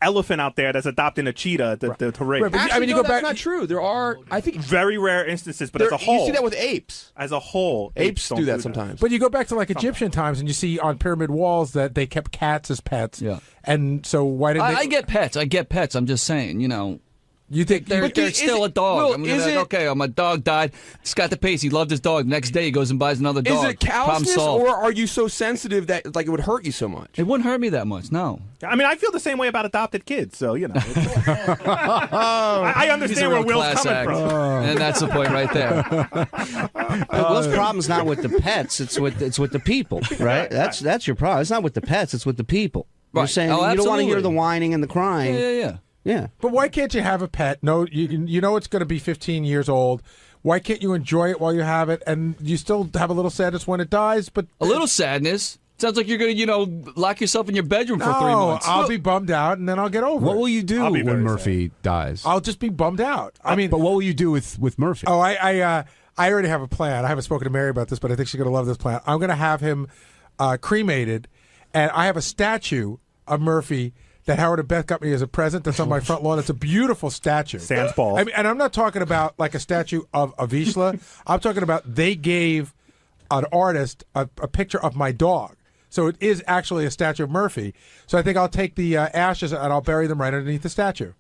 elephant out there that's adopting a cheetah to raise. Right, but actually, you go back. That's not true. There are, I think, very rare instances, but as a whole, you see that with apes. As a whole, apes do that sometimes. But you go back to like Egyptian times, and you see on pyramid walls that they kept cats as pets. Yeah. And so why did I get pets. I'm just saying, You think they're still a dog? My dog died. Scott the Pace, he loved his dog. Next day, he goes and buys another dog. Is it callousness, or are you so sensitive that it would hurt you so much? It wouldn't hurt me that much, no. I mean, I feel the same way about adopted kids, so I understand where Will's coming from, and that's the point right there. Will's problem's not with the pets; it's with the people, right? That's your problem. It's not with the pets; it's with the people. You're saying you don't want to hear the whining and the crying. Yeah. But why can't you have a pet? No, you know it's going to be 15 years old. Why can't you enjoy it while you have it, and you still have a little sadness when it dies? But a little sadness. Sounds like you're going to, lock yourself in your bedroom for 3 months. I'll be bummed out, and then I'll get over it. What will you do when Murphy dies? I'll just be bummed out. But what will you do with Murphy? Oh, I already have a plan. I haven't spoken to Mary about this, but I think she's going to love this plan. I'm going to have him cremated, and I have a statue of Murphy that Howard and Beth got me as a present that's on my front lawn. It's a beautiful statue. Sans balls. I mean, and I'm not talking about like a statue of Vizsla. I'm talking about they gave an artist a picture of my dog. So it is actually a statue of Murphy. So I think I'll take the ashes and I'll bury them right underneath the statue.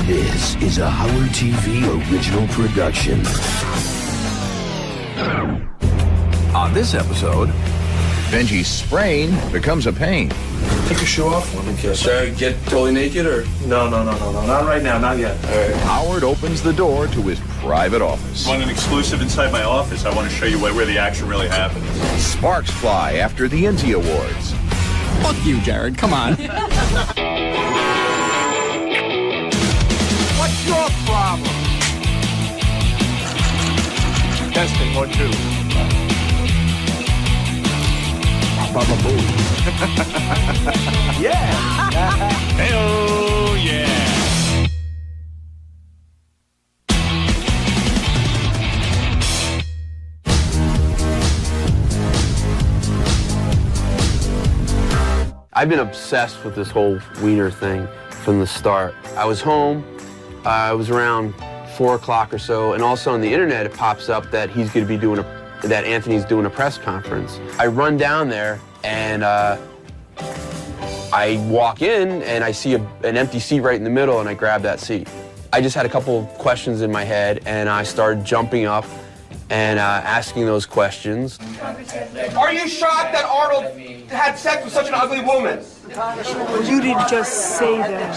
This is a Howard TV original production. On this episode, Benji's sprain becomes a pain. Take your shoe off. Let me kiss. Should I get totally naked or? No. Not right now. Not yet. All right. Howard opens the door to his private office. I want an exclusive inside my office. I want to show you where the action really happens. Sparks fly after the Inti Awards. Fuck you, Jared. Come on. What's your problem? Testing, 1, 2. Baba Boo. Yeah. Hey-oh, yeah. I've been obsessed with this whole wiener thing from the start. I was home, it was around 4 o'clock or so, and also on the internet it pops up that he's going to be doing that Anthony's doing a press conference. I run down there and I walk in and I see an empty seat right in the middle and I grab that seat. I just had a couple questions in my head and I started jumping up and asking those questions. Are you shocked that Arnold had sex with such an ugly woman? You didn't just say that.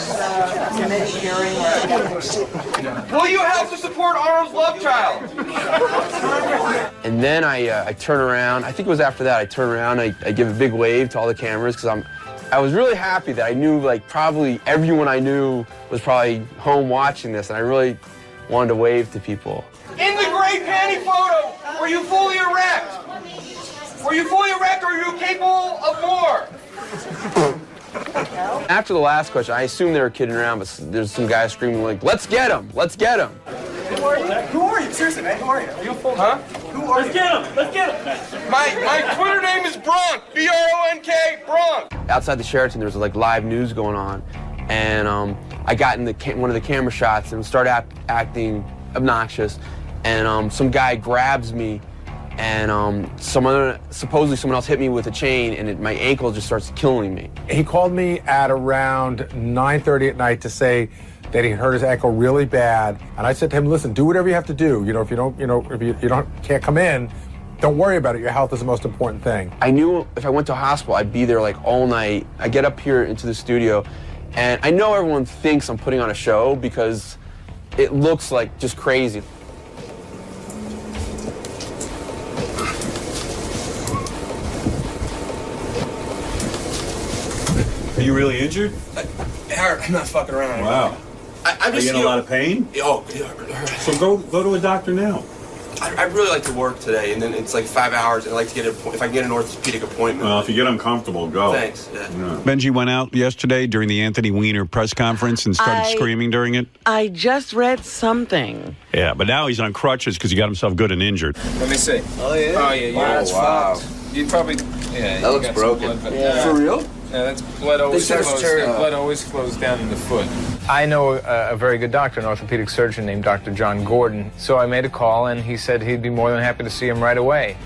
Will you help to support Arnold's love child? And then I turn around, I think it was after that, I turn around, I give a big wave to all the cameras because I was really happy that I knew like probably everyone I knew was probably home watching this and I really wanted to wave to people. In the great panty photo, were you fully erect? Were you fully erect or are you capable of more? After the last question, I assumed they were kidding around, but there's some guy screaming like, let's get him, let's get him. Who are you? Who are you? Seriously, man, who are you? Are you a full Huh? Who are you? Let's get him, let's get him. My Twitter name is Bronk, B-R-O-N-K, Bronk. Outside the Sheraton, there was like live news going on, and I got in one of the camera shots and started acting obnoxious, and some guy grabs me, and supposedly someone else hit me with a chain, and my ankle just starts killing me. He called me at around 9:30 at night to say that he hurt his ankle really bad, and I said to him, "Listen, do whatever you have to do. You know, if you don't, if you can't come in, don't worry about it. Your health is the most important thing." I knew if I went to a hospital, I'd be there like all night. I get up here into the studio, and I know everyone thinks I'm putting on a show because it looks like just crazy. Are you really injured? Howard, I'm not fucking around. Wow. I'm just Are you in a lot of pain? Oh, So go to a doctor now. I'd really like to work today, and then it's like 5 hours, and I'd like to get if I can get an orthopedic appointment. Well, if you get uncomfortable, go. Thanks. Yeah. Benji went out yesterday during the Anthony Weiner press conference and started screaming during it. I just read something. Yeah, but now he's on crutches because he got himself good and injured. Let me see. Oh, yeah? Oh, yeah, that's fucked. You probably, that looks broken. For real? Yeah, that's blood always flows down in the foot. I know a very good doctor, an orthopedic surgeon named Dr. John Gordon. So I made a call, and he said he'd be more than happy to see him right away.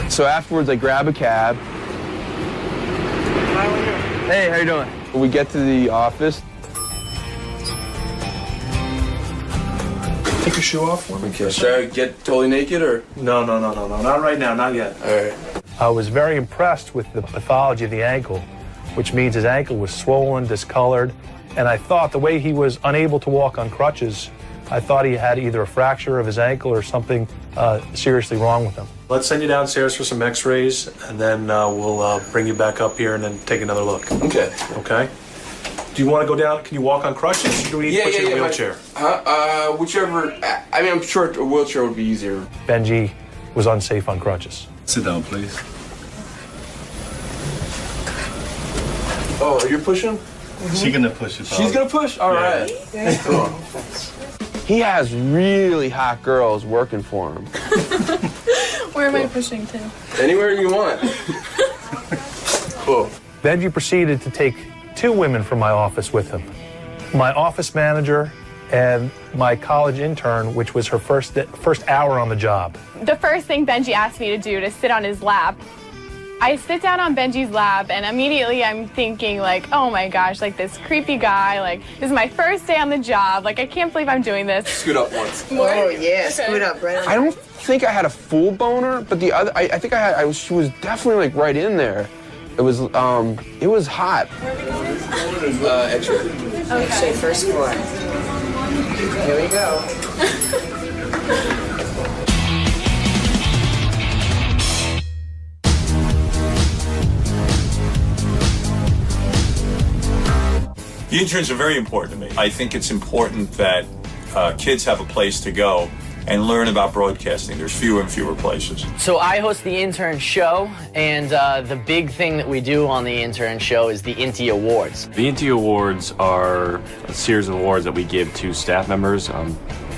So afterwards, I grab a cab. Hey, how you doing? We get to the office. Take your shoe off for me. Okay, should I get totally naked or? No, not right now, not yet. All right. I was very impressed with the pathology of the ankle, which means his ankle was swollen, discolored, and I thought the way he was unable to walk on crutches, I thought he had either a fracture of his ankle or something seriously wrong with him. Let's send you downstairs for some x-rays, and then we'll bring you back up here and then take another look. Okay. Okay? Do you want to go down? Can you walk on crutches, or do we need to put you in a wheelchair? Whichever. I mean, I'm sure a wheelchair would be easier. Benji was unsafe on crutches. Sit down, please. Oh, you're pushing? She's gonna push it. She's gonna push? All right. Cool. He has really hot girls working for him. Where am I pushing to? Anywhere you want. Cool. Benji proceeded to take 2 women from my office with him. My office manager and my college intern, which was her first hour on the job. The first thing Benji asked me to do to sit on his lap. I sit down on Benji's lap and immediately I'm thinking like, oh my gosh, like this creepy guy, like this is my first day on the job, like I can't believe I'm doing this. Scoot up once. More? Oh yeah, okay. scoot up, right? I don't think I had a full boner, but the other, I think she was definitely like right in there. It was hot. X-ray. Okay. Say first floor. Here we go. The interns are very important to me. I think it's important that kids have a place to go and learn about broadcasting. There's fewer and fewer places. So I host the intern show, and the big thing that we do on the intern show is the Inty Awards. The Inty Awards are a series of awards that we give to staff members.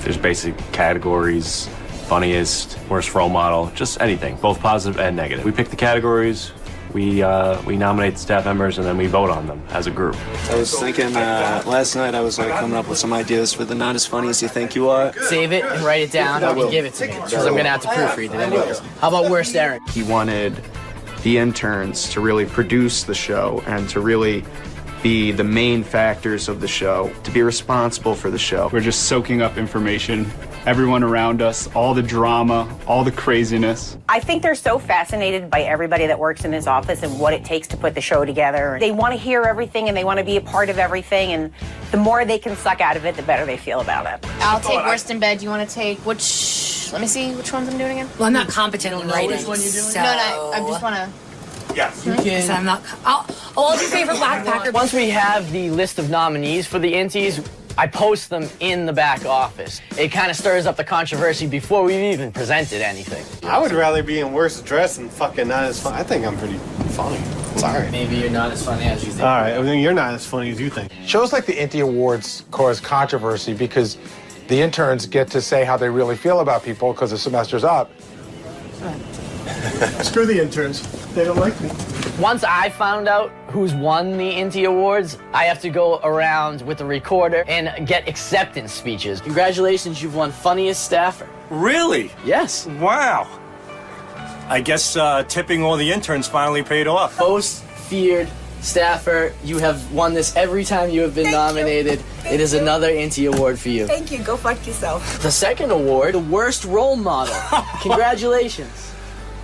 There's basic categories: funniest, worst role model, just anything, both positive and negative. We pick the categories, we nominate the staff members, and then we vote on them as a group. I was thinking last night I was coming up with some ideas for the Not As Funny As You Think You Are. Save it and write it down and give it to me, because I'm going to have to proofread it anyways. How about worst errand? He wanted the interns to really produce the show and to really be the main factors of the show, to be responsible for the show. We're just soaking up information, everyone around us, all the drama, all the craziness. I think they're so fascinated by everybody that works in his office and what it takes to put the show together. They want to hear everything and they want to be a part of everything, and the more they can suck out of it, the better they feel about it. I'll take worst in bed. You want to take which? Let me see which ones I'm doing again. Well, I'm not competent in writing. Which one you're doing? So... No, I just want to. Yes, you can. So I'm not. I'll do favorite Black Packer. Once we have the list of nominees for the Inties, I post them in the back office. It kind of stirs up the controversy before we've even presented anything. I would rather be in worst dress than fucking not as funny. I think I'm pretty funny. Sorry. Maybe you're not as funny as you think. All right, I mean, you're not as funny as you think. Shows like the Inty Awards cause controversy because the interns get to say how they really feel about people because the semester's up. Screw the interns. They don't like me. Once I found out who's won the Inty Awards, I have to go around with a recorder and get acceptance speeches. Congratulations, you've won Funniest Staffer. Really? Yes. Wow. I guess tipping all the interns finally paid off. Most feared staffer, you have won this every time you have been nominated. It is another Inty Award for you. Thank you. Go fuck yourself. The second award, the worst role model. Congratulations.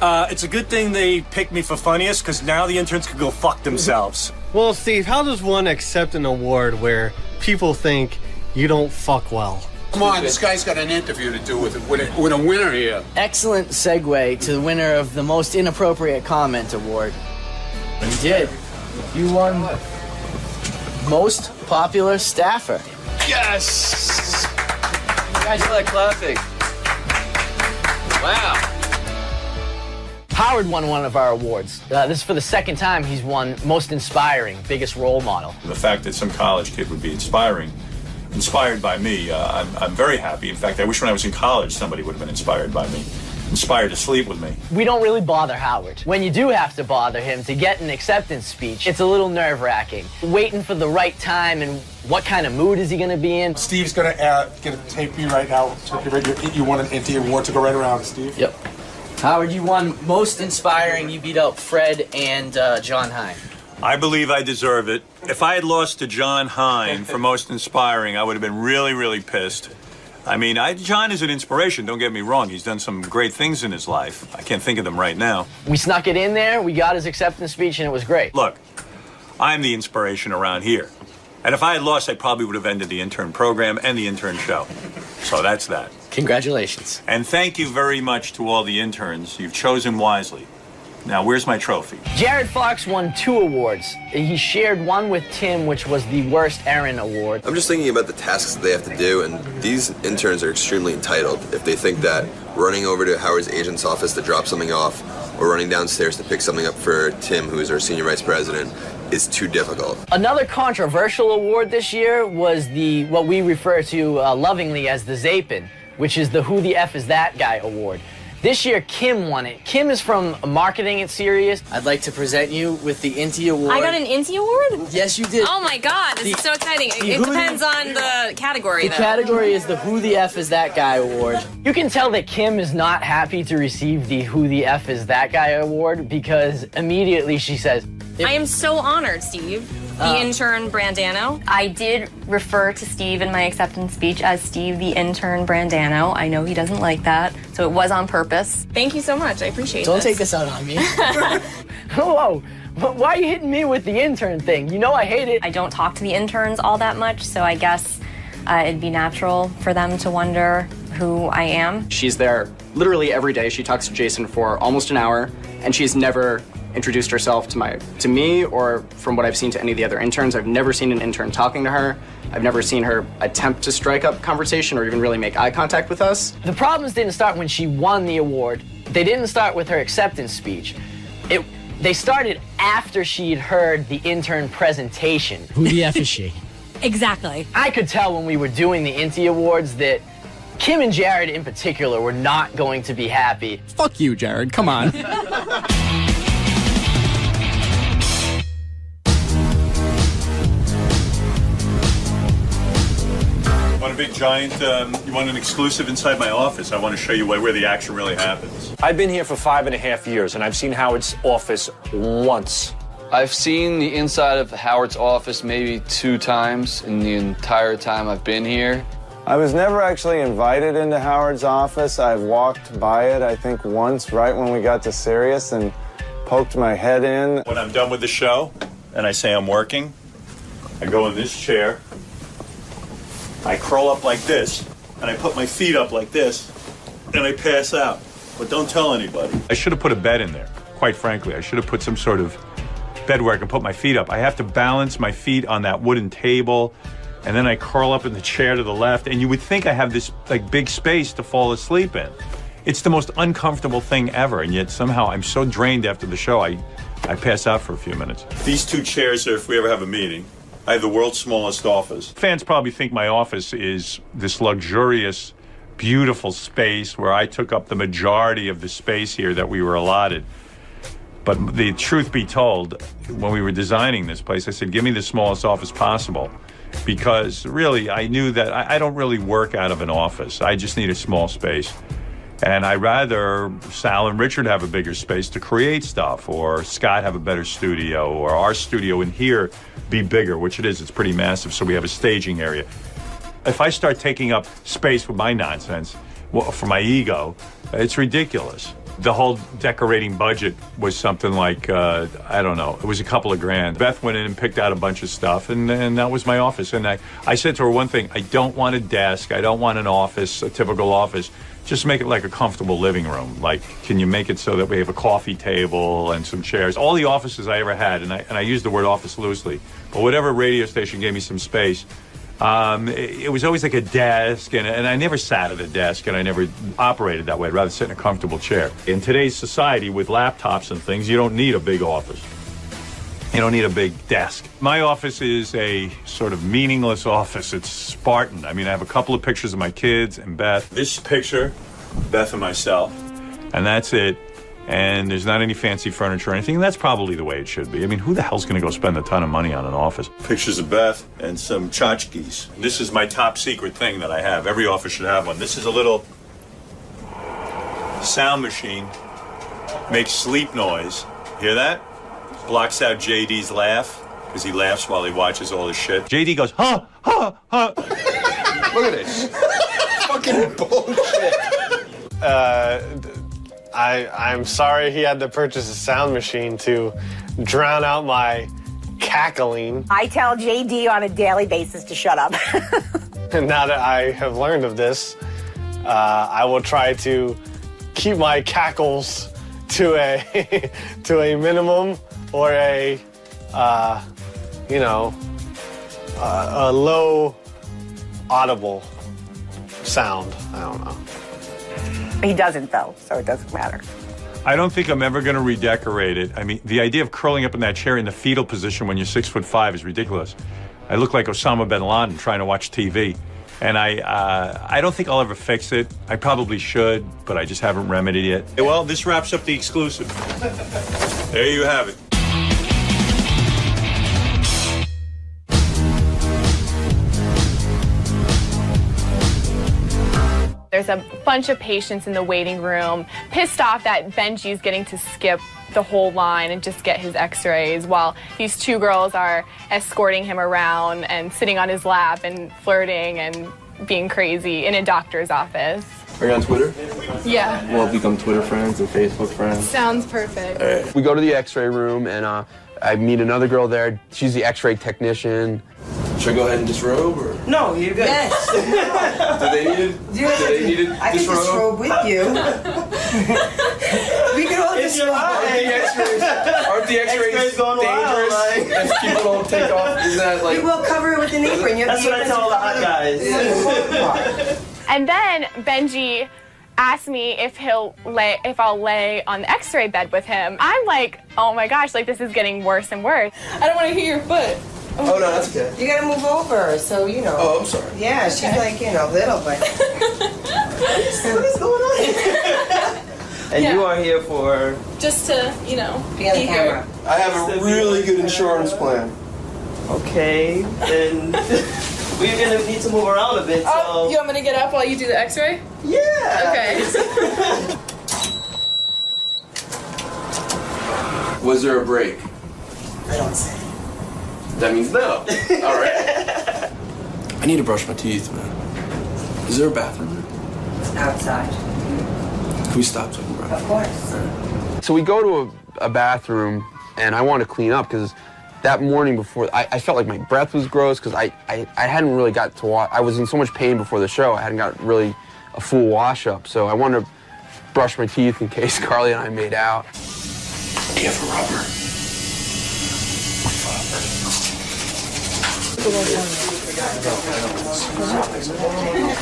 It's a good thing they picked me for funniest, because now the interns could go fuck themselves. Well, Steve, how does one accept an award where people think you don't fuck well? Come on, this guy's got an interview to do with a winner here. Excellent segue to the winner of the Most Inappropriate Comment Award. You did. You won Most Popular Staffer. Yes! You guys are like clapping. Wow. Howard won one of our awards. This is for the second time he's won Most Inspiring, Biggest Role Model. The fact that some college kid would be inspired by me, I'm very happy. In fact, I wish when I was in college somebody would have been inspired by me, inspired to sleep with me. We don't really bother Howard. When you do have to bother him to get an acceptance speech, it's a little nerve-wracking. Waiting for the right time and what kind of mood is he going to be in. Steve's going to get a tape me right now. You won an Inty Award to go right around, Steve. Yep. Howard, you won Most Inspiring. You beat out Fred and John Hine. I believe I deserve it. If I had lost to John Hine for Most Inspiring, I would have been really, really pissed. I mean, John is an inspiration, don't get me wrong. He's done some great things in his life. I can't think of them right now. We snuck it in there, we got his acceptance speech, and it was great. Look, I'm the inspiration around here. And if I had lost, I probably would have ended the intern program and the intern show. So that's that. Congratulations. And thank you very much to all the interns. You've chosen wisely. Now, where's my trophy? Jared Fox won 2 awards. He shared one with Tim, which was the Worst Errand Award. I'm just thinking about the tasks that they have to do, and these interns are extremely entitled. If they think that running over to Howard's agent's office to drop something off, or running downstairs to pick something up for Tim, who is our senior vice president, is too difficult. Another controversial award this year was what we refer to lovingly as the Zapin, which is the Who the F Is That Guy Award. This year, Kim won it. Kim is from Marketing at Sirius. I'd like to present you with the Inty Award. I got an Inty Award? Yes, you did. Oh my God, this is so exciting. It depends on the category, though. The category is the Who the F Is That Guy Award. You can tell that Kim is not happy to receive the Who the F Is That Guy Award because immediately she says, I am so honored, Steve. The intern Brandano. I did refer to Steve in my acceptance speech as Steve the intern Brandano. I know he doesn't like that, so it was on purpose. Thank you so much. I appreciate it. Don't take this out on me. Whoa. Why are you hitting me with the intern thing? You know I hate it. I don't talk to the interns all that much, so I guess it'd be natural for them to wonder who I am. She's there literally every day. She talks to Jason for almost an hour, and she's never introduced herself to me or from what I've seen to any of the other interns. I've never seen an intern talking to her. I've never seen her attempt to strike up conversation or even really make eye contact with us. The problems didn't start when she won the award. They didn't start with her acceptance speech. They started after she'd heard the intern presentation. Who the F is she? Exactly. I could tell when we were doing the Inti Awards that Kim and Jared in particular were not going to be happy. Fuck you, Jared. Come on. Want a big giant, you want an exclusive inside my office? I want to show you where the action really happens. I've been here for 5.5 years, and I've seen Howard's office once. I've seen the inside of Howard's office maybe 2 times in the entire time I've been here. I was never actually invited into Howard's office. I've walked by it, I think, once right when we got to Sirius and poked my head in. When I'm done with the show and I say I'm working, I go in this chair, I curl up like this, and I put my feet up like this, and I pass out. But don't tell anybody. I should have put a bed in there, quite frankly. I should have put some sort of bed where I can put my feet up. I have to balance my feet on that wooden table, and then I curl up in the chair to the left, and you would think I have this like big space to fall asleep in. It's the most uncomfortable thing ever, and yet somehow I'm so drained after the show, I pass out for a few minutes. These 2 chairs are if we ever have a meeting. I have the world's smallest office. Fans probably think my office is this luxurious, beautiful space where I took up the majority of the space here that we were allotted. But the truth be told, when we were designing this place, I said, give me the smallest office possible. Because really, I knew that I don't really work out of an office. I just need a small space. And I'd rather Sal and Richard have a bigger space to create stuff, or Scott have a better studio, or our studio in here be bigger, which it is. It's pretty massive, so we have a staging area. If I start taking up space with my nonsense, well, for my ego, it's ridiculous. The whole decorating budget was something like, I don't know, it was a couple of grand. Beth went in and picked out a bunch of stuff, and that was my office. And I said to her one thing, I don't want a desk, I don't want an office, a typical office. Just make it like a comfortable living room. Like, can you make it so that we have a coffee table and some chairs? All the offices I ever had, and I use the word office loosely, but whatever radio station gave me some space, it was always like a desk, and I never sat at a desk, and I never operated that way. I'd rather sit in a comfortable chair. In today's society, with laptops and things, you don't need a big office. You don't need a big desk. My office is a sort of meaningless office. It's Spartan. I mean, I have a couple of pictures of my kids and Beth. This picture, Beth and myself, and that's it. And there's not any fancy furniture or anything. And that's probably the way it should be. I mean, who the hell's going to go spend a ton of money on an office? Pictures of Beth and some tchotchkes. This is my top secret thing that I have. Every office should have one. This is a little sound machine. Makes sleep noise. Hear that? Blocks out JD's laugh, because he laughs while he watches all this shit. JD goes, huh, huh, huh. Look at this. Fucking bullshit. I'm sorry he had to purchase a sound machine to drown out my cackling. I tell JD on a daily basis to shut up. And now that I have learned of this, I will try to keep my cackles to a to a minimum, or a low audible sound. I don't know. He doesn't, though, so it doesn't matter. I don't think I'm ever going to redecorate it. I mean, the idea of curling up in that chair in the fetal position when you're 6'5" is ridiculous. I look like Osama bin Laden trying to watch TV. And I don't think I'll ever fix it. I probably should, but I just haven't remedied it. Well, this wraps up the exclusive. There you have it. There's a bunch of patients in the waiting room, pissed off that Benji's getting to skip the whole line and just get his x-rays while these 2 girls are escorting him around and sitting on his lap and flirting and being crazy in a doctor's office. Are you on Twitter? Yeah. We'll become Twitter friends and Facebook friends. Sounds perfect. We go to the x-ray room, and I meet another girl there. She's the x-ray technician. Should I go ahead and disrobe, or? No, you're good. Yes. Do they need it? I can disrobe with you. We can all disrobe. Aren't the X-rays dangerous? If people don't take off, is that like? We will cover it with an apron. That's what I tell all the hot guys. And then Benji asked me if I'll lay on the X-ray bed with him. I'm like, oh my gosh, like this is getting worse and worse. I don't want to hit your foot. Oh no, that's okay. You gotta move over, so you know. Oh, I'm sorry. Yeah, she's like, you know, little, but. What is going on? And you are here for just to, you know, be on the camera. I have a really good insurance plan. Okay, then we're gonna need to move around a bit. So you want me to get up while you do the X-ray? Yeah. Okay. Was there a break? I don't say. That means no. All right. I need to brush my teeth, man. Is there a bathroom there? Outside. Can we stop so I can brush? Of course. So we go to a bathroom, and I want to clean up because that morning before, I felt like my breath was gross because I hadn't really got to wash. I was in so much pain before the show. I hadn't got really a full wash up. So I wanted to brush my teeth in case Carly and I made out. Do you have a rubber?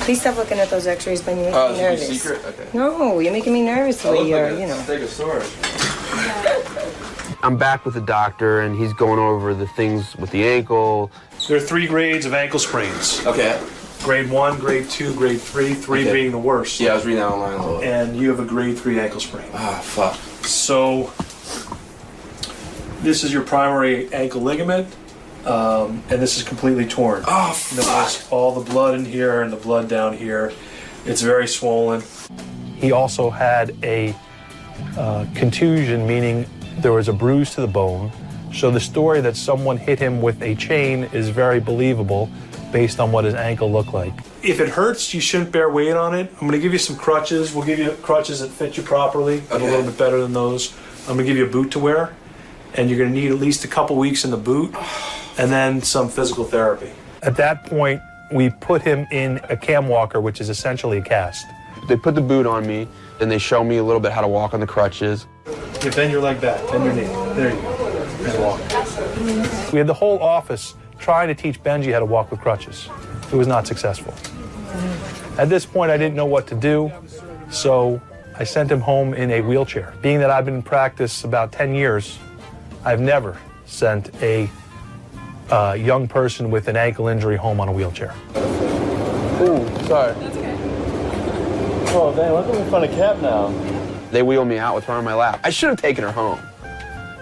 Please stop looking at those X-rays, Ben. You're making me nervous. Secret? Okay. No, you're making me nervous the way you're, you know. Stegosaurus. I'm back with the doctor, and he's going over the things with the ankle. There are 3 grades of ankle sprains. Okay. Grade 1, grade 2, grade 3, 3 okay. being the worst. Yeah, I was reading that online a little bit. And you have a grade 3 ankle sprain. Ah, fuck. So, this is your primary ankle ligament, and this is completely torn. Oh, fuck. All the blood in here and the blood down here. It's very swollen. He also had a contusion, meaning there was a bruise to the bone. So the story that someone hit him with a chain is very believable based on what his ankle looked like. If it hurts, you shouldn't bear weight on it. I'm going to give you some crutches. We'll give you crutches that fit you properly, but a little bit better than those. I'm going to give you a boot to wear, and you're going to need at least a couple weeks in the boot, and then some physical therapy. At that point, we put him in a cam walker, which is essentially a cast. They put the boot on me, and they show me a little bit how to walk on the crutches. You bend your leg back, bend your knee. There you go. And walk. We had the whole office trying to teach Benji how to walk with crutches. It was not successful. At this point, I didn't know what to do, so I sent him home in a wheelchair. Being that I've been in practice about 10 years, I've never sent a young person with an ankle injury home on a wheelchair. Ooh, sorry. That's okay. Oh, dang, look at me in front of Cap now. They wheeled me out with her on my lap. I should have taken her home.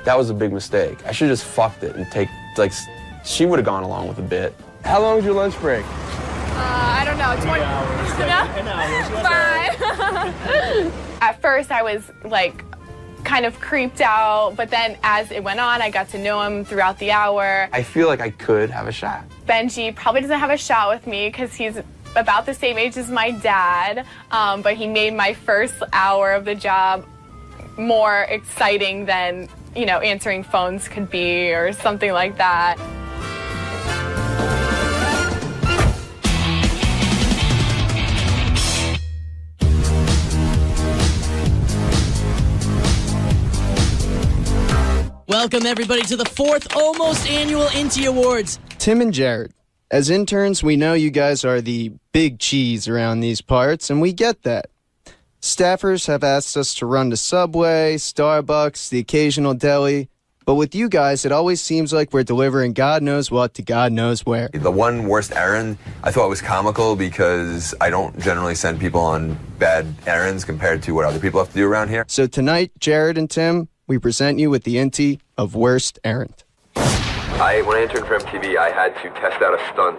That was a big mistake. I should have just fucked it and she would have gone along with a bit. How long was your lunch break? I don't know, 20 hours. 5. At first I was like kind of creeped out, but then as it went on, I got to know him throughout the hour. I feel like I could have a shot. Benji probably doesn't have a shot with me because he's about the same age as my dad, but he made my first hour of the job more exciting than, you know, answering phones could be or something like that. Welcome, everybody, to the 4th almost annual Inty Awards. Tim and Jared, as interns, we know you guys are the big cheese around these parts, and we get that. Staffers have asked us to run to Subway, Starbucks, the occasional deli, but with you guys, it always seems like we're delivering God knows what to God knows where. The one worst errand I thought was comical because I don't generally send people on bad errands compared to what other people have to do around here. So tonight, Jared and Tim, we present you with the Inty of Worst Errand. When I interned for MTV, I had to test out a stunt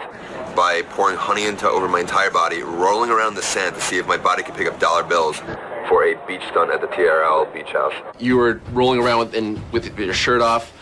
by pouring honey over my entire body, rolling around the sand to see if my body could pick up dollar bills for a beach stunt at the TRL beach house. You were rolling around with your shirt off.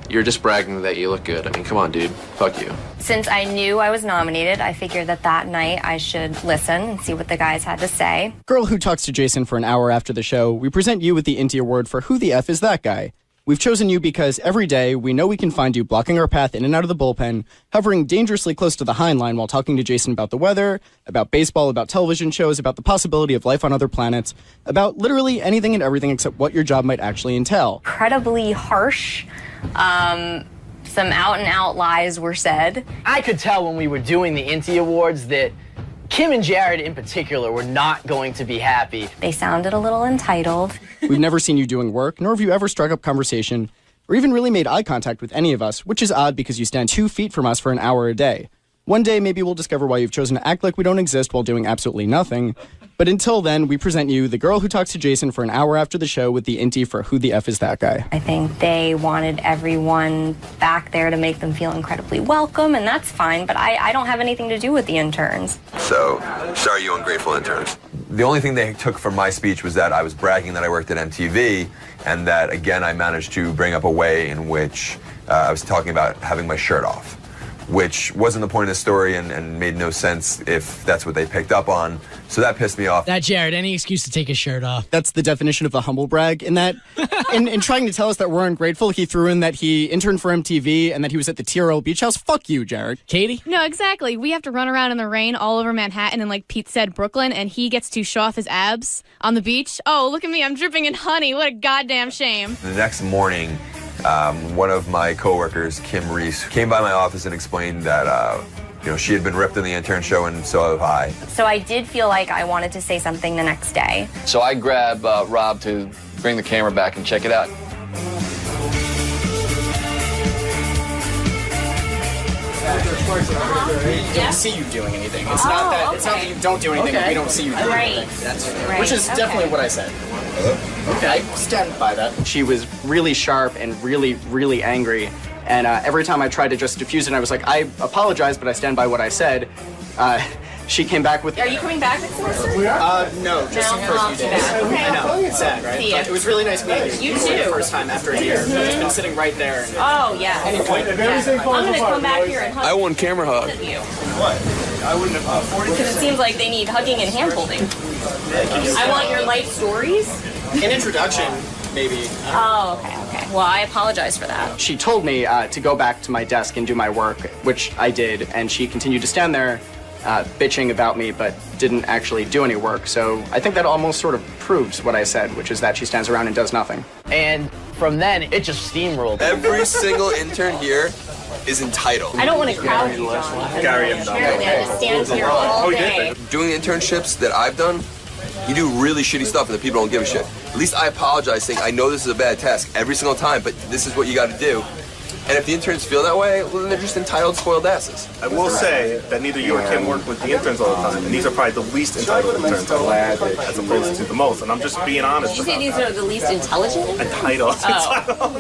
You're just bragging that you look good. I mean, come on, dude. Fuck you. Since I knew I was nominated, I figured that night I should listen and see what the guys had to say. Girl who talks to Jason for an hour after the show, we present you with the Inty Award for Who the F is That Guy? We've chosen you because every day we know we can find you blocking our path in and out of the bullpen, hovering dangerously close to the Heinlein while talking to Jason about the weather, about baseball, about television shows, about the possibility of life on other planets, about literally anything and everything except what your job might actually entail. Incredibly harsh. Some out-and-out lies were said. I could tell when we were doing the Inti Awards that Kim and Jared in particular were not going to be happy. They sounded a little entitled. We've never seen you doing work, nor have you ever struck up conversation, or even really made eye contact with any of us, which is odd because you stand 2 feet from us for an hour a day. One day, maybe we'll discover why you've chosen to act like we don't exist while doing absolutely nothing. But until then, we present you the girl who talks to Jason for an hour after the show with the Inti for Who the F Is That Guy. I think they wanted everyone back there to make them feel incredibly welcome, and that's fine, but I don't have anything to do with the interns. So, sorry, you ungrateful interns. The only thing they took from my speech was that I was bragging that I worked at MTV, and that, again, I managed to bring up a way in which I was talking about having my shirt off, which wasn't the point of the story and made no sense if that's what they picked up on. So that pissed me off. That Jared, any excuse to take his shirt off. That's the definition of a humble brag. In that, in trying to tell us that we're ungrateful, he threw in that he interned for MTV and that he was at the TRL Beach House. Fuck you, Jared. Katie? No, exactly. We have to run around in the rain all over Manhattan and, like Pete said, Brooklyn, and he gets to show off his abs on the beach. Oh, look at me. I'm dripping in honey. What a goddamn shame. The next morning, one of my coworkers, Kim Reese, came by my office and explained that she had been ripped in the intern show, and so have I. So I did feel like I wanted to say something the next day. So I grabbed Rob to bring the camera back and check it out. We don't see you doing anything. It's not that you don't do anything, but we don't see you doing anything. Which is definitely what I said. Okay, I stand by that. She was really sharp and really, really angry. And every time I tried to just diffuse it, I was like, I apologize, but I stand by what I said. She came back with... Are you coming back next semester? No, just for a few days. Okay. I know, it's sad, right? But it was really nice meeting you. You too. For the first time after a year. I've just been sitting right there. Oh, yeah. Any point. I'm going to come back here and hug I want camera hug. you. What? I wouldn't have... Because it seems like they need hugging and hand-holding. I want your life stories. An introduction, maybe. Oh, okay. Well, I apologize for that. She told me to go back to my desk and do my work, which I did, and she continued to stand there bitching about me, but didn't actually do any work. So I think that almost sort of proves what I said, which is that she stands around and does nothing. And from then, it just steamrolled. Every single intern here is entitled. I don't want to crowd you, John. Gary, Apparently, I just stand here all day. Doing the internships that I've done, you do really shitty stuff and the people don't give a shit. At least I apologize saying, I know this is a bad task every single time, but this is what you got to do. And if the interns feel that way, well, then they're just entitled, spoiled asses. I will say that neither you or Kim work with the interns all the time, and these are probably the least entitled interns I've worked with, as opposed to the most. And I'm just being honest. Did you say these are the least intelligent? Entitled. Oh,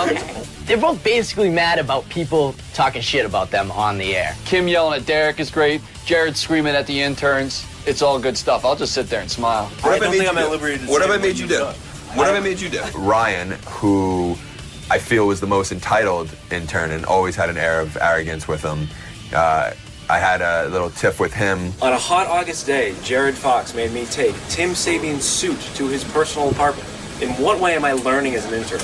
okay. They're both basically mad about people talking shit about them on the air. Kim yelling at Derek is great. Jared screaming at the interns. It's all good stuff. I'll just sit there and smile. What have I made you do? What have I made you do? Ryan, who I feel was the most entitled intern and always had an air of arrogance with him. I had a little tiff with him. On a hot August day, Jared Fox made me take Tim Sabian's suit to his personal apartment. In what way am I learning as an intern?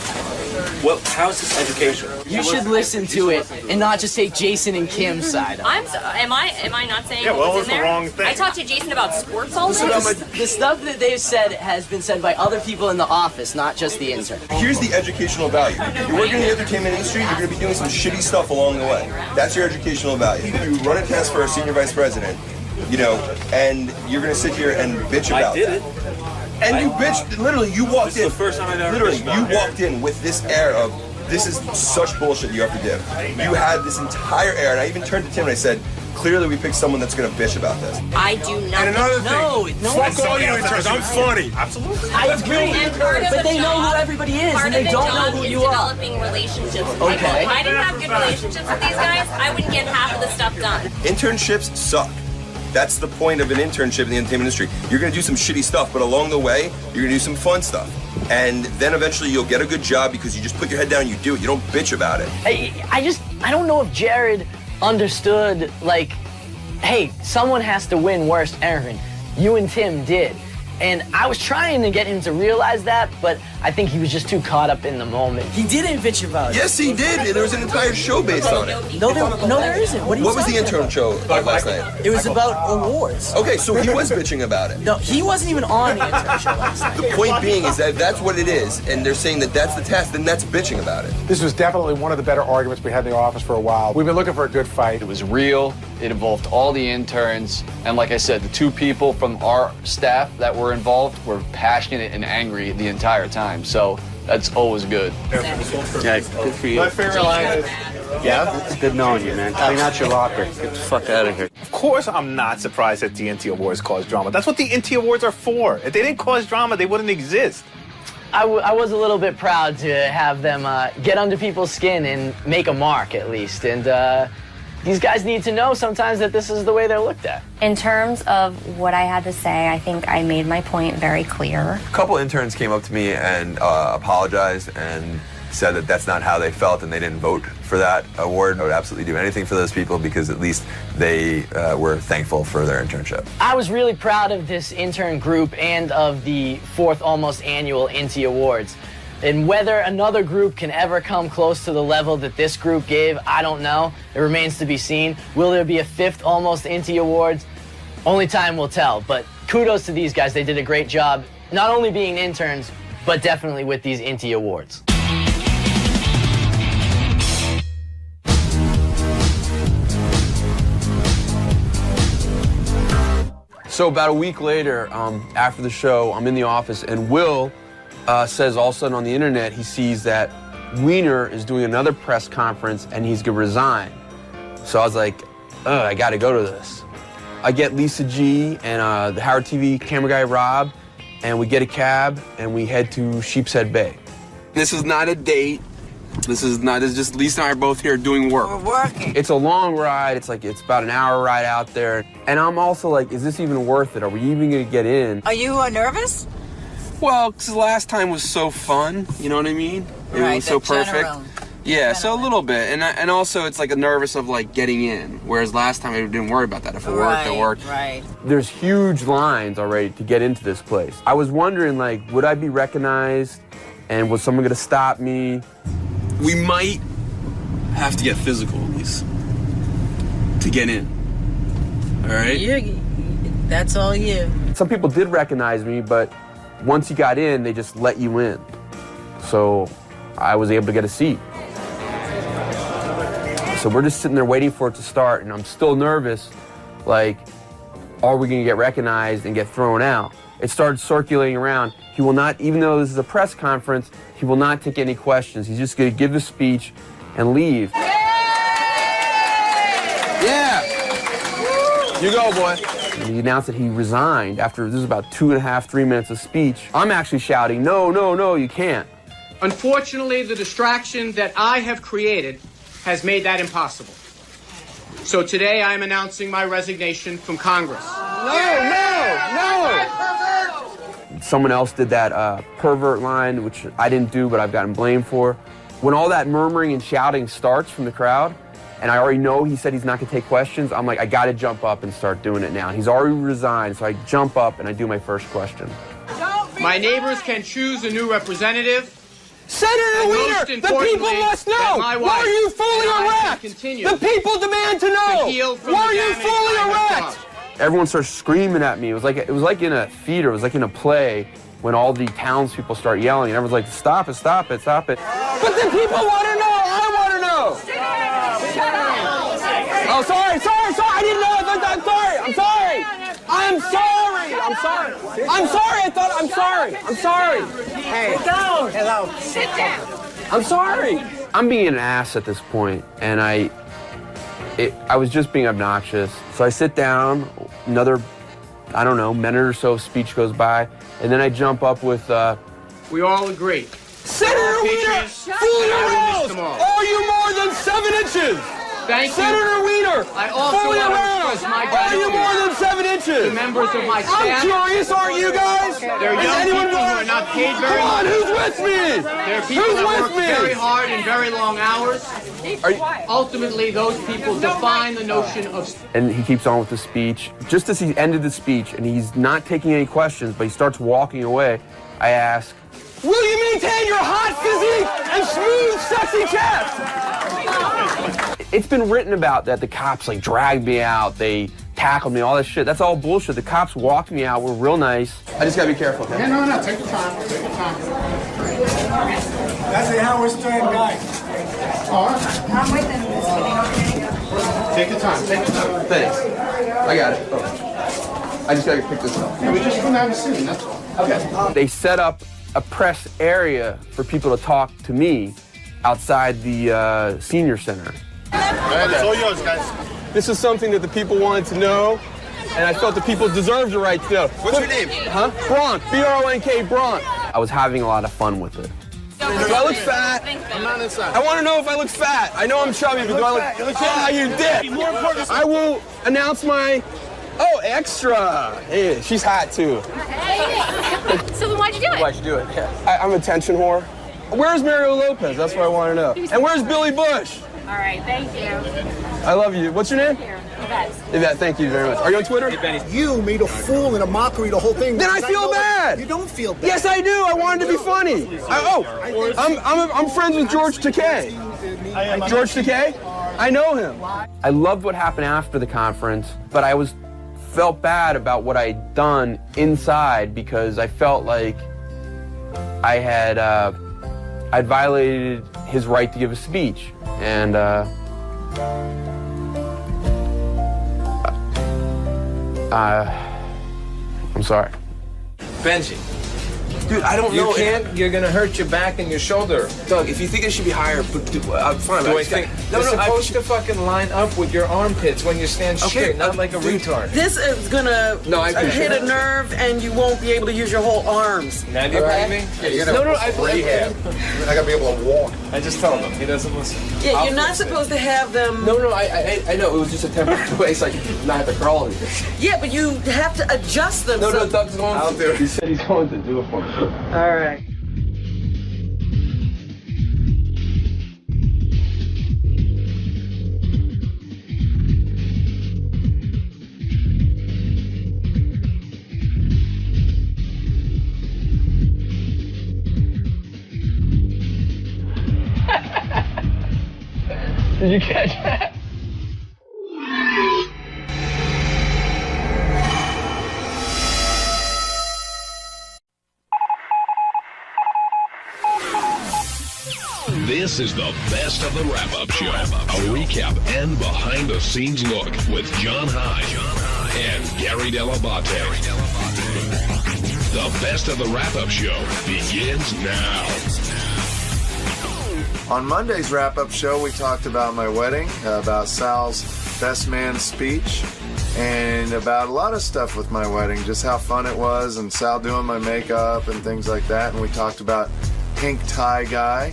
How's this educational? You should listen to it and not just take Jason and Kim's side. Am I not saying yeah, what was it's in the there? wrong thing. I talked to Jason about sports all day. The stuff that they've said has been said by other people in the office, not just the intern. Here's the educational value. You're working in the entertainment industry, you're going to be doing some shitty stuff along the way. That's your educational value. You run a test for a senior vice president, and you're going to sit here and bitch about that. I did it. And you bitched, literally, you walked in. This is the first time I've ever bitched about you walked in with this air of, this is such bullshit you have to do. You had this entire air, and I even turned to Tim and I said, clearly we picked someone that's going to bitch about this. I do not. And another thing, fuck all you interns, I'm funny. Absolutely. I agree, but they know who everybody is, and they don't know who you are. Developing relationships. Okay. If I didn't have good relationships with these guys, I wouldn't get half of the stuff done. Internships suck. That's the point of an internship in the entertainment industry. You're going to do some shitty stuff, but along the way, you're going to do some fun stuff. And then eventually you'll get a good job because you just put your head down and you do it. You don't bitch about it. I don't know if Jared understood, hey, someone has to win worst, Aaron. You and Tim did. And I was trying to get him to realize that, but I think he was just too caught up in the moment. He didn't bitch about it. Yes, he did. There was an entire show based on it. No, there isn't. What was the intern show last night? It was about awards. Okay, so he was bitching about it. No, he wasn't even on the intern show last night. The point being is that that's what it is, and they're saying that that's the test, then that's bitching about it. This was definitely one of the better arguments we had in the office for a while. We've been looking for a good fight. It was real. It involved all the interns. And like I said, the two people from our staff that were involved were passionate and angry the entire time. So that's always good. Yeah, good for you. My favorite line is, yeah? It's good knowing you, man. Clean out your locker. Get the fuck out of here. Of course I'm not surprised that the NT Awards cause drama. That's what the NT Awards are for. If they didn't cause drama, they wouldn't exist. I was a little bit proud to have them get under people's skin and make a mark, at least. And these guys need to know sometimes that this is the way they're looked at. In terms of what I had to say, I think I made my point very clear. A couple interns came up to me and apologized and said that that's not how they felt and they didn't vote for that award. I would absolutely do anything for those people because at least they were thankful for their internship. I was really proud of this intern group and of the 4th almost annual INTI Awards. And whether another group can ever come close to the level that this group gave, I don't know. It remains to be seen. Will there be a 5th almost INTI Awards? Only time will tell. But kudos to these guys. They did a great job, not only being interns, but definitely with these INTI Awards. So about a week later, after the show, I'm in the office, and Will says all of a sudden on the internet he sees that Wiener is doing another press conference and he's gonna resign. So I was like, I gotta go to this. I get Lisa G and the Howard TV camera guy Rob, and we get a cab and we head to Sheepshead Bay. This is not a date. This is just Lisa and I are both here doing work. We're working. It's a long ride. It's about an hour ride out there. And I'm also like, is this even worth it? Are we even gonna get in? Are you nervous? Well, because last time was so fun, you know what I mean? It was so perfect. Yeah, so a little bit. And also it's like a nervous of like getting in, whereas last time I didn't worry about that. If it worked, it worked. Right. There's huge lines already to get into this place. I was wondering, like, would I be recognized and was someone gonna stop me? We might have to get physical at least to get in. All right? That's all you. Some people did recognize me, but once you got in, they just let you in. So I was able to get a seat. So we're just sitting there waiting for it to start, and I'm still nervous, like, are we gonna get recognized and get thrown out? It started circulating around. He will not, even though this is a press conference, he will not take any questions. He's just gonna give the speech and leave. Yeah! You go, boy. He announced that he resigned after this was about 2.5, 3 minutes of speech. I'm actually shouting, no, no, no, you can't. Unfortunately, the distraction that I have created has made that impossible. So today I am announcing my resignation from Congress. No! Someone else did that pervert line, which I didn't do, but I've gotten blamed for. When all that murmuring and shouting starts from the crowd, and I already know he said he's not gonna take questions, I'm like, I gotta jump up and start doing it now. He's already resigned, so I jump up and I do my first question. My neighbors can choose a new representative. Senator Wiener, the people must know. Why are you fooling erect? The people demand to know. Why are you fooling erect? Everyone starts screaming at me. It was like in a theater. It was like in a play when all the townspeople start yelling, and everyone's like, "Stop it! Stop it! Stop it!" But the people want to know. I want to know. Oh, sorry! I didn't know. I'm sorry. I'm sorry. Hey, sit down. Hello. Sit down. I'm sorry. I'm being an ass at this point, and I was just being obnoxious. So I sit down, another, I don't know, minute or so of speech goes by, and then I jump up with, We all agree. Senator Wiener, fool your rolls! Are you more than 7 inches? Thank you. Senator Wiener, I also fully want to around. express my Are you gratitude more than 7 inches? to members of my staff. I'm curious, aren't you guys? There are Is young anyone people who more? are not paid very Come on, much. who's with me? There are people Who's that with work me? very hard and very long hours. Ultimately, those people define the notion of... And he keeps on with the speech. Just as he ended the speech, and he's not taking any questions, but he starts walking away, I ask, will you maintain your hot physique and smooth, sexy chest? It's been written about that the cops like dragged me out, they tackled me, all this shit. That's all bullshit. The cops walked me out, were real nice. I just gotta be careful, okay? Yeah, no, take your time. Take your time. That's the Howard Stern guy. I'm with him. Take your time. Take your time. Thanks. I got it. Oh. I just gotta pick this up. Yeah, we just come down and see. That's all. Okay. They set up a press area for people to talk to me outside the senior center. It's all yours, guys. This is something that the people wanted to know, and I felt the people deserved the right to know. What's your name? Huh? Bronk. B-R-O-N-K, Bronk. I was having a lot of fun with it. Do I look fat? I'm not inside. I want to know if I look fat. I know I'm chubby, but do I look... Ah, you dick! I will announce my... Oh, extra! Hey, she's hot, too. So then why'd you do it? Why'd you do it? Yeah. I'm a attention whore. Where's Mario Lopez? That's what I want to know. And where's Billy Bush? All right, thank you. I love you. What's your name? Yvette. Yvette, thank you very much. Are you on Twitter? You made a fool and a mockery, the whole thing. Then I feel bad. You don't feel bad. Yes, I do. I wanted to be funny. I'm friends with George Takei. George Takei? I know him. I loved what happened after the conference, but I felt bad about what I'd done inside because I felt like I'd violated his right to give a speech, and I'm sorry. Benji. Dude, I don't know. You can't. You're gonna hurt your back and your shoulder. Doug, if you think it should be higher, I'm fine. Do I think? You're supposed to fucking line up with your armpits when you stand straight, not like a retard. This is gonna hit a nerve, and you won't be able to use your whole arms. Now do you believe me? Yeah, you're gonna rehab. You're not gonna be able to walk. I just told him. He doesn't listen. Yeah, you're not supposed to have them. No, I know. It was just a temporary place. I could not have to crawl anything. Yeah, but you have to adjust them. No, Doug's going to. I'll do it. He said he's going to do it for me. All right. Did you catch that? This is the best of the wrap-up show. A recap and behind-the-scenes look with John Hyde and Gary Dell'Abate. The best of the wrap-up show begins now. On Monday's wrap-up show, we talked about my wedding, about Sal's best man speech, and about a lot of stuff with my wedding, just how fun it was, and Sal doing my makeup and things like that. And we talked about Pink Tie Guy,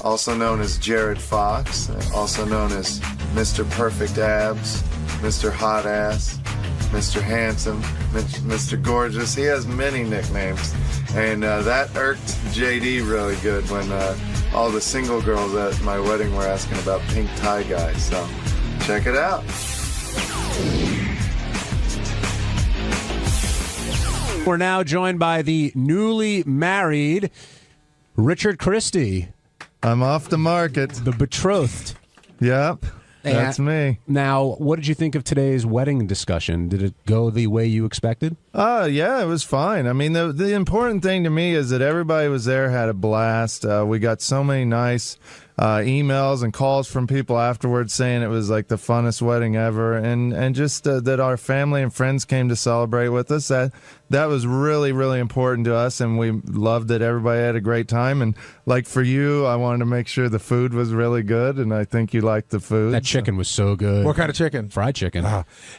also known as Jared Fox, also known as Mr. Perfect Abs, Mr. Hot Ass, Mr. Handsome, Mr. Gorgeous. He has many nicknames, and that irked JD really good when all the single girls at my wedding were asking about Pink Tie Guy. So check it out. We're now joined by the newly married Richard Christie. I'm off the market. The betrothed. Yep, that's me. Now, what did you think of today's wedding discussion? Did it go the way you expected? Yeah, it was fine. I mean, the important thing to me is that everybody was there, had a blast. We got so many nice emails and calls from people afterwards saying it was like the funnest wedding ever, and just that our family and friends came to celebrate with us. That was really, really important to us, and we loved that everybody had a great time. And like for you, I wanted to make sure the food was really good, and I think you liked the food. That chicken was so good. What kind of chicken? Fried chicken.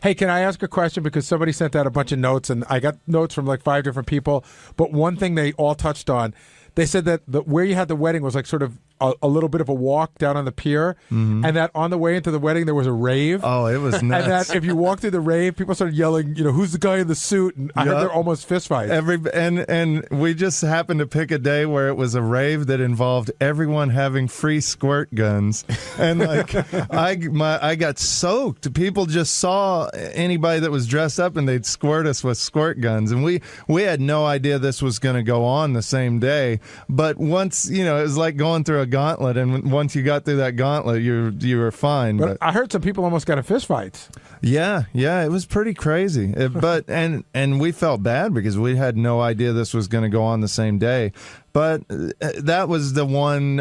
Hey, can I ask a question? Because somebody sent out a bunch of notes, and I got notes from like 5 different people. But one thing they all touched on, they said that where you had the wedding was like sort of a little bit of a walk down on the pier, and that on the way into the wedding there was a rave. Oh, it was nuts. And that if you walked through the rave, people started yelling, who's the guy in the suit? And I heard they're almost fistfights. And we just happened to pick a day where it was a rave that involved everyone having free squirt guns, and like I got soaked. People just saw anybody that was dressed up and they'd squirt us with squirt guns, and we had no idea this was going to go on the same day. But once it was like going through a gauntlet, and once you got through that gauntlet, you were fine. But I heard some people almost got in fistfights. Yeah, it was pretty crazy. And we felt bad because we had no idea this was going to go on the same day. But that was the one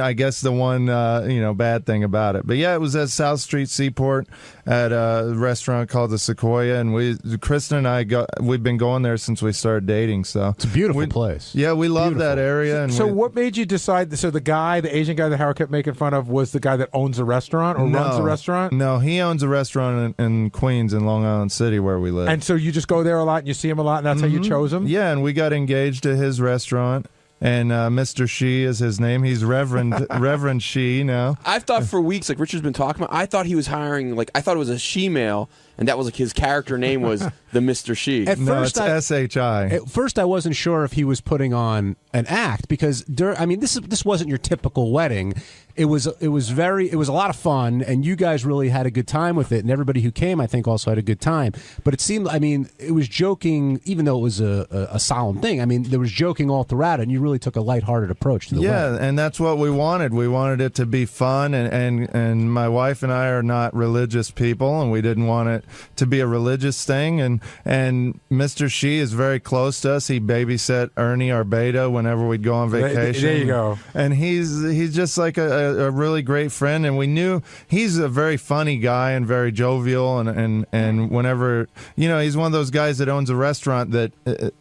bad thing about it. But yeah, it was at South Street Seaport at a restaurant called the Sequoia, and Kristen and I we've been going there since we started dating. So it's a beautiful place. Yeah, we love that area. And so what made you decide? So the Asian guy that Howard kept making fun of was the guy that owns the restaurant or runs the restaurant? No, he owns a restaurant in Queens, in Long Island City, where we live. And so you just go there a lot and you see him a lot, and that's how you chose him? Yeah, and we got engaged at his restaurant. And Mr. She is his name. He's Reverend She now. I've thought for weeks, like Richard's been talking about, I thought he was hiring, I thought it was a she-male, and that was his character name was the Mr. She. At first, it's S-H-I. At first, I wasn't sure if he was putting on an act because this wasn't your typical wedding. It was a lot of fun, and you guys really had a good time with it, and everybody who came, I think, also had a good time. But it seemed, it was joking, even though it was a solemn thing. There was joking all throughout, and you really took a lighthearted approach to the wedding. Yeah, and that's what we wanted. We wanted it to be fun, and my wife and I are not religious people, and we didn't want it to be a religious thing. And Mr. She is very close to us. He babysat Ernie, our beta, whenever we'd go on vacation. There you go. And he's just like a really great friend, and we knew he's a very funny guy and very jovial, and whenever he's one of those guys that owns a restaurant that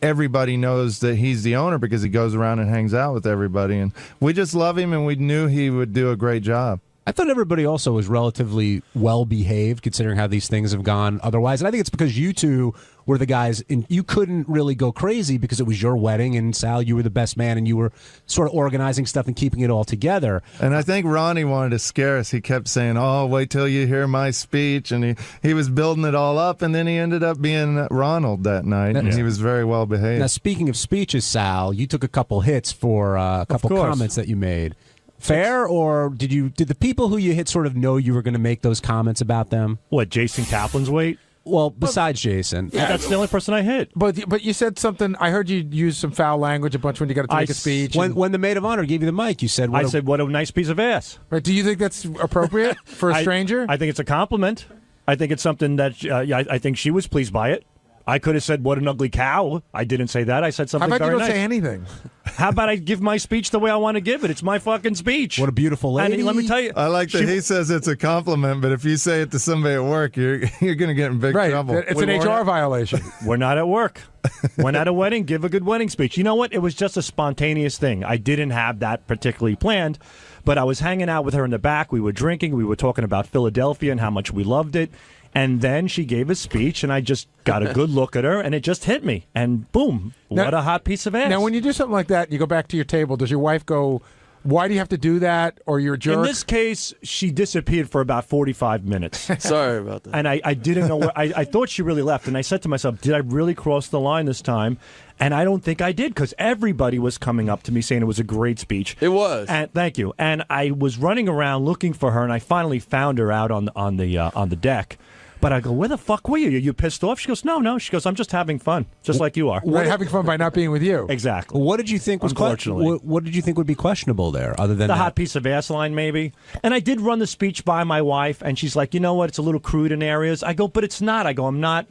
everybody knows that he's the owner because he goes around and hangs out with everybody, and we just love him, and we knew he would do a great job. I thought everybody also was relatively well-behaved, considering how these things have gone otherwise. And I think it's because you two were the guys, and you couldn't really go crazy because it was your wedding, and Sal, you were the best man, and you were sort of organizing stuff and keeping it all together. And I think Ronnie wanted to scare us. He kept saying, "Oh, wait till you hear my speech," and he was building it all up, and then he ended up being Ronald that night, and he was very well-behaved. Now, speaking of speeches, Sal, you took a couple hits for a couple comments that you made. Fair, or did the people who you hit sort of know you were going to make those comments about them? What, Jason Kaplan's weight? Well, besides Jason. Yeah, that's the only person I hit. But you said something, I heard you use some foul language a bunch when you got to make a speech. When the maid of honor gave you the mic, you said, I said, what a nice piece of ass. Right, do you think that's appropriate for a stranger? I think it's a compliment. I think it's something that, I think she was pleased by it. I could have said, what an ugly cow. I didn't say that. I said something very nice. How about you don't say anything? How about I give my speech the way I want to give it? It's my fucking speech. What a beautiful lady. And let me tell you. I like that he says it's a compliment, but if you say it to somebody at work, you're going to get in big trouble. It's an HR violation. We're not at work. When at a wedding, give a good wedding speech. You know what? It was just a spontaneous thing. I didn't have that particularly planned, but I was hanging out with her in the back. We were drinking. We were talking about Philadelphia and how much we loved it. And then she gave a speech, and I just got a good look at her, and it just hit me. And boom, what a hot piece of ass. Now, when you do something like that, you go back to your table, does your wife go, why do you have to do that, or you're a jerk? In this case, she disappeared for about 45 minutes. Sorry about that. And I didn't know where, I thought she really left, and I said to myself, did I really cross the line this time? And I don't think I did, because everybody was coming up to me saying it was a great speech. It was. And thank you. And I was running around looking for her, and I finally found her out on the deck. But I go, where the fuck were you? You pissed off? She goes, no. She goes, I'm just having fun, just like you are. Right, having fun by not being with you. Exactly. What did you think was unfortunately? What did you think would be questionable there, other than the hot piece of ass line, maybe? And I did run the speech by my wife, and she's like, you know what? It's a little crude in areas. I go, but it's not. I go, I'm not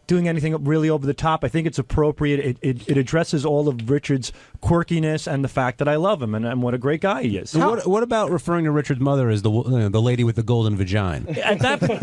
doing anything really over the top. I think it's appropriate. It addresses all of Richard's quirkiness and the fact that I love him and what a great guy he is. What about referring to Richard's mother as the lady with the golden vagina? At that point,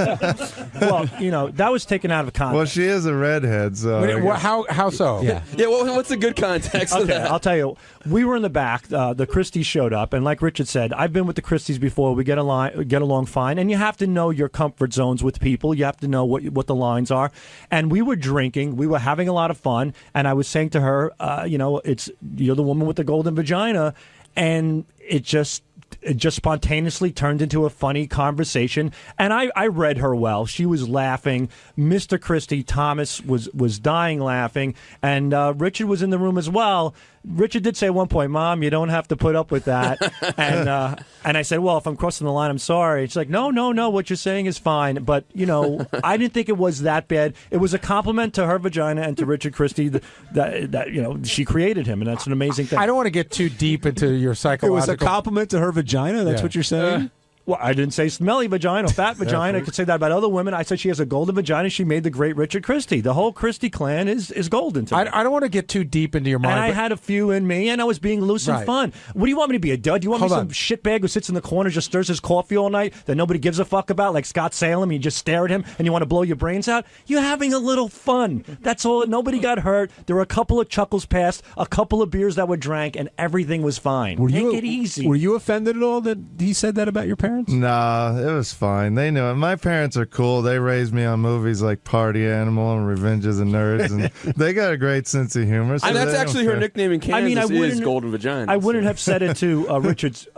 well, that was taken out of context. Well, she is a redhead, so how so? Yeah. What's the good context of that? I'll tell you. We were in the back. The Christies showed up, and like Richard said, I've been with the Christies before. We get along fine, and you have to know your comfort zones with people. You have to know what the lines are. And we were drinking. We were having a lot of fun, and I was saying to her, you're the woman with the golden vagina, and it just it just spontaneously turned into a funny conversation, and I read her well. She was laughing. Mr. Christie Thomas was dying laughing, and Richard was in the room as well. Richard did say at one point, "Mom, you don't have to put up with that." And I said, "Well, if I'm crossing the line, I'm sorry." She's like, "No, what you're saying is fine." But I didn't think it was that bad. It was a compliment to her vagina and to Richard Christie that she created him, and that's an amazing thing. I don't want to get too deep into your psychological. It was a compliment to her vagina. That's what you're saying. Well, I didn't say smelly vagina, fat vagina. I could say that about other women. I said she has a golden vagina. She made the great Richard Christie. The whole Christie clan is golden to me. I don't want to get too deep into your mind. And I had a few in me, and I was being loose and fun. What do you want me to be, a dud? Do you want me some shitbag who sits in the corner, just stirs his coffee all night, that nobody gives a fuck about, like Scott Salem, and you just stare at him, and you want to blow your brains out? You're having a little fun. That's all. Nobody got hurt. There were a couple of chuckles passed, a couple of beers that were drank, and everything was fine. Take it easy. Were you offended at all that he said that about your parents? Nah, it was fine. They knew it. My parents are cool. They raised me on movies like Party Animal and Revenge of the Nerds, and they got a great sense of humor. So that's actually her nickname in Kansas. Is Golden Vagina. I wouldn't have said it to Richard's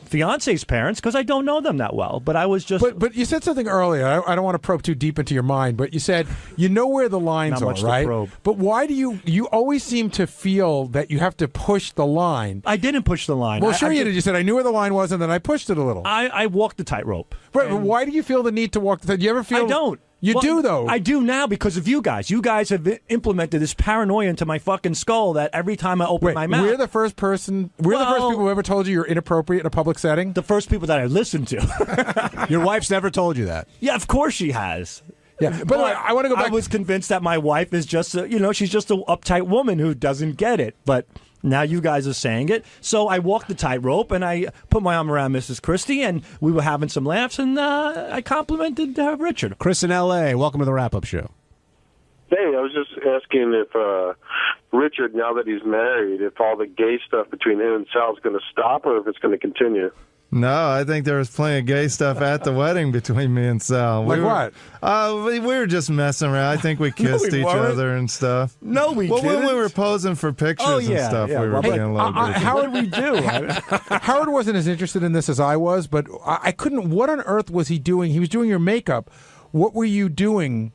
fiance's parents because I don't know them that well. But I was just. But you said something earlier. I don't want to probe too deep into your mind, but you said you know where the lines Not much are, right? to probe. But why do you always seem to feel that you have to push the line? I didn't push the line. Well, sure you did. You said I knew where the line was, and then I pushed it a little. I walked the tightrope. Right, but why do you feel the need to walk the tightrope? Do you ever feel? I don't. You do, though. I do now because of you guys. You guys have implemented this paranoia into my fucking skull that every time I open my mouth. We're the first person. We're the first people who ever told you you're inappropriate in a public setting. The first people that I listened to. Your wife's never told you that. Yeah, of course she has. Yeah, but I want to go back. I was convinced that my wife is just, she's just an uptight woman who doesn't get it. But now you guys are saying it. So I walked the tightrope and I put my arm around Mrs. Christie and we were having some laughs and I complimented Richard. Chris in L.A., welcome to the Wrap-Up Show. Hey, I was just asking if Richard, now that he's married, if all the gay stuff between him and Sal is going to stop or if it's going to continue. No, I think there was plenty of gay stuff at the wedding between me and Sal. What? We were just messing around. I think we kissed each other and stuff. No, we didn't. When we were posing for pictures and stuff, we were being a little bit. How did we do? Howard wasn't as interested in this as I was, but I couldn't. What on earth was he doing? He was doing your makeup. What were you doing?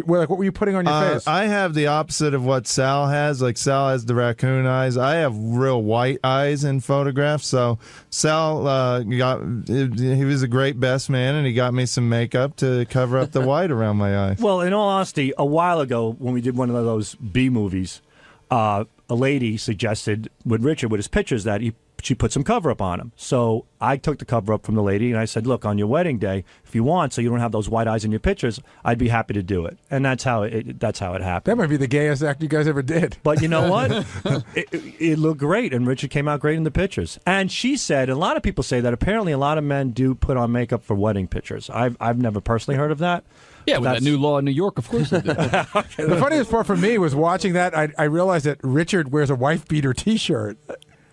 What were you putting on your face? I have the opposite of what Sal has. Like Sal has the raccoon eyes. I have real white eyes in photographs. So Sal he was a great best man, and he got me some makeup to cover up the white around my eyes. Well, in all honesty, a while ago when we did one of those B movies, a lady suggested with Richard with his pictures that she put some cover up on him. So I took the cover up from the lady and I said, look, on your wedding day, if you want, so you don't have those white eyes in your pictures, I'd be happy to do it. And that's how it happened. That might be the gayest act you guys ever did. But you know what? it looked great, and Richard came out great in the pictures. And she said, and a lot of people say that apparently a lot of men do put on makeup for wedding pictures. I've never personally heard of that. Yeah, with that new law in New York, of course they do. The funniest part for me was watching that. I realized that Richard wears a wife beater T-shirt.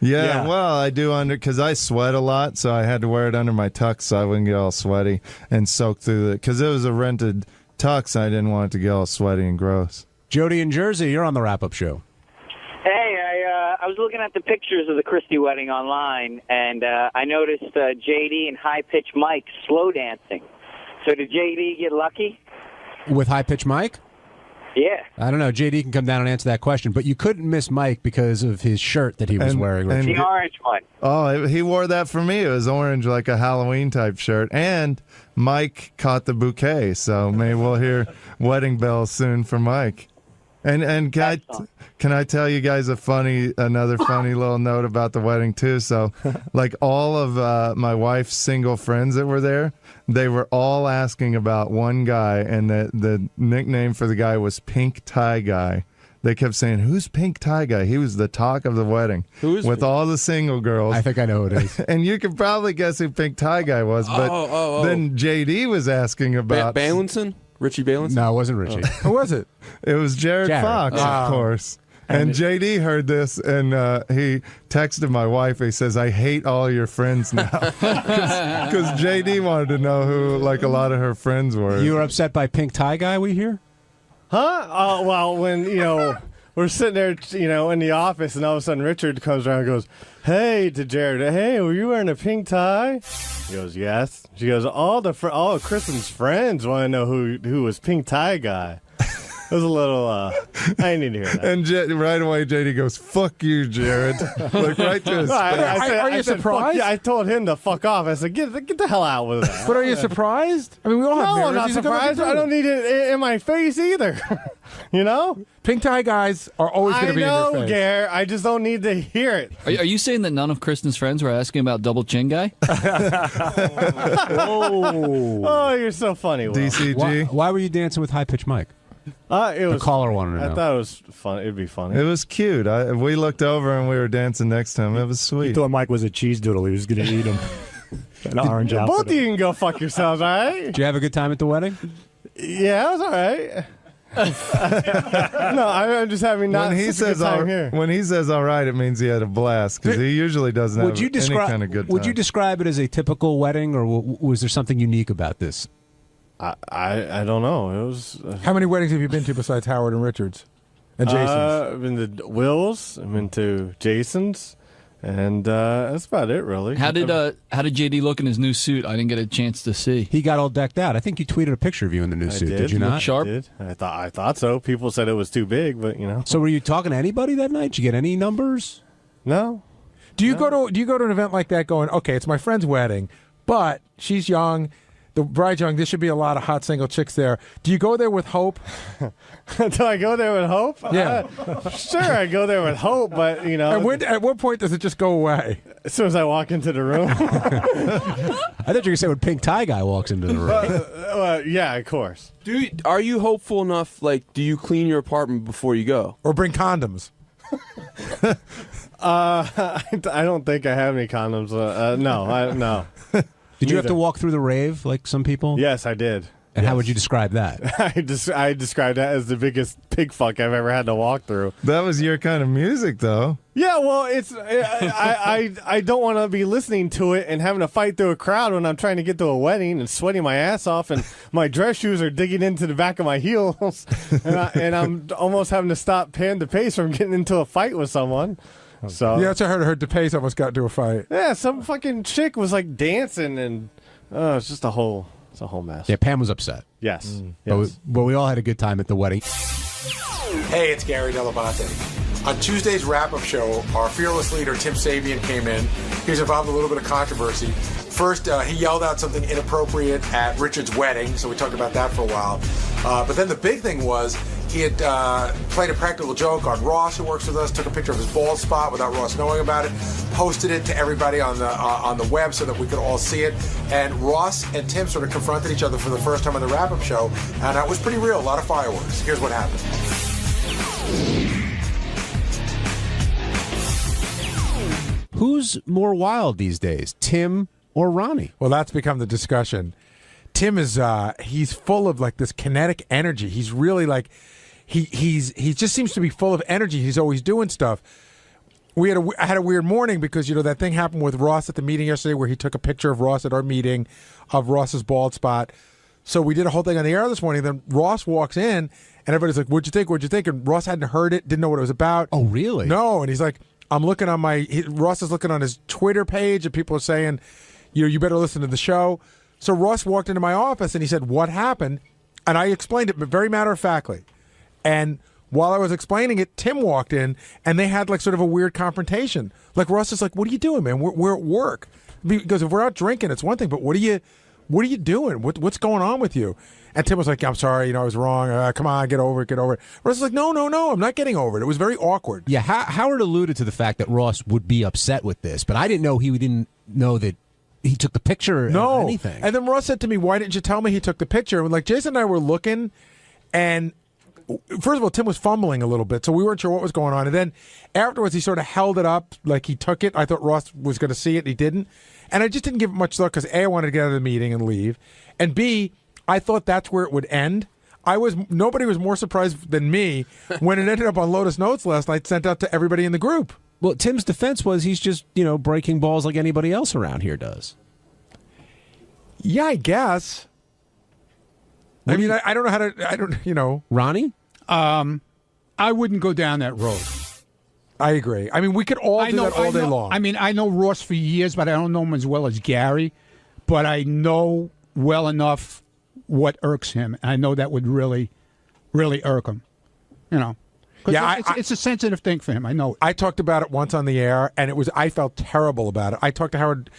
Yeah, well, I do because I sweat a lot, so I had to wear it under my tux so I wouldn't get all sweaty and soak through it. Because it was a rented tux, I didn't want it to get all sweaty and gross. Jody in Jersey, you're on the Wrap-Up Show. Hey, I was looking at the pictures of the Christie wedding online, and I noticed JD and High Pitch Mike slow dancing. So did JD get lucky? With High Pitch Mike? Yeah. I don't know. JD can come down and answer that question, but you couldn't miss Mike because of his shirt that he was wearing. The orange one. Oh, he wore that for me. It was orange, like a Halloween type shirt. And Mike caught the bouquet, so maybe we'll hear wedding bells soon for Mike. And can I tell you guys another funny little note about the wedding too? So, like all of my wife's single friends that were there, they were all asking about one guy, and the nickname for the guy was Pink Tie Guy. They kept saying, "Who's Pink Tie Guy?" He was the talk of the wedding. Who is with all the single girls? I think I know who it is. And you could probably guess who Pink Tie Guy was, but then JD was asking about Balinson? Richie Balinson? No, it wasn't Richie. Who was it? It was Jared Fox, of course. And JD heard this, and he texted my wife. He says, "I hate all your friends now," because JD wanted to know who, like, a lot of her friends were. You were upset by Pink Tie Guy, we hear? Huh? Well, when we're sitting there, in the office, and all of a sudden Richard comes around and goes, "Hey," to Jared, "Hey, were you wearing a pink tie?" He goes, "Yes." She goes, all of Kristen's friends want to know who was pink tie guy. It was a little, I didn't need to hear that. And right away, JD goes, "Fuck you, Jared." Like right to his face. Are you surprised? I told him to fuck off. I said, get the hell out with that. But are you surprised? I mean, we all have No, mirrors. I'm not These are good surprised. looking I don't dudes. need it in my face either. Pink tie guys are always going to be in your face. I know, Gare. I just don't need to hear it. Are you saying that none of Kristen's friends were asking about double chin guy? Oh, you're so funny, Will. DCG. Why were you dancing with High Pitch Mike? The caller wanted to know. I thought it was fun. It'd be funny. It was cute. We looked over and we were dancing next to him. It was sweet. He thought Mike was a cheese doodle. He was going to eat him. An orange outfit. Both of you can go fuck yourselves, all right? Did you have a good time at the wedding? Yeah, it was all right. No, I'm just having not when he such a good says time here. When he says all right, it means he had a blast because he usually doesn't have any kind of good time. Would you describe it as a typical wedding, or was there something unique about this? I don't know. It was. How many weddings have you been to besides Howard and Richard's and Jason's? I've been to Will's. I've been to Jason's, and that's about it, really. How did JD look in his new suit? I didn't get a chance to see. He got all decked out. I think you tweeted a picture of you in the new suit. Did you not? Sharp. I did. I thought so. People said it was too big, but So were you talking to anybody that night? Did you get any numbers? No. Do you go to an event like that going, okay, it's my friend's wedding, but she's young, the bride's young, there should be a lot of hot single chicks there. Do you go there with hope? Do I go there with hope? Yeah. Sure, I go there with hope, but At what point does it just go away? As soon as I walk into the room. I thought you were going to say when Pink Tie Guy walks into the room. Yeah, of course. Are you hopeful enough? Like, do you clean your apartment before you go, or bring condoms? I don't think I have any condoms. No. Did you have to walk through the rave like some people? Yes, I did. And how would you describe that? I described that as the biggest pig fuck I've ever had to walk through. That was your kind of music, though. Yeah, well, it's I don't want to be listening to it and having to fight through a crowd when I'm trying to get to a wedding and sweating my ass off and my dress shoes are digging into the back of my heels and I'm almost having to stop paying the pace from getting into a fight with someone. So yeah, that's what I heard. DePace almost got into a fight. Yeah, some fucking chick was like dancing and it's just a whole mess. Yeah, Pam was upset. Yes. But we all had a good time at the wedding. Hey, it's Gary Dell'Abate. On Tuesday's wrap-up show, our fearless leader, Tim Sabian, came in. He was involved in a little bit of controversy. First, he yelled out something inappropriate at Richard's wedding, so we talked about that for a while. But then the big thing was he had played a practical joke on Ross, who works with us, took a picture of his bald spot without Ross knowing about it, posted it to everybody on the web so that we could all see it. And Ross and Tim sort of confronted each other for the first time on the wrap-up show, and it was pretty real, a lot of fireworks. Here's what happened. Who's more wild these days, Tim or Ronnie? Well, that's become the discussion. Tim is he's full of like this kinetic energy. He's really like he just seems to be full of energy. He's always doing stuff. I had a weird morning because that thing happened with Ross at the meeting yesterday where he took a picture of Ross at our meeting of Ross's bald spot. So we did a whole thing on the air this morning. Then Ross walks in and everybody's like, "What'd you think? What'd you think?" And Ross hadn't heard it, didn't know what it was about. Oh, really? No. And he's like, I'm looking on Ross is looking on his Twitter page and people are saying, you better listen to the show. So Ross walked into my office and he said, "What happened?" And I explained it very matter-of-factly. And while I was explaining it, Tim walked in and they had like sort of a weird confrontation. Like Ross is like, "What are you doing, man? We're at work." Because if we're out drinking, it's one thing, but what are you doing? What's going on with you? And Tim was like, "I'm sorry, I was wrong. Come on, get over it. Ross was like, No, I'm not getting over it. It was very awkward." Yeah, Howard alluded to the fact that Ross would be upset with this, but I didn't know that he took the picture or anything. And then Ross said to me, "Why didn't you tell me he took the picture?" And like Jason and I were looking, and first of all, Tim was fumbling a little bit, so we weren't sure what was going on. And then afterwards, he sort of held it up like he took it. I thought Ross was going to see it, and he didn't. And I just didn't give it much thought because A, I wanted to get out of the meeting and leave, and B, I thought that's where it would end. Nobody was more surprised than me when it ended up on Lotus Notes last night, sent out to everybody in the group. Well, Tim's defense was he's just, breaking balls like anybody else around here does. Yeah, I guess. I mean, I don't know how to, Ronnie? I wouldn't go down that road. I agree. I mean, we could all do that all day long. I mean, I know Ross for years, but I don't know him as well as Gary. But I know well enough what irks him. I know that would really, really irk him. You know. Yeah, it's a sensitive thing for him. I know. I talked about it once on the air, and I felt terrible about it. I talked to Howard.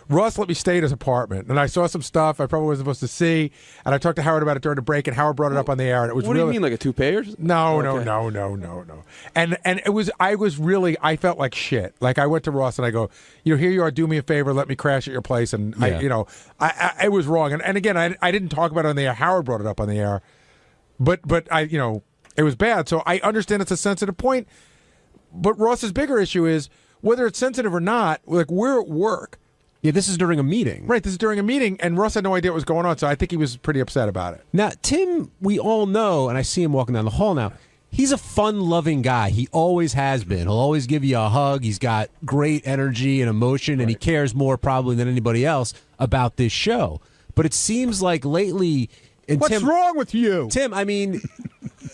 Ross let me stay at his apartment, and I saw some stuff I probably wasn't supposed to see, and I talked to Howard about it during the break, and Howard brought it up on the air, and it was What really... do you mean, like a toupee or something? No. And I felt like shit. Like, I went to Ross, and I go, here you are, do me a favor, let me crash at your place, and I was wrong. And again, I didn't talk about it on the air. Howard brought it up on the air, but it was bad, so I understand it's a sensitive point. But Ross's bigger issue is whether it's sensitive or not. Like, we're at work. Yeah, this is during a meeting. Right, this is during a meeting, and Ross had no idea what was going on, so I think he was pretty upset about it. Now, Tim, we all know, and I see him walking down the hall now, he's a fun-loving guy. He always has been. He'll always give you a hug. He's got great energy and emotion, and he cares more probably than anybody else about this show. But it seems like lately... What's wrong with you? Tim, I mean...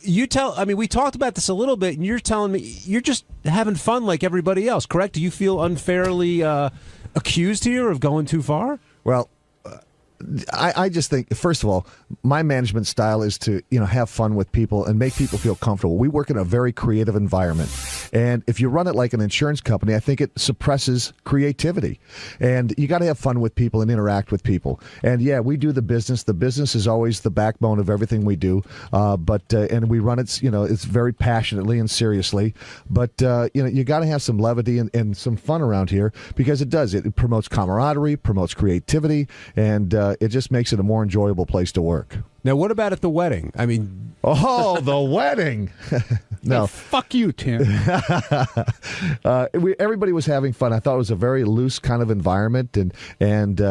we talked about this a little bit, and you're telling me you're just having fun like everybody else, correct? Do you feel unfairly accused here of going too far? Well, I just think, first of all, my management style is to have fun with people and make people feel comfortable. We work in a very creative environment, and if you run it like an insurance company, I think it suppresses creativity. And you got to have fun with people and interact with people. And yeah, we do the business. The business is always the backbone of everything we do. And we run it, it's very passionately and seriously. But you got to have some levity and some fun around here because it does. It promotes camaraderie, promotes creativity, and it just makes it a more enjoyable place to work. Now, what about at the wedding? I mean... Oh, the wedding! No. Hey, fuck you, Tim. Everybody was having fun. I thought it was a very loose kind of environment, and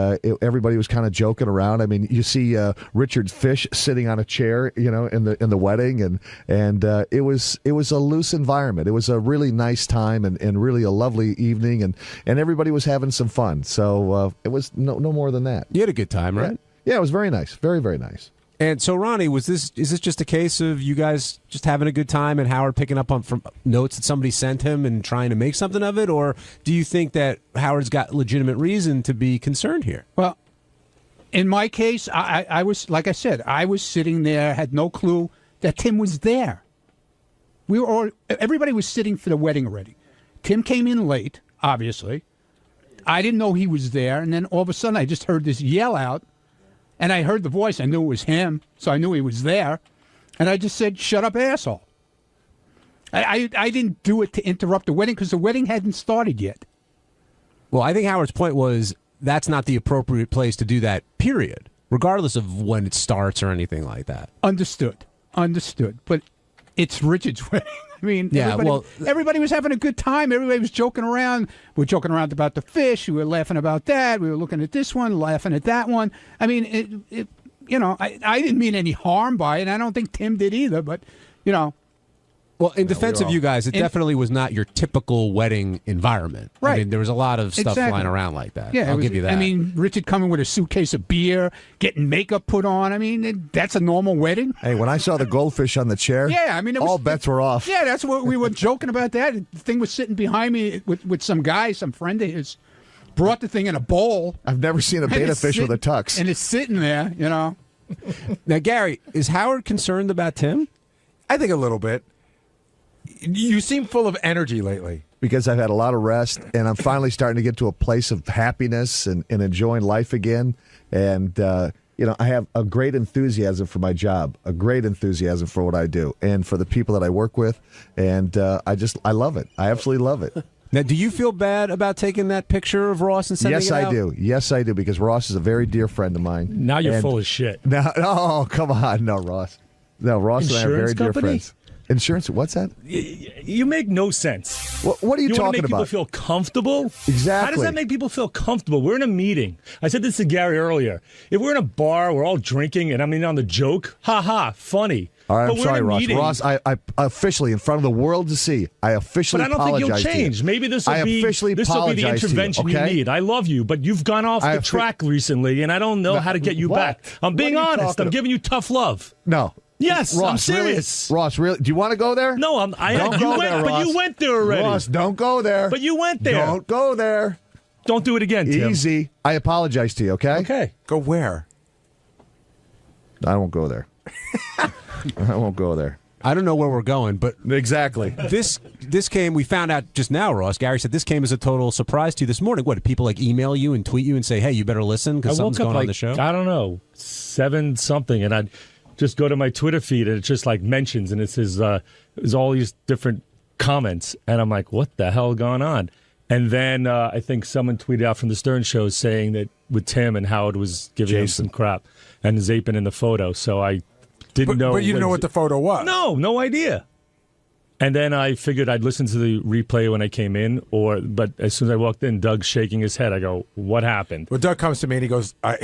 everybody was kind of joking around. I mean, you see Richard Fish sitting on a chair, in the wedding, and it was a loose environment. It was a really nice time and really a lovely evening, and everybody was having some fun. So it was no more than that. You had a good time, right? Yeah, it was very nice. Very, very nice. And so, Ronnie, is this just a case of you guys just having a good time and Howard picking up on from notes that somebody sent him and trying to make something of it? Or do you think that Howard's got legitimate reason to be concerned here? Well, in my case, I was, like I said, I was sitting there, had no clue that Tim was there. Everybody was sitting for the wedding already. Tim came in late, obviously. I didn't know he was there. And then all of a sudden, I just heard this yell out. And I heard the voice. I knew it was him, so I knew he was there. And I just said, "Shut up, asshole." I didn't do it to interrupt the wedding because the wedding hadn't started yet. Well, I think Howard's point was that's not the appropriate place to do that, period, regardless of when it starts or anything like that. Understood. But it's Richard's wedding. I mean, everybody was having a good time. Everybody was joking around. We were joking around about the fish. We were laughing about that. We were looking at this one, laughing at that one. I mean, I didn't mean any harm by it. I don't think Tim did either, but, Well, in defense of you guys, it definitely was not your typical wedding environment. Right. I mean, there was a lot of stuff Exactly. flying around like that. Yeah, I'll give you that. I mean, Richard coming with a suitcase of beer, getting makeup put on. I mean, that's a normal wedding. Hey, when I saw the goldfish on the chair, Yeah, I mean, all bets were off. Yeah, that's what we were joking about. That the thing was sitting behind me with some guy, some friend of his, brought the thing in a bowl. I've never seen a And beta it's fish with a tux. and it's sitting there. Now, Gary, is Howard concerned about Tim? I think a little bit. You seem full of energy lately. Because I've had a lot of rest, and I'm finally starting to get to a place of happiness and enjoying life again. And, I have a great enthusiasm for my job, a great enthusiasm for what I do, and for the people that I work with. And I love it. I absolutely love it. Now, do you feel bad about taking that picture of Ross and sending it out? Yes, I do, because Ross is a very dear friend of mine. Now you're full of shit. No, come on. No, Ross. No, Ross and I are very dear friends. Insurance? What's that? You make no sense. What are you talking want to make about? people feel comfortable? Exactly. How does that make people feel comfortable? We're in a meeting. I said this to Gary earlier. If we're in a bar, we're all drinking, and on the joke, funny. All right, but I'm we're sorry, in a Ross. meeting. Ross, I officially, in front of the world to see, I officially But I don't think apologize you'll change. to you. Maybe this will I be officially the apologize intervention to you, okay? you need. I love you, but you've gone off the track recently, and I don't know how to get you back. I'm being honest. I'm giving you tough love. No. Yes, Ross, I'm serious. Really? Ross, really? Do you want to go there? No, Don't go there, Ross. But you went there already. Ross, don't go there. But you went there. Don't go there. Don't do it again, Tim. Easy. I apologize to you, okay? Okay. Go where? I won't go there. I won't go there. I don't know where we're going, but exactly. This came. We found out just now, Ross. Gary said this came as a total surprise to you this morning. What did people like email you and tweet you and say, "Hey, you better listen because something's going on the show"? I don't know, 7 something, and I'd just go to my Twitter feed and it's just like mentions and it says there's all these different comments, and I'm like, what the hell going on? And then I think someone tweeted out from the Stern Show saying that with Tim and Howard was giving him some crap and Zapin in the photo, so I didn't know. But you didn't know what the photo was. No idea. And then I figured I'd listen to the replay when I came in, but as soon as I walked in, Doug's shaking his head. I go, "What happened?" Well, Doug comes to me and he goes, "I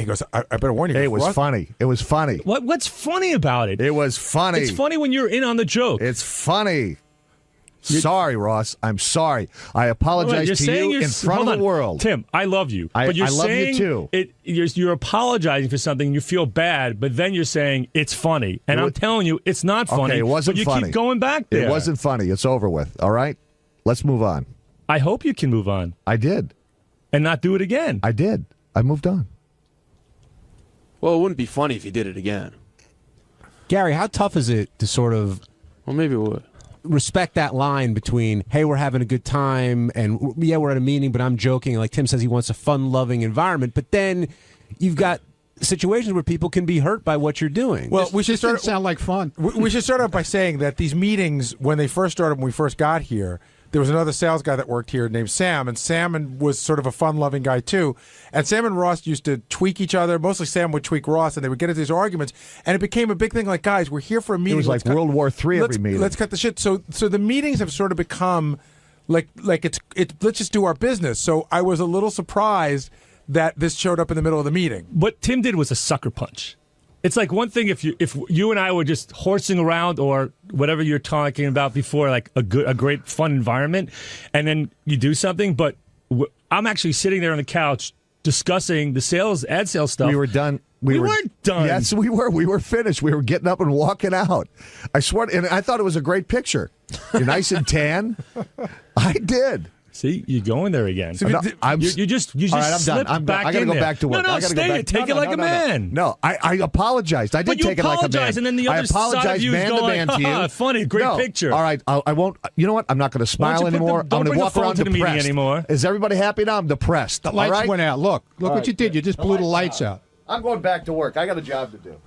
better warn you." It was funny. It was funny. What's funny about it? It was funny. It's funny when you're in on the joke. It's funny. Sorry, Ross. I'm sorry. I apologize to you in front of the world. Tim, I love you. But you're I love saying you too. You're apologizing for something and you feel bad, but then you're saying it's funny. And I'm telling you, it's not funny. Okay, it wasn't but you funny. keep going back there. It wasn't funny. It's over with. All right? Let's move on. I hope you can move on. I did. And not do it again. I did. I moved on. Well, it wouldn't be funny if you did it again. Gary, how tough is it to sort of... Well, maybe it would. Respect that line between, hey, we're having a good time, and yeah, we're at a meeting, but I'm joking. Like Tim says, he wants a fun-loving environment, but then you've got situations where people can be hurt by what you're doing. Well, we should Didn't sound like fun. We should start out by saying that these meetings, when they first started, when we first got here, there was another sales guy that worked here named Sam, and Sam was sort of a fun-loving guy too. And Sam and Ross used to tweak each other. Mostly Sam would tweak Ross, and they would get into these arguments. And it became a big thing. Like, guys, we're here for a meeting. It was like World War III every meeting. Let's cut the shit. So the meetings have sort of become like it's let's just do our business. So I was a little surprised that this showed up in the middle of the meeting. What Tim did was a sucker punch. It's like one thing if you and I were just horsing around or whatever you're talking about before, like a great fun environment, and then you do something. But I'm actually sitting there on the couch discussing the ad sales stuff. We were done. We weren't done. Yes, we were. We were finished. We were getting up and walking out. I swear, and I thought it was a great picture. You're nice and tan. I did. See, you're going there again. So you just all right, I'm slipped done. back I got to in go there. back to work. No, I gotta stay. go back. Take it like a man. No, I apologized. I did take it like a man. You apologized, and then the other side of you is going like, to you. Funny, great picture. All right, I won't. You know what? I'm not going to smile anymore. I'm going to walk around to the meeting depressed. anymore. Is everybody happy now? I'm depressed. The lights all right? went out. Look All what right. you did. You just blew the lights out. I'm going back to work. I got a job to do.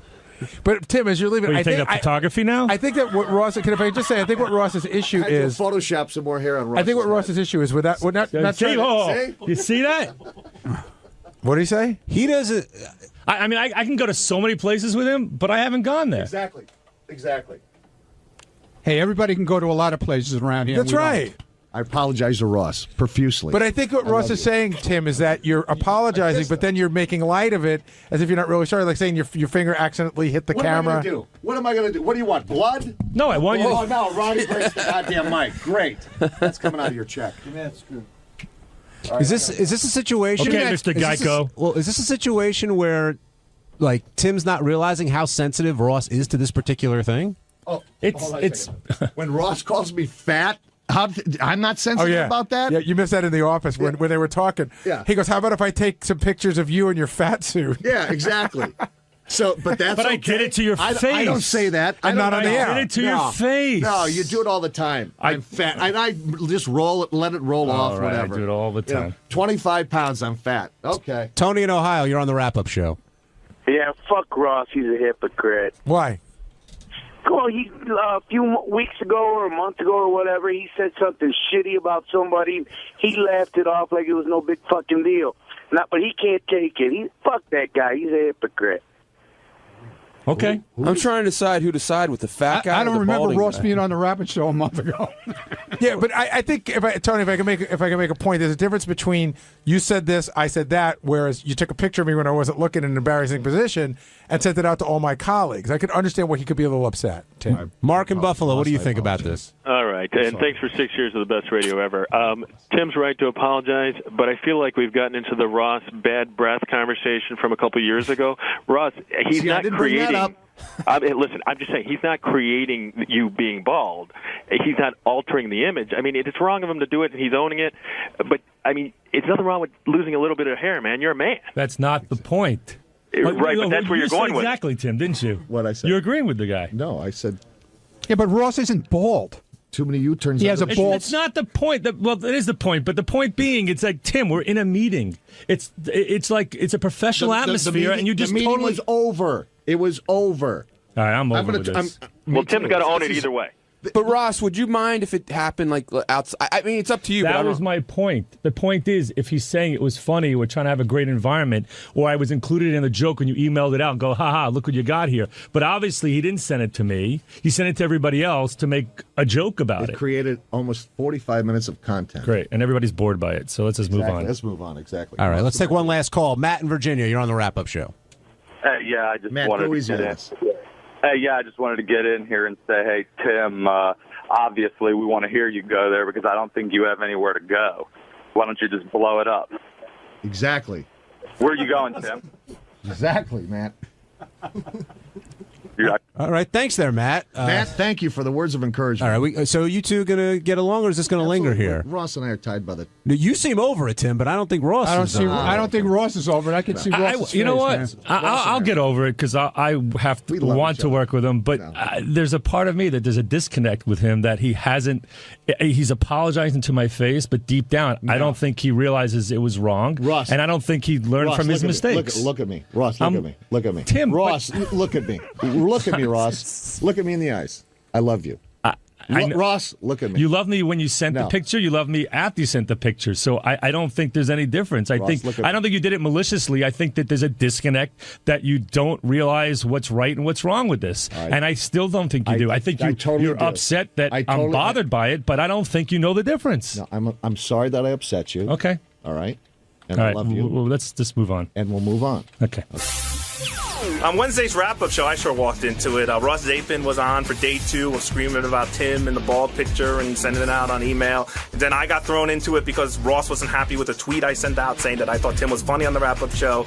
But Tim, as you're leaving, you I take think up photography now. I think that what Ross. If I just say, I think what Ross's issue I is Photoshop some more hair on Ross. I think what Ross's issue is with that. We're not See? You see that? What did he say? He doesn't. I mean, I can go to so many places with him, but I haven't gone there. Exactly. Hey, everybody can go to a lot of places around here. That's right. I apologize to Ross profusely. But I think what Ross is saying, Tim, is that you're apologizing, but then you're making light of it as if you're not really sorry, like saying your finger accidentally hit the camera. What am I going to do? What do you want? Blood? No, I want you. Oh no, Ronnie breaks the goddamn mic. Great. That's coming out of your check. Give me that screw. Is this a situation? Okay, Mr. Geico. Is this a situation where, like, Tim's not realizing how sensitive Ross is to this particular thing? Oh, it's when Ross calls me fat. I'm not sensitive about that? Yeah, you missed that in the office when they were talking. Yeah. He goes, how about if I take some pictures of you in your fat suit? Yeah, exactly. But that's I did it to your face. I don't say that. I'm not on the air. I did it to your face. No, you do it all the time. I'm fat. And I just roll it, let it roll off, right, whatever. I do it all the time. 25 pounds, I'm fat. Okay. Tony in Ohio, you're on the wrap-up show. Yeah, fuck Ross. He's a hypocrite. Why? Well, a few weeks ago or a month ago or whatever, he said something shitty about somebody. He laughed it off like it was no big fucking deal. But he can't take it. Fuck that guy. He's a hypocrite. Okay. I'm trying to decide who to side with, the fat guy. I or don't the remember balding Ross guy. being on the Rapid Show a month ago. Yeah, but I think Tony, if I can make a point, there's a difference between you said this, I said that, whereas you took a picture of me when I wasn't looking in an embarrassing position and sent it out to all my colleagues. I could understand why he could be a little upset. Tim. Mark in Buffalo, what do you think about this? All right, and thanks for 6 years of the best radio ever. Tim's right to apologize, but I feel like we've gotten into the Ross bad breath conversation from a couple years ago. Ross, he's not creating. I mean, listen, I'm just saying he's not creating you being bald. He's not altering the image. I mean, it's wrong of him to do it, and he's owning it. But, I mean, it's nothing wrong with losing a little bit of hair, man. You're a man. That's not the point. Right, but that's where you're going with it. Exactly, Tim, didn't you? What I said. You're agreeing with the guy. No, I said. Yeah, but Ross isn't bald. Too many U-turns. He has a bald. It's not the point. Well, it is the point. But the point being, it's like, Tim, we're in a meeting. It's like it's a professional atmosphere, and you just the meeting totally was over. It was over. All right, I'm over with this. Well, Tim's got to own it either way. But Ross, would you mind if it happened like outside? I mean, it's up to you. That was my point. The point is, if he's saying it was funny, we're trying to have a great environment, or I was included in the joke when you emailed it out and go, haha, look what you got here. But obviously, he didn't send it to me. He sent it to everybody else to make a joke about it. It created almost 45 minutes of content. Great, and everybody's bored by it. So let's just move on. Let's move on. Exactly. All right, let's take one last call. Matt in Virginia, you're on the wrap-up show. Yeah, I just Matt, wanted to get in. I just wanted to get in here and say, hey, Tim, obviously we want to hear you go there because I don't think you have anywhere to go. Why don't you just blow it up? Exactly. Where are you going, Tim? Exactly, Matt. All right, thanks there, Matt. Matt, thank you for the words of encouragement. All right, so you two going to get along, or is this going to linger here? Ross and I are tied by the... You seem over it, Tim, but I don't think Ross is. I don't think Ross is over it. I can see Ross. You know what? I'll get over it because I have to want to work with him. But there's a part of me that there's a disconnect with him that he hasn't. He's apologizing to my face, but deep down, I don't think he realizes it was wrong. Ross, and I don't think he learned from his mistakes. Look at me. Ross, look at me. Look at me. Tim. Ross, look at me. Look at me, Ross. Look at me in the eyes. I love you. Ross, look at me. You love me when you sent the picture. You love me after you sent the picture. So I don't think there's any difference. I don't think you did it maliciously. I think that there's a disconnect that you don't realize what's right and what's wrong with this. And I still don't think you do. I think you're upset that I'm bothered by it, but I don't think you know the difference. No, I'm sorry that I upset you. Okay. All right. And I love you. Well, let's just move on. And we'll move on. Okay. On Wednesday's wrap-up show, I sure walked into it. Ross Zapin was on for day 2 of screaming about Tim and the bald picture and sending it out on email. And then I got thrown into it because Ross wasn't happy with a tweet I sent out saying that I thought Tim was funny on the wrap-up show.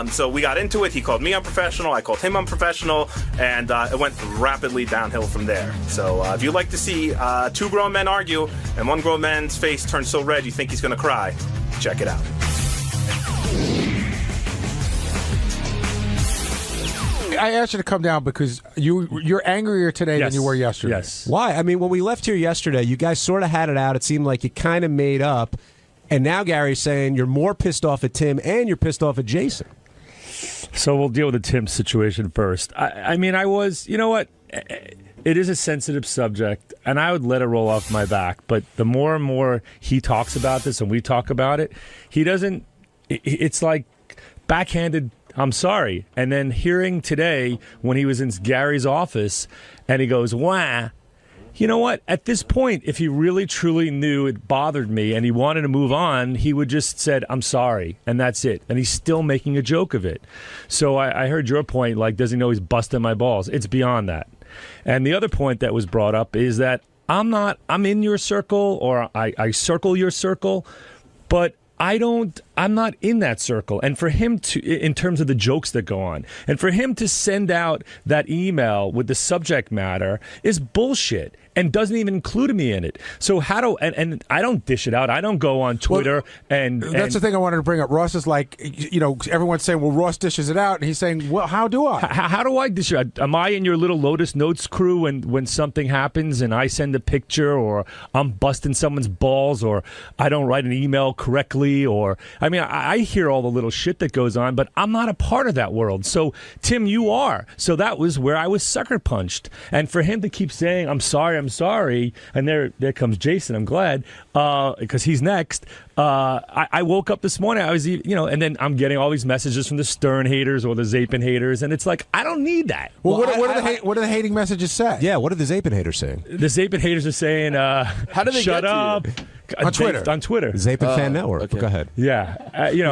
So we got into it. He called me unprofessional. I called him unprofessional. And it went rapidly downhill from there. So if you'd like to see 2 grown men argue and one grown man's face turn so red you think he's going to cry, check it out. I asked you to come down because you're angrier today than you were yesterday. Yes. Why? I mean, when we left here yesterday, you guys sort of had it out. It seemed like you kind of made up. And now Gary's saying you're more pissed off at Tim and you're pissed off at Jason. So we'll deal with the Tim situation first. I mean, I was, you know what? It is a sensitive subject, and I would let it roll off my back. But the more and more he talks about this and we talk about it, he doesn't, it's like backhanded, I'm sorry. And then hearing today when he was in Gary's office and he goes, wah. You know what? At this point, if he really truly knew it bothered me and he wanted to move on, he would just said, I'm sorry, and that's it. And he's still making a joke of it. So I heard your point, like, does he know he's busting my balls? It's beyond that. And the other point that was brought up is that I'm in your circle, or I circle your circle, but I'm not in that circle. And for him to, in terms of the jokes that go on, and for him to send out that email with the subject matter is bullshit and doesn't even include me in it. So and I don't dish it out. I don't go on Twitter and that's the thing I wanted to bring up. Ross is like, everyone's saying, well, Ross dishes it out. And he's saying, well, how do I? How do I dish it out? Am I in your little Lotus Notes crew when something happens and I send a picture, or I'm busting someone's balls, or I don't write an email correctly, or, I mean, I hear all the little shit that goes on, but I'm not a part of that world. So, Tim, you are. So that was where I was sucker punched. And for him to keep saying, I'm sorry, and there comes Jason, I'm glad, because he's next. I woke up this morning, I was, and then I'm getting all these messages from the Stern haters or the Zapin haters, and it's like, I don't need that. Well, what do the hating messages say? Yeah, what are the Zapin haters saying? The Zapin haters are saying, how do they shut get up. To you? On Twitter. Zapin Fan Network. Okay. Go ahead. Yeah.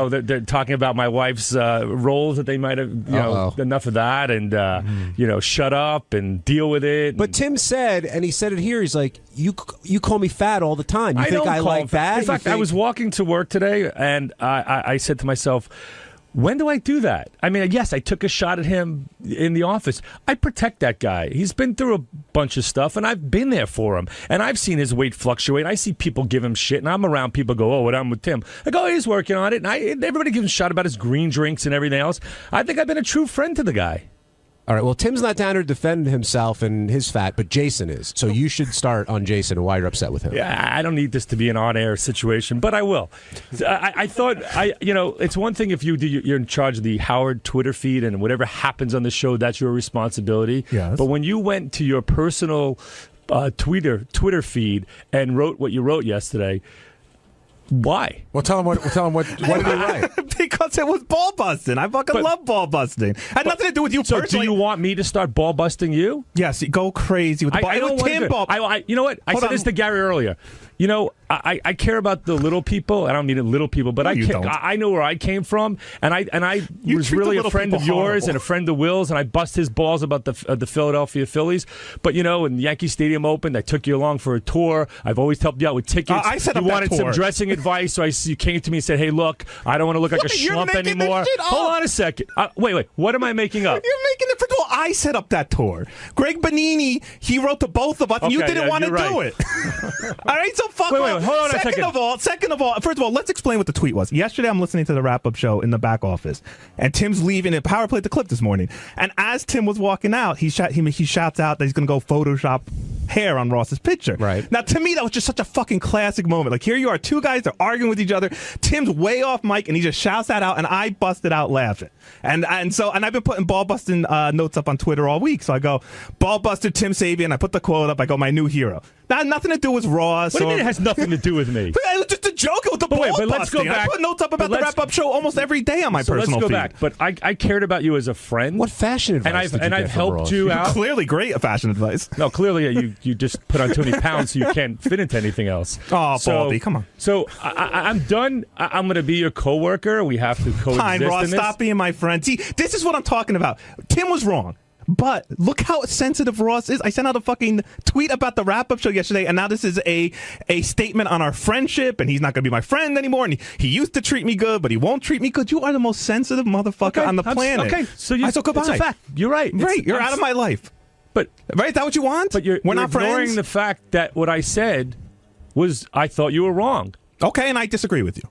They're talking about my wife's roles that they might have, enough of that, and, shut up and deal with it. But Tim said, and he said it here, he's like, you call me fat all the time. You think I like that? In fact, I was walking to work today, and I said to myself, When do I do that? I mean, yes, I took a shot at him in the office. I protect that guy. He's been through a bunch of stuff, and I've been there for him. And I've seen his weight fluctuate. I see people give him shit, and I'm around people go, oh, what I'm with Tim. I go, oh, he's working on it. And everybody gives him a shot about his green drinks and everything else. I think I've been a true friend to the guy. All right, well, Tim's not down here to defend himself and his fat, but Jason is. So you should start on Jason and why you're upset with him. Yeah, I don't need this to be an on-air situation, but I will. I thought, it's one thing if you're in charge of the Howard Twitter feed and whatever happens on the show, that's your responsibility. Yes. But when you went to your personal Twitter feed and wrote what you wrote yesterday, why? Well, tell him what did he write? Because it was ball busting. I fucking love ball busting. Had nothing to do with you so personally. Do you want me to start ball busting you? Yes, go crazy with the ball. I don't want to. You know what? I said this to Gary earlier. You know, I care about the little people. I don't mean the little people, but I know where I came from, and I was really a friend of yours and a friend of Will's, and I bust his balls about the Philadelphia Phillies. But when Yankee Stadium opened, I took you along for a tour. I've always helped you out with tickets. I set up you that wanted tour. Some dressing advice, so you came to me and said, "Hey, look, I don't want to look like a schlump anymore." Hold on a second. Wait. What am I making up? You're making it. First of all, I set up that tour. Greg Bonini, he wrote to both of us, and you didn't want to do it. All right, so fuck off. Wait, hold on a second. Second of all, first of all, let's explain what the tweet was. Yesterday, I'm listening to the wrap-up show in the back office, and Tim's leaving. And Power played the clip this morning, and as Tim was walking out, he shouts out that he's going to go Photoshop hair on Ross's picture. Right. Now, to me, that was just such a fucking classic moment. Like, here you are, two guys, they're arguing with each other. Tim's way off mic, and he just shouts that out, and I busted out laughing. And I've been putting ball busting notes up on Twitter all week. So I go, ball buster Tim Sabian. I put the quote up. I go, my new hero. That had nothing to do with Ross. What do you mean it has nothing to do with me? But it was just a joke with the ball busting. Let's go back. I put notes up about the wrap-up show almost every day on my personal feed. Let's go back. But I cared about you as a friend. What fashion advice did you get I've from helped Ross? you out. Clearly great fashion advice. No, clearly you just put on too many pounds so you can't fit into anything else. Oh, Baldy, come on. So I'm done. I'm going to be your coworker. We have to coexist. Fine, Ross, stop being my friend. See, this is what I'm talking about. Tim was wrong. But look how sensitive Ross is. I sent out a fucking tweet about the wrap-up show yesterday, and now this is a statement on our friendship, and he's not going to be my friend anymore, and he used to treat me good, but he won't treat me good. You are the most sensitive motherfucker on the planet. Okay, so goodbye. It's a fact. You're right. Right, you're out of my life. But right, is that what you want? But we're not ignoring friends? the fact that what I said was I thought you were wrong. Okay, and I disagree with you.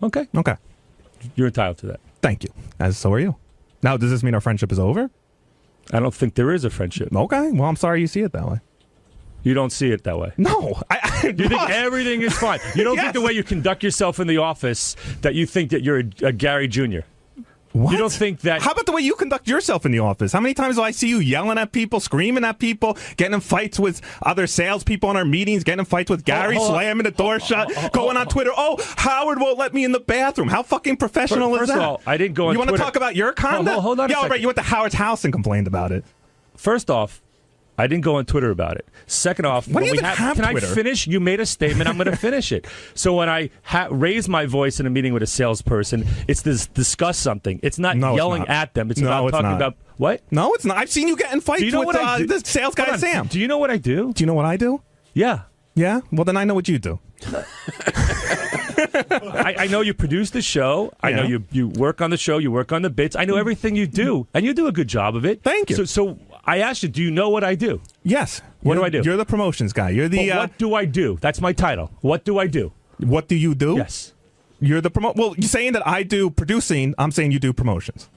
Okay. You're entitled to that. Thank you. As so are you. Now, does this mean our friendship is over? I don't think there is a friendship. Okay. Well, I'm sorry you see it that way. You don't see it that way. No. You think everything is fine. You don't think the way you conduct yourself in the office that you think that you're a Gary Jr. What? You don't think that... How about the way you conduct yourself in the office? How many times do I see you yelling at people, screaming at people, getting in fights with other salespeople in our meetings, getting in fights with Gary, slamming the door shut, going on Twitter, Howard won't let me in the bathroom. How fucking professional is that? First of all, I didn't go on Twitter. You want to talk about your conduct? Hold on a second. Right, you went to Howard's house and complained about it. First off, I didn't go on Twitter about it. Second off, can I finish? You made a statement. I'm going to finish it. So when I raise my voice in a meeting with a salesperson, it's to discuss something. It's not yelling at them. It's about talking about what? No, it's not. I've seen you get in fights with the sales guy, Sam. Do you know what I do? Do you know what I do? Yeah. Yeah? Well, then I know what you do. I know you produce the show. I know you work on the show. You work on the bits. I know everything you do, and you do a good job of it. Thank you. So I asked you, do you know what I do? Yes. What do I do? You're the promotions guy. You're the. What do I do? That's my title. What do I do? What do you do? Yes. You're the Well, you're saying that I do producing. I'm saying you do promotions.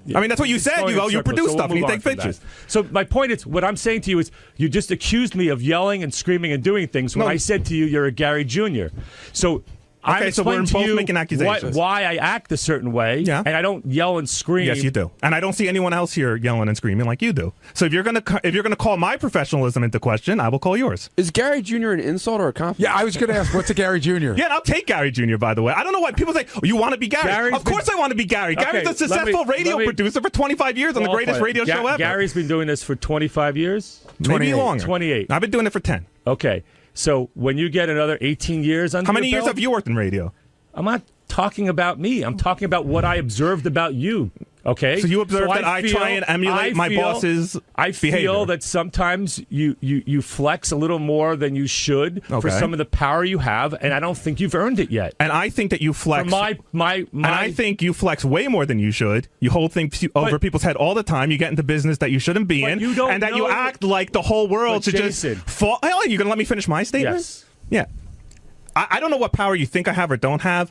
Yeah. I mean, that's what you said. You produce stuff and you take pictures. So my point is, what I'm saying to you is, you just accused me of yelling and screaming and doing things when I said to you, you're a Gary Jr. So Okay, so we're both making accusations. Why I act a certain way, and I don't yell and scream. Yes, you do, and I don't see anyone else here yelling and screaming like you do. So if you're gonna call my professionalism into question, I will call yours. Is Gary Jr. an insult or a compliment? Yeah, I was going to ask, what's a Gary Jr.? Yeah, and I'll take Gary Jr. By the way, I don't know why people say, you want to be Gary. Of course, I want to be Gary. Gary's a successful radio producer for 25 years on the greatest radio show ever. Gary's been doing this for 25 years, maybe longer. 28. I've been doing it for 10. Okay, so when you get another 18 years under how many your years belt, have you worked in radio? I'm not talking about me. I'm talking about what I observed about you. Okay, So you observe that I try and emulate my boss's I feel behavior. that sometimes you flex a little more than you should for Okay. some of the power you have, and I don't think you've earned it yet. And I think that you flex. For and I think you flex way more than you should. You hold things over people's head all the time. You get into business that you shouldn't be in, you don't and that you know- act like the whole world But should just Jason- fall. Hell, are you going to let me finish my statement? Yes. Yeah. I don't know what power you think I have or don't have.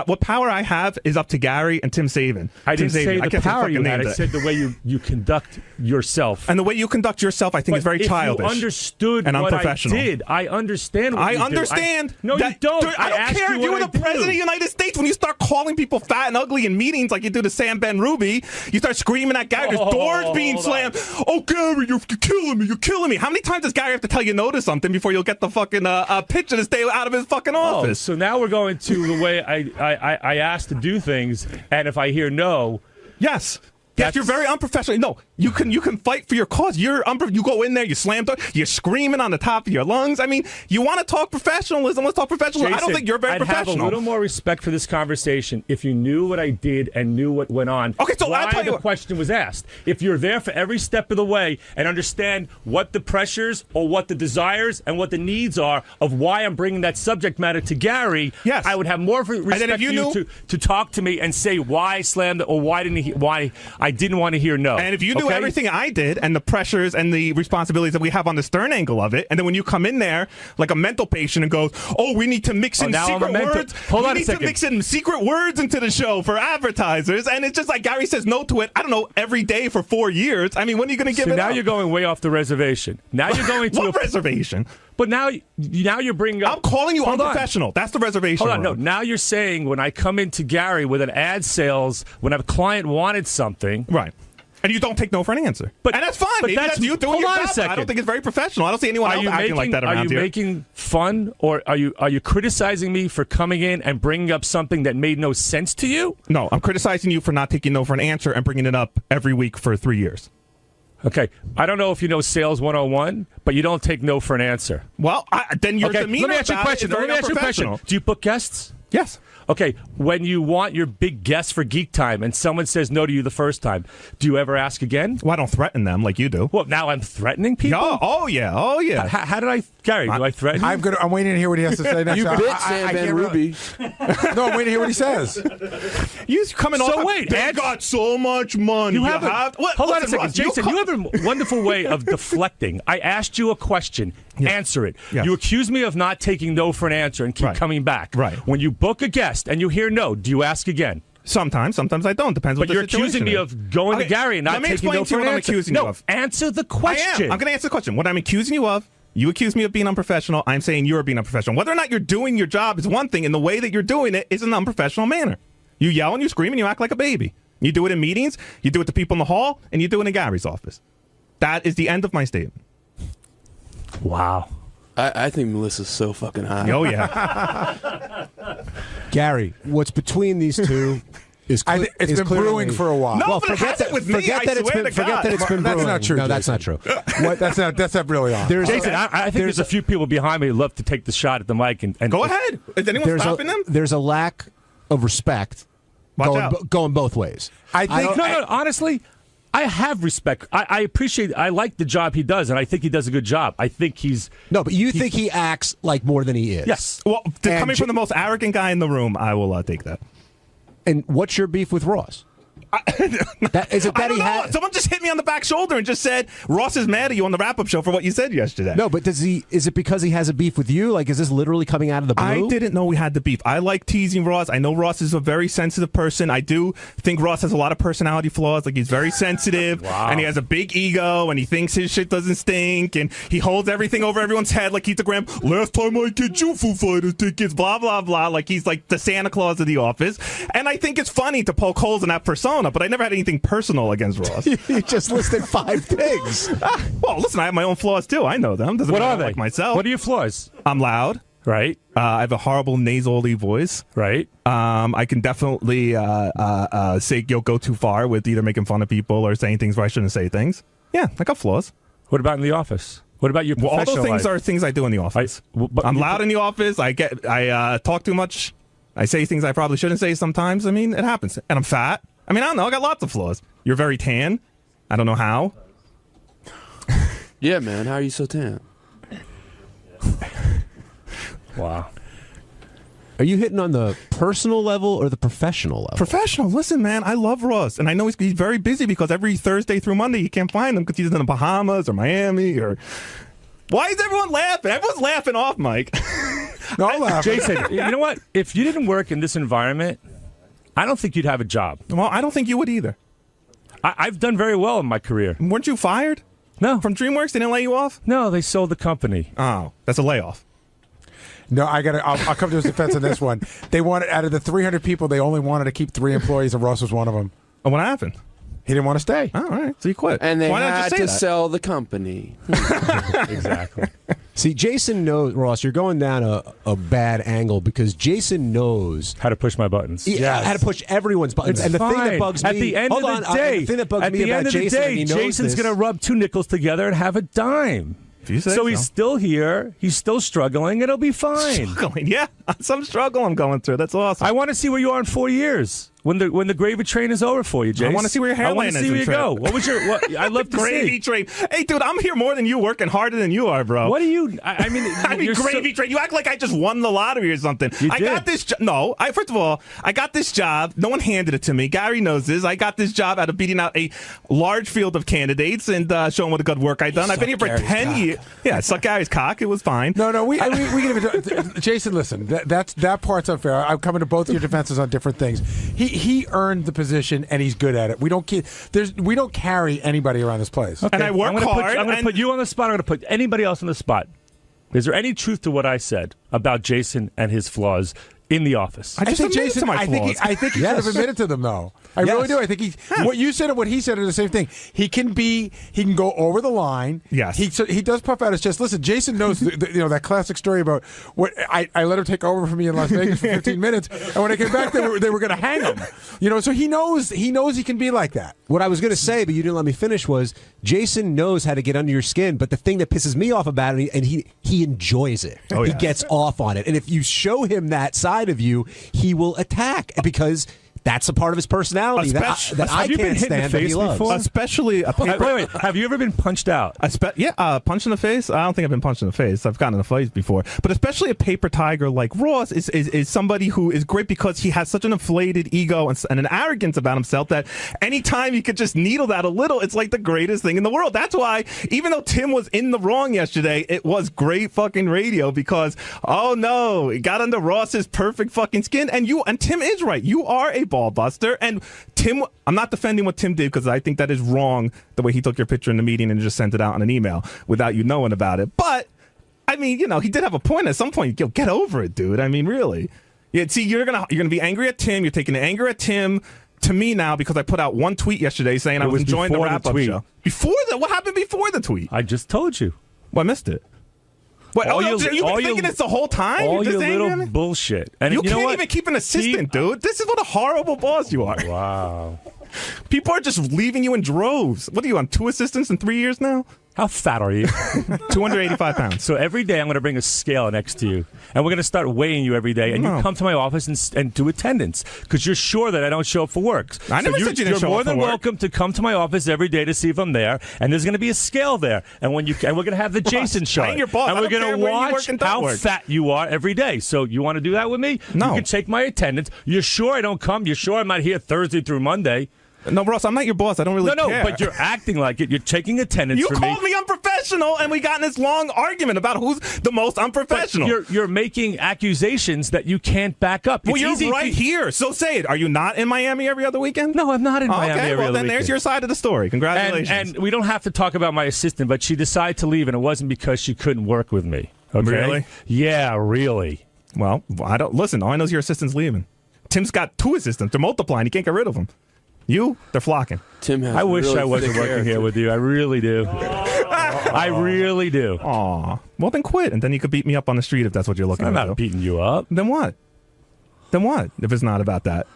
What power I have is up to Gary and Tim Saban. I Tim didn't say Saban. I the can't power you fucking had. name I it. said the way you conduct yourself. And the way you conduct yourself, I think, is very childish. If you understood and what I unprofessional. did, I understand what I you do. understand. No, you that- don't. Dude, I don't asked care if you were what the I president of do. the United States. When you start calling people fat and ugly in meetings like you do to Sam Ben Ruby, you start screaming at Gary. There's doors being slammed. Oh, Gary, you're killing me. You're killing me. How many times does Gary have to tell you no to something before you'll get the fucking pitch to stay out of his fucking office? So now we're going to the way I asked to do things, and if I hear no, yes. Yes, you're very unprofessional. No, you can fight for your cause. You go in there, you slam door, you're screaming on the top of your lungs. I mean, you want to talk professionalism? Let's talk professionalism. I don't Jason, think you're very I'd professional. have a little more respect for this conversation if you knew what I did and knew what went on. Okay, so why I'll tell you the what- question was asked. If you're there for every step of the way and understand what the pressures or what the desires and what the needs are of why I'm bringing that subject matter to Gary, yes, I would have more respect if you for you knew- to talk to me and say why I slammed it or why I didn't want to hear no. And if you knew okay? everything I did and the pressures and the responsibilities that we have on the Stern angle of it, and then when you come in there like a mental patient and goes, "Oh, we need to mix in now I'm a secret mental- words. Hold we on a need to second. mix in secret words into the show for advertisers," and it's just like Gary says no to it. I don't know, every day for 4 years. I mean, when are you going to give So it now up? you're going way off the reservation. Now you're going to What reservation? But now you're bringing up. I'm calling you Hold on. unprofessional. That's the reservation. Hold on, no. Ron. Now you're saying when I come into Gary with an ad sales, when a client wanted something, right? And you don't take no for an answer. But and that's fine. But Maybe that's you doing hold your on job. a second. I don't think it's very professional. I don't see anyone else acting like that around Are you here. making fun, or are you criticizing me for coming in and bringing up something that made no sense to you? No, I'm criticizing you for not taking no for an answer and bringing it up every week for 3 years. Okay, I don't know if you know Sales 101, but you don't take no for an answer. Well, then your okay, demeanor let me ask you a about it question. is very Let me ask you a question. unprofessional. Do you book guests? Yes. Okay, when you want your big guest for Geek Time and someone says no to you the first time, do you ever ask again? Well, I don't threaten them like you do. Well, now I'm threatening people? Yeah, oh, yeah. How did I, Gary, do I threaten you? I'm waiting to hear what he has to say next. You time. bit I Sam Ben can't Ruby. No, I'm waiting to hear what he says. You coming off. So wait, they got so much money. You have hold on a second, Ross, Jason. You have a wonderful way of deflecting. I asked you a question. Answer it. Yes. You accuse me of not taking no for an answer and keep coming back. Right. When you book a guest and you hear no, do you ask again? Sometimes I don't. Depends what But the you're situation accusing me is. of going to Okay, Gary and not let me taking explain no to you for an what I'm answer. accusing no, you of. answer the I question. am. I'm going to answer the question. What I'm accusing you of, you accuse me of being unprofessional. I'm saying you're being unprofessional. Whether or not you're doing your job is one thing, and the way that you're doing it is an unprofessional manner. You yell and you scream and you act like a baby. You do it in meetings, you do it to people in the hall, and you do it in Gary's office. That is the end of my statement. Wow. I think Melissa's so fucking hot. Oh, yeah. Gary, what's between these two is it's been brewing for a while. No, well, but it forget hasn't that, with me. forget I that it's swear been to forget God. that it's been That's brewing. not true, No, that's Jason. not true. What? That's not really on. Jason, I think there's a few people behind me who love to take the shot at the mic. And Go ahead. Is anyone stopping them? There's a lack of respect going both ways. I think. No, honestly, I have respect. I appreciate. I like the job he does, and I think he does a good job. I think he's no, but you think he acts like more than he is. Yes. Well, coming from the most arrogant guy in the room, I will take that. And what's your beef with Ross? Is it that he had? Someone just hit me on the back shoulder and just said Ross is mad at you on the wrap-up show for what you said yesterday. No, but is it because he has a beef with you? Like, is this literally coming out of the blue? I didn't know we had the beef. I like teasing Ross. I know Ross is a very sensitive person. I do think Ross has a lot of personality flaws. Like, he's very sensitive, and he has a big ego, and he thinks his shit doesn't stink, and he holds everything over everyone's head like he's the last time I get you Foo Fighters tickets, blah, blah, blah. Like he's like the Santa Claus of the office. And I think it's funny to poke holes in that persona, but I never had anything personal against Ross. You just listed 5 things. Well, listen, I have my own flaws, too. I know them. Doesn't What mean I are don't they? like myself. What are your flaws? I'm loud. Right. I have a horrible nasally voice. Right. I can definitely go too far with either making fun of people or saying things where I shouldn't say things. Yeah, I got flaws. What about in the office? What about your Well, all professional those things life? are things I do in the office. but I'm you- loud in the office. I talk too much. I say things I probably shouldn't say sometimes. I mean, it happens. And I'm fat. I mean, I don't know. I got lots of flaws. You're very tan. I don't know how. Yeah, man. How are you so tan? Wow. Are you hitting on the personal level or the professional level? Professional. Listen, man, I love Ross, and I know he's very busy because every Thursday through Monday you can't find him because he's in the Bahamas or Miami or. Why is everyone laughing? Everyone's laughing off, Mike. No, I'm laughing. Jason, you know what? If you didn't work in this environment, I don't think you'd have a job. Well, I don't think you would either. I've done very well in my career. Weren't you fired? No. From DreamWorks? They didn't lay you off? No, they sold the company. Oh, that's a layoff. No, I'll come to his defense on this one. They wanted, out of the 300 people, they only wanted to keep 3 employees, and Ross was one of them. Oh, what happened? He didn't want to stay. Oh, all right, so you quit. And they Why not had just say to that? sell the company. Exactly. See, Jason knows, Ross, you're going down a bad angle because Jason knows how to push my buttons. How to push everyone's buttons. It's and the thing fine. that bugs me At the end of the day, the thing that bugs at me the about end of the Jason, day, and he knows Jason's this, going to rub 2 nickels together and have a dime. If you say so he's still here. He's still struggling. It'll be fine. Struggling, yeah. Some struggle I'm going through. That's awesome. I want to see where you are in 4 years when the gravy train is over for you, Jason. I want to see where your hairline is. I want to see where you go. What was your? I'd love to gravy see. train. Hey, dude, I'm here more than you, working harder than you are, bro. What do you? I mean, you're gravy train. You act like I just won the lottery or something. I got this. No, first of all, I got this job. No one handed it to me. Gary knows this. I got this job out of beating out a large field of candidates and showing what the good work I've done. I've been here for 10 years. Yeah, I sucked Gary's cock. It was fine. No, we can Jason, listen, that part's unfair. I'm coming to both your defenses on different things. He earned the position and he's good at it. We don't carry anybody around this place. Okay. And I work hard. I'm going to put you on the spot. I'm going to put anybody else on the spot. Is there any truth to what I said about Jason and his flaws in the office? I think Jason. I think he should have admitted to them, though. I really do. I think what you said and what he said are the same thing. He can go over the line. Yes. He does puff out his chest. Listen, Jason knows that classic story about what I let him take over for me in Las Vegas for 15 minutes, and when I came back, they were going to hang him. So he knows he can be like that. What I was going to say, but you didn't let me finish, was Jason knows how to get under your skin, but the thing that pisses me off about it, and he enjoys it. Oh, he yeah. gets off on it. And if you show him that side of you, he will attack because that's a part of his personality that I have you been can't hit in the stand, but he face loves. before? Especially a paper. Wait. Have you ever been punched out? Punched in the face? I don't think I've been punched in the face. I've gotten in a fight before. But especially a paper tiger like Ross is somebody who is great because he has such an inflated ego and an arrogance about himself that anytime you could just needle that a little, it's like the greatest thing in the world. That's why, even though Tim was in the wrong yesterday, it was great fucking radio because, oh no, it got under Ross's perfect fucking skin. And Tim is right. You are a ball buster. And Tim, I'm not defending what Tim did because I think that is wrong the way he took your picture in the meeting and just sent it out on an email without you knowing about it. But, I mean, he did have a point at some point. Get over it, dude. I mean, really. Yeah, see, you're gonna be angry at Tim. You're taking the anger at Tim to me now because I put out one tweet yesterday saying I was enjoying the wrap-up show. Before that? What happened before the tweet? I just told you. Well, I missed it. What, you've been thinking this the whole time? All You're your just little angry at me? bullshit. And you know can't what? even keep an assistant, dude. This is what a horrible boss you are. Wow. People are just leaving you in droves. What are you on, 2 assistants in 3 years now? How fat are you? 285 pounds. So every day I'm going to bring a scale next to you, and we're going to start weighing you every day, and you come to my office and do attendance because you're sure that I don't show up for work. I never said you didn't show up for work. You're more than welcome to come to my office every day to see if I'm there, and there's going to be a scale there, and we're going to have the Jason chart, I ain't your boss. and we're going to watch how work. fat you are every day. So you want to do that with me? No. You can take my attendance. You're sure I don't come? You're sure I'm not here Thursday through Monday? No, Ross, I'm not your boss. I don't really care. No, but you're acting like it. You're taking attendance You for me. called me unprofessional, and we got in this long argument about who's the most unprofessional. But you're making accusations that you can't back up. Well, It's you're easy right here, so say it. Are you not in Miami every other weekend? No, I'm not in Miami every Okay, well, other then weekend. there's your side of the story. Congratulations. And we don't have to talk about my assistant, but she decided to leave, and it wasn't because she couldn't work with me. Okay? Really? Yeah, really. Well, I don't listen. All I know is your assistant's leaving. Tim's got 2 assistants. They're multiplying. He can't get rid of them. They're flocking. Tim has I wish really I wasn't thick working hair, here too. with you. I really do. I really do. Aw. Well, then quit, and then you could beat me up on the street if that's what you're looking I'm to do. not beating you up. Then what? If it's not about that?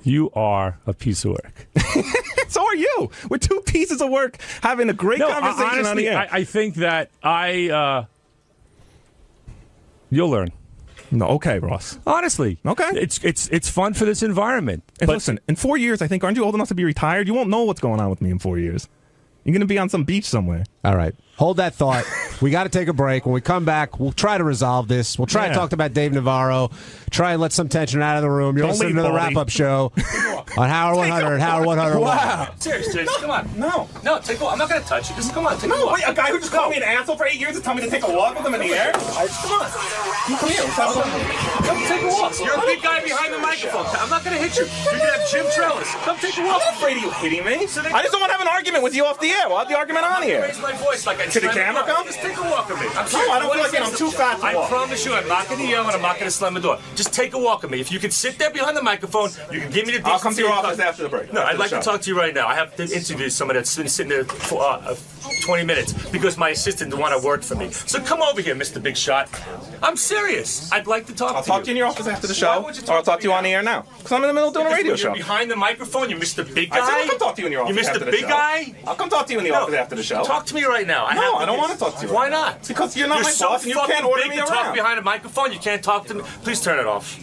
You are a piece of work. So are you. We're 2 pieces of work having a great conversation honestly, on the air. I think that you'll learn. No, okay, Ross. Honestly, okay, it's fun for this environment. And But listen, in 4 years, I think, aren't you old enough to be retired? You won't know what's going on with me in 4 years. You're going to be on some beach somewhere. All right. Hold that thought. We got to take a break. When we come back, we'll try to resolve this. We'll try to talk about Dave Navarro. Try and let some tension out of the room. You're Don't listening leave, to the Baldy. wrap-up show on Howard 100. Howard 100. Wow. Seriously, come on. No, take a walk. I'm not going to touch you. Just come on, take a No, walk. wait, a guy who just called me an asshole for 8 years to tell me to take a walk with him in the air? Come on. Come here. Come take a walk. You're a big guy behind the microphone. I'm not going to hit you. You're going to have Jim Trellis. Come take a walk. I'm not afraid of you hitting me. I just don't want to have an argument with you off the air. We'll have the argument on here. Raise my voice like I To the camera come? Just take a walk with me. I'm No, I don't feel like it. I'm too fat to I walk. promise you, I'm not going to yell and I'm not going to slam the door. Just take a walk with me. If you can sit there behind the microphone, you can give me the decency. I'll come to your and office talk- after the break. No, after I'd the like show. to talk to you right now. I have to interview somebody that's been sitting there for 20 minutes because my assistant didn't want to work for me. So come over here, Mr. Big Shot. I'm serious. I'd like to talk I'll to talk to you in your office after the Why show, would you or I'll talk to you me on the air now. Because I'm in the middle of doing a radio Because show. You're behind the microphone. You're Mr. Big Guy. I said I'll come talk to you in your office You're after Mr. the Big show. Guy. I'll come talk to you in the office after the show. Talk to me right now. No, I don't want to talk to you. Why not? Because you're not my so boss and you fucking can't order big me to around. talk behind a microphone. You can't talk to me. Please turn it off.